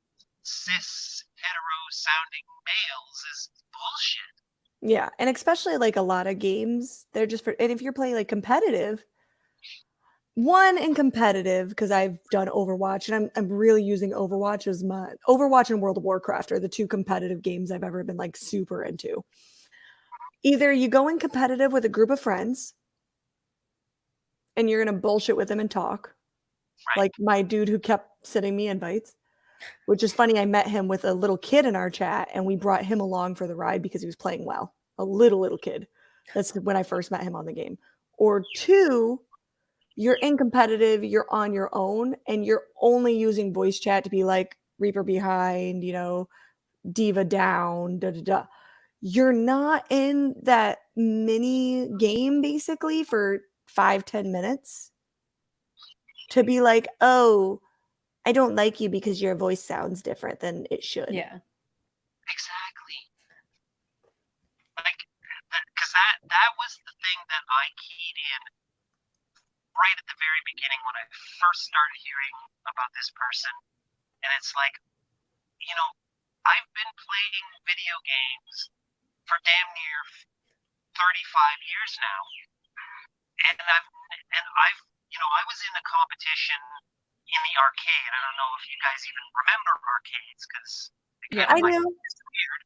cis, hetero-sounding males is bullshit. Yeah, and especially like a lot of games, they're just for, and if you're playing like competitive, in competitive, because I've done Overwatch and I'm really using Overwatch as my Overwatch and World of Warcraft are the two competitive games I've ever been like super into. Either you go in competitive with a group of friends and you're gonna bullshit with them and talk, like my dude who kept sending me invites, which is funny. I met him with a little kid in our chat and we brought him along for the ride because he was playing well. A little kid. That's when I first met him on the game. Or two, you're in competitive, you're on your own, and you're only using voice chat to be like Reaper behind, Diva down, da da da. You're not in that mini game basically for 5-10 minutes to be like, oh, I don't like you because your voice sounds different than it should. Yeah. Exactly. Like, because that was the thing that I keyed in right at the very beginning when I first started hearing about this person. And it's like, I've been playing video games for damn near 35 years now. And I was in a competition in the arcade. I don't know if you guys even remember arcades because I do. It's weird.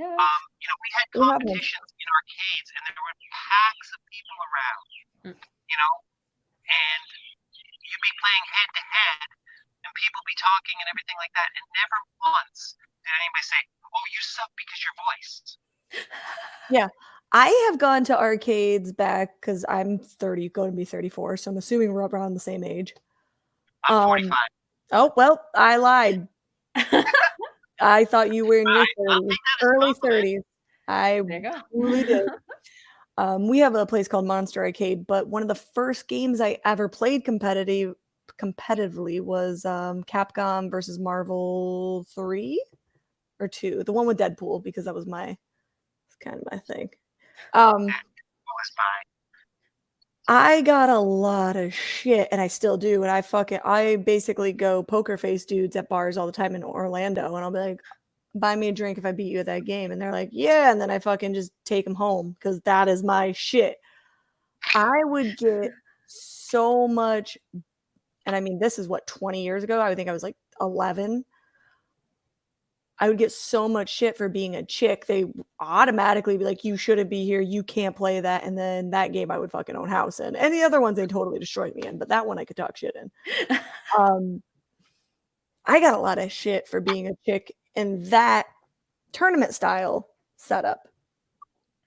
Yeah. We had competitions in arcades and there were packs of people around, and you'd be playing head to head and people be talking and everything like that. And never once did anybody say, oh, you suck because your voice. Yeah. I have gone to arcades back because I'm 30, going to be 34, so I'm assuming we're around the same age. I'm 45. Oh, well, I lied. I thought you were in your 30s, early 30s. I truly did. We have a place called Monster Arcade, but one of the first games I ever played competitively was Capcom versus Marvel 3 or 2, the one with Deadpool, because that was kind of my thing. I got a lot of shit, and I still do, and I basically go poker face dudes at bars all the time in Orlando, and I'll be like, buy me a drink if I beat you at that game, and they're like, yeah, and then I fucking just take them home, because that is my shit. I would get so much, and I mean, this is 20 years ago? I would think I was like 11. I would get so much shit for being a chick. They automatically be like, you shouldn't be here. You can't play that. And then that game I would fucking own house in. And the other ones they totally destroyed me in. But that one I could talk shit in. I got a lot of shit for being a chick in that tournament style setup.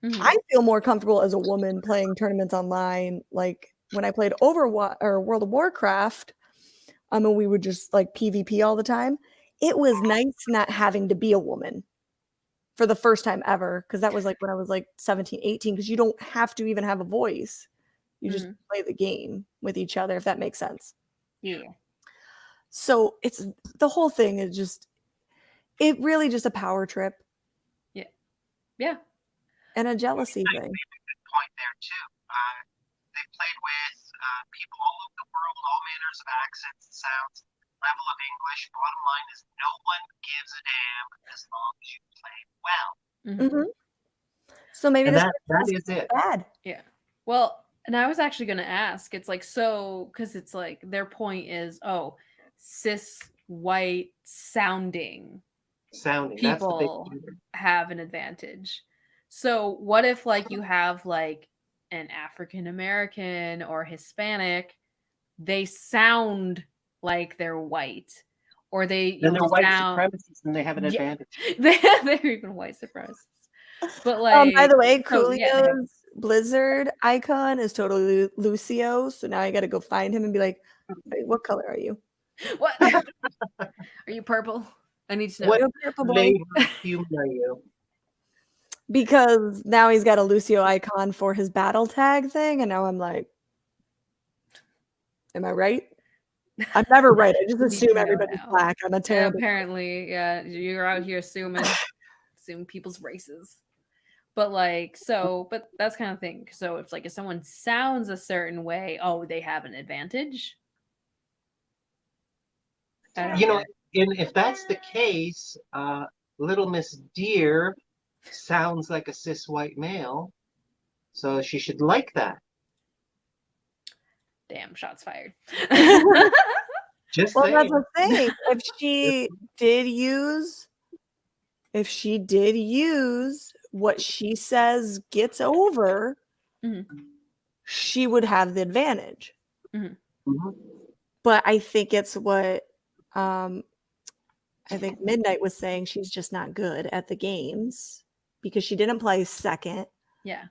Mm-hmm. I feel more comfortable as a woman playing tournaments online. Like when I played Overwatch or World of Warcraft, and we would just like PvP all the time. It was nice not having to be a woman for the first time ever, because that was like when I was like 17, 18, because you don't have to even have a voice. You just play the game with each other, if that makes sense. Yeah. So it's the whole thing is just, it really just a power trip. Yeah. Yeah. And a jealousy thing. Good point there too. they played with people all over the world, all manners of accents and sounds, level of English. Bottom line is no one gives a damn as long as you play well. Mm-hmm. So maybe And this that is it. bad. Yeah. Well, and I was actually going to ask, it's like, so, because it's like their point is, oh, cis white sounding people have an advantage. So what if like you have like an African American or Hispanic, they sound like they're white, or they Then they're white supremacists and they have an advantage. They're even white supremacists. But like, by the way, so, Coolio's Blizzard icon is totally Lucio. So now I got to go find him and be like, "Wait, what color are you? What? Are you purple? I need to know. What Purple boy?" flavor of human are you? Because now he's got a Lucio icon for his battle tag thing, and now I'm like, am I right? I'm never right. I just Need to assume know everybody's now. black. I'm a terrible. Apparently, yeah, you're out here assuming people's races. But like, so, but that's kind of thing. So it's like if someone sounds a certain way, oh, they have an advantage. You know, if that's the case, Little Miss Deer sounds like a cis white male, so she should like that. Damn, shots fired. Just Well, saying. that's the thing. If she did use what she says gets over, she would have the advantage. But I think it's what I think Midnight was saying. She's just not good at the games because she didn't play second. Yeah.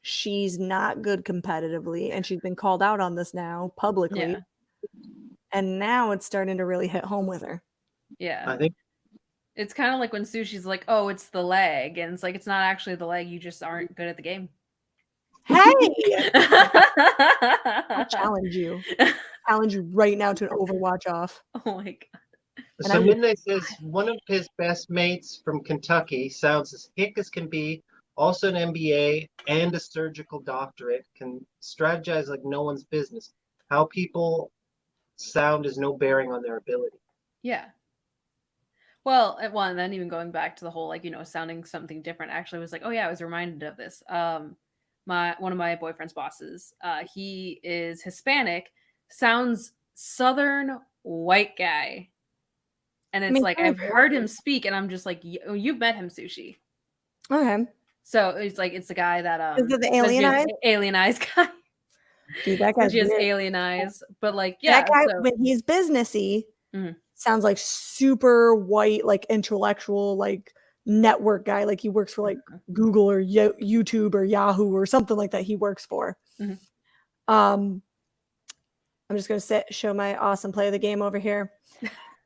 She's not good competitively, and she's been called out on this now publicly. Yeah. And now it's starting to really hit home with her. Yeah. I think it's kind of like when Sushi's like, oh, it's the leg. And it's like, it's not actually the leg. You just aren't good at the game. Hey! I'll challenge you. Challenge you right now to an Overwatch off. Oh my God. So Midnight says one of his best mates from Kentucky sounds as hick as can be, also an MBA and a surgical doctorate, can strategize like no one's business. How people sound is no bearing on their ability. Yeah. Well, and then even going back to the whole, like, sounding something different, actually was like, oh yeah, I was reminded of this. One of my boyfriend's bosses, he is Hispanic, sounds Southern white guy. And it's I've heard him speak, and I'm just like, you've met him, Sushi. Okay. So it's the guy that is it the alien eyes? Alien eyes guy. Dude, that guy's just alien eyes. But yeah, that guy when he's businessy sounds like super white, like intellectual, like network guy. Like he works for like Google or YouTube or Yahoo or something like that. He works for. I'm just gonna show my awesome play of the game over here.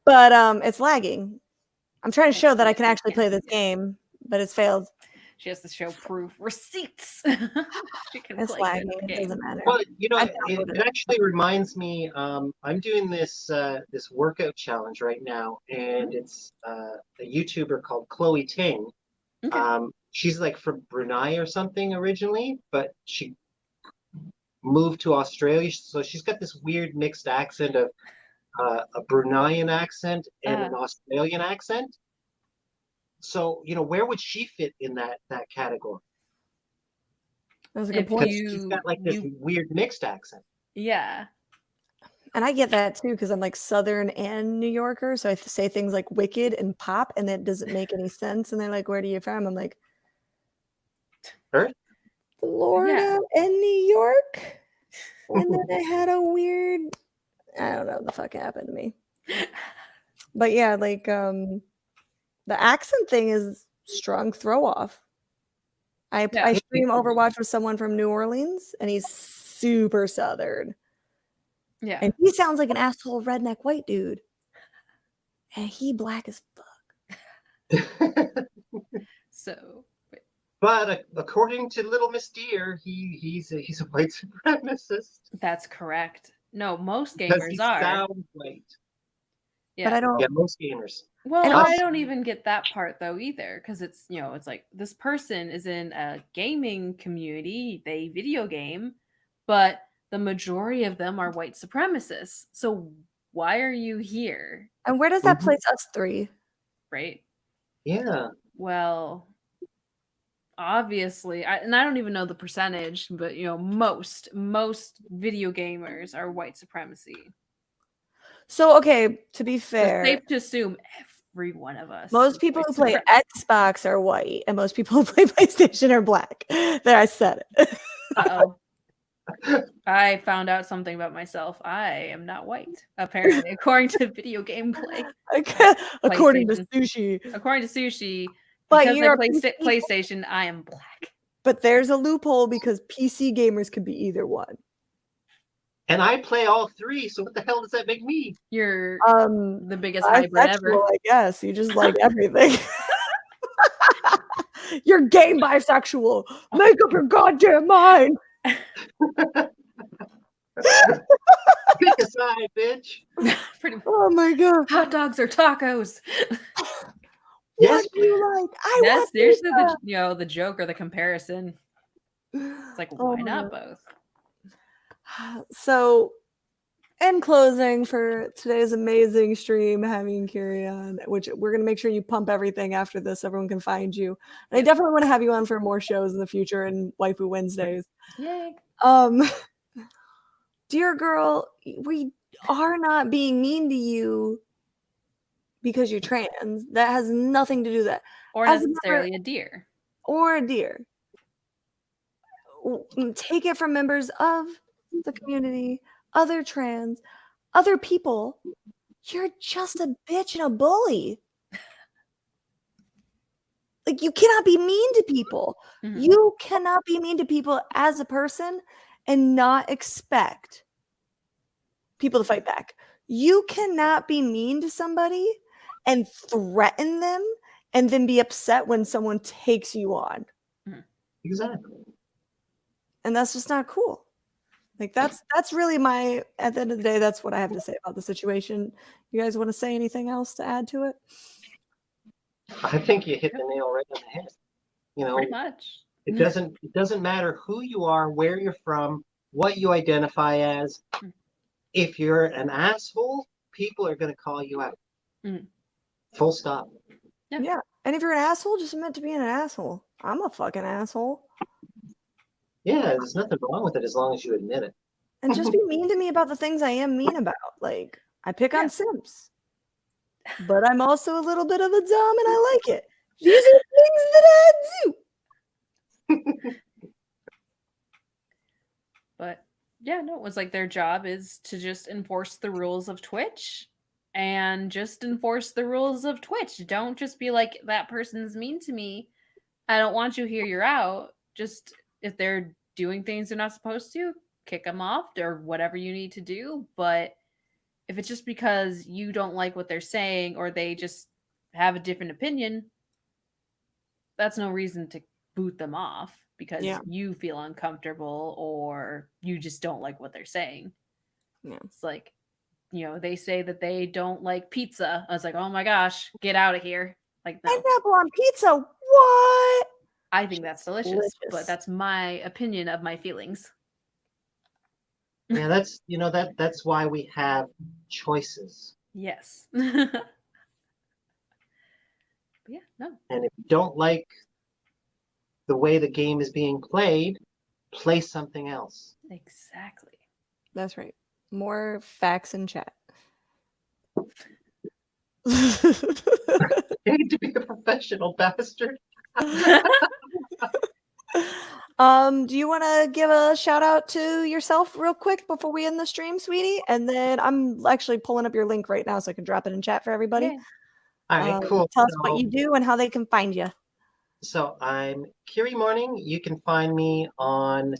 But it's lagging. I'm trying to show that I can actually play this game, but it's failed. She has to show proof receipts. She can it's play lagging. It doesn't matter. Well, it actually reminds me. I'm doing this this workout challenge right now, and it's a YouTuber called Chloe Ting. Okay. She's like from Brunei or something originally, but she moved to Australia, so she's got this weird mixed accent of a Bruneian accent and an Australian accent. So, where would she fit in that category? That's a good point. She's got like this weird mixed accent. Yeah. And I get that too, because I'm like Southern and New Yorker. So I say things like wicked and pop, and that doesn't make any sense. And they're like, where are you from? I'm like, Earth? Florida and New York. And then I had a weird, I don't know what the fuck happened to me. But yeah, like the accent thing is strong throw off. I stream Overwatch with someone from New Orleans, and he's super Southern. Yeah. And he sounds like an asshole redneck white dude. And he black as fuck. So but according to Little Miss Deer, he's a white supremacist. That's correct. No, most gamers are. Sound white. Yeah. But I don't. Yeah, most gamers. Well, I don't even get that part though either, because it's it's like this person is in a gaming community, they video game, but the majority of them are white supremacists. So why are you here? And where does that place us three? Right? Yeah. Well, obviously, I don't even know the percentage, but most video gamers are white supremacy. So, okay, to be So it's fair, safe to assume every one of us. most is people white who play supremacy. Xbox are white, and most people who play PlayStation are black. There, I said it. Uh-oh. I found out something about myself. I am not white, apparently, according to video gameplay. According to Sushi. According to Sushi, But because I you're a play PC PlayStation, I am black. But there's a loophole because PC gamers could be either one. And I play all three, so what the hell does that make me? You're the biggest hybrid ever. Bisexual, I guess. You just like everything. You're game bisexual. Make up your goddamn mind. Pick a side, bitch. Pretty much. Oh my god. Hot dogs or tacos? What do you like? I That's want seriously pizza. the joke or the comparison. It's like, Oh why my not God. both? So, in closing for today's amazing stream, having Kiri on, which we're going to make sure you pump everything after this so everyone can find you. And I definitely want to have you on for more shows in the future and Waifu Wednesdays. Yay. Dear girl, we are not being mean to you because you're trans. That has nothing to do with that. Or As necessarily a deer. Or a deer. Take it from members of the community, other trans, other people. You're just a bitch and a bully. Like, you cannot be mean to people. Mhm. You cannot be mean to people as a person and not expect people to fight back. You cannot be mean to somebody and threaten them and then be upset when someone takes you on. Exactly. And that's just not cool. Like, that's really at the end of the day, that's what I have to say about the situation. You guys want to say anything else to add to it? I think you hit the nail right on the head. Pretty much. It doesn't matter who you are, where you're from, what you identify as. If you're an asshole, people are going to call you out. Full stop. Yeah. And if you're an asshole, just admit to being an asshole. I'm a fucking asshole. Yeah, there's nothing wrong with it as long as you admit it. And just be mean to me about the things I am mean about. Like, I pick on simps. But I'm also a little bit of a dom and I like it. These are things that I do. But yeah, no, it was like their job is to just enforce the rules of Twitch and just enforce the rules of Twitch. Don't just be like, that person's mean to me. I don't want you here. You're out. Just if they're doing things they're not supposed to, kick them off or whatever you need to do. But if it's just because you don't like what they're saying or they just have a different opinion, that's no reason to boot them off because you feel uncomfortable or you just don't like what they're saying. Yeah. It's like, they say that they don't like pizza. I was like, oh my gosh, get out of here. Like, no. Pineapple on pizza? What? I think that's delicious, but that's my opinion of my feelings. Yeah, that's why we have choices. Yes. Yeah, no. And if you don't like the way the game is being played, play something else. Exactly. That's right. More facts in chat. You need to be a professional bastard. Do you want to give a shout out to yourself real quick before we end the stream, sweetie? And then I'm actually pulling up your link right now so I can drop it in chat for everybody. Yeah. All right, cool. Tell us what you do and how they can find you. So I'm Kiri Morning. You can find me on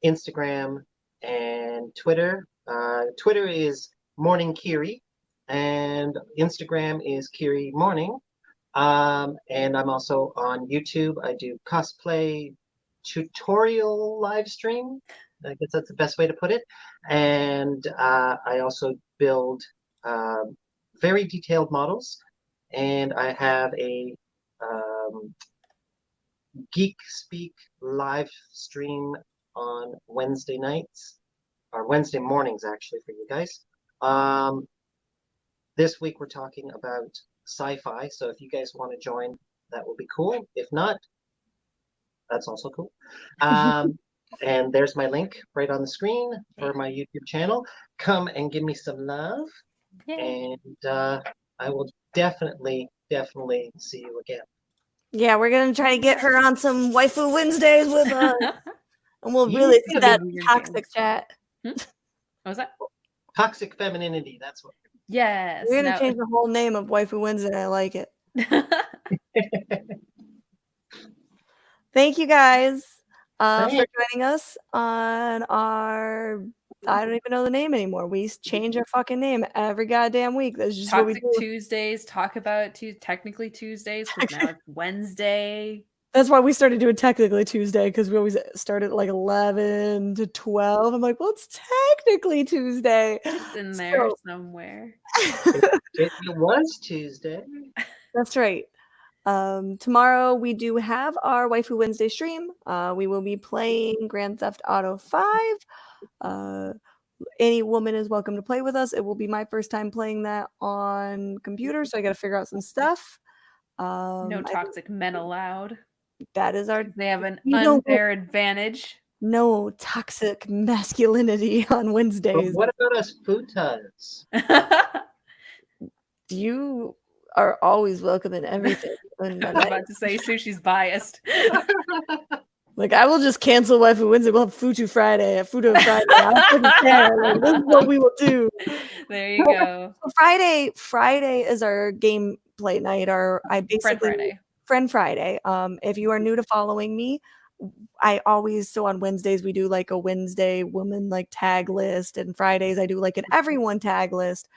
Instagram and Twitter. Twitter is Morning Kiri, and Instagram is Kiri Morning. And I'm also on YouTube. I do cosplay tutorial live stream. I guess that's the best way to put it. And I also build very detailed models. And I have a Geek Speak live stream on Wednesday. Wednesday nights, or Wednesday mornings actually for you guys. This week we're talking about sci-fi, so if you guys want to join, that will be cool. If not, that's also cool. And there's my link right on the screen for my YouTube channel. Come and give me some love. Yay. And I will definitely see you again. Yeah, we're gonna try to get her on some Waifu Wednesdays with us, and we'll really see that Weird toxic games. chat. What was that? Toxic femininity, that's what. Yes. We're gonna change the whole name of Waifu Wednesday. I like it. Thank you guys for joining us on our. I don't even know the name anymore. We change our fucking name every goddamn week. That's just what we Toxic do. Tuesdays. Talk about technically Tuesdays because now it's Wednesday. That's why we started doing technically Tuesday, because we always start at like 11 to 12. I'm like, well, it's technically Tuesday. It's in there somewhere. It was Tuesday. That's right. Tomorrow we do have our Waifu Wednesday stream. We will be playing Grand Theft Auto 5. Any woman is welcome to play with us. It will be my first time playing that on computer, so I got to figure out some stuff. No toxic men allowed. That is our. They have an unfair advantage. No toxic masculinity on Wednesdays. But what about us futas? You are always welcome in everything. I was about to say Sushi's biased. Like, I will just cancel Waifu Wednesday. We'll have Futu Friday. Futu Friday. Like, this is what we will do. There you go. So Friday is our gameplay night. Friend Friday. If you are new to following me, so on Wednesdays we do like a Wednesday woman like tag list, and Fridays I do like an everyone tag list.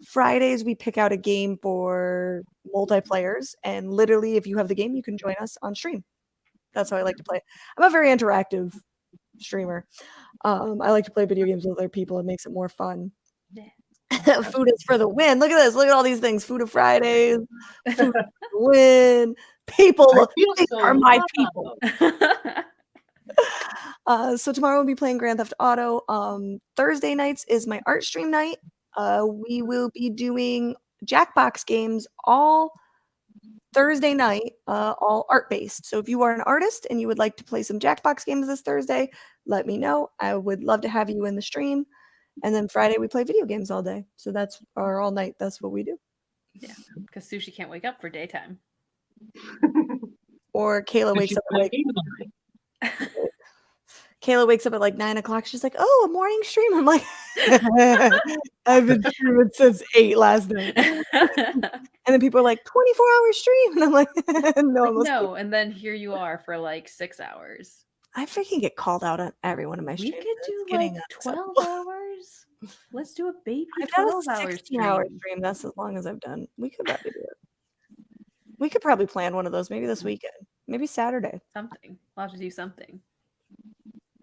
Fridays we pick out a game for multiplayers, and literally if you have the game you can join us on stream. That's how I like to play. I'm a very interactive streamer. I like to play video games with other people. It makes it more fun. Yeah. Food is for the win. Look at this. Look at all these things. Food of Fridays. Food for the win. People are my people. So tomorrow we'll be playing Grand Theft Auto. Thursday nights is my art stream night. We will be doing Jackbox games all Thursday night, all art based. So if you are an artist and you would like to play some Jackbox games this Thursday, let me know. I would love to have you in the stream. And then Friday we play video games all day. So that's our all night. That's what we do. Yeah, because Sushi can't wake up for daytime. Or Kayla wakes up at like Kayla wakes up at like 9 o'clock. She's like, "Oh, a morning stream." I'm like, "I've been streaming since 8 last night." And then people are like, 24-hour stream. And I'm like, no. And then here you are for like 6 hours. I freaking get called out on every one of my streams. We could do like 12 hours. Let's do a baby I've done a 12-hour 16-hour stream. That's as long as I've done. We could probably do it. We could probably plan one of those maybe this weekend. Maybe Saturday. Something. We'll have to do something.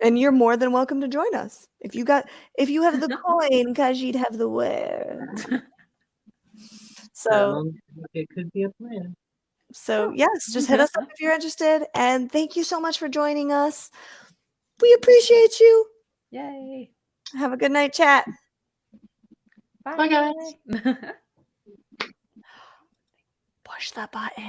And you're more than welcome to join us. If you have the coin, Kajit have the where. So it could be a plan. So yes, just hit us up if you're interested. And thank you so much for joining us. We appreciate you. Yay. Have a good night, chat. Bye, guys. Push the button.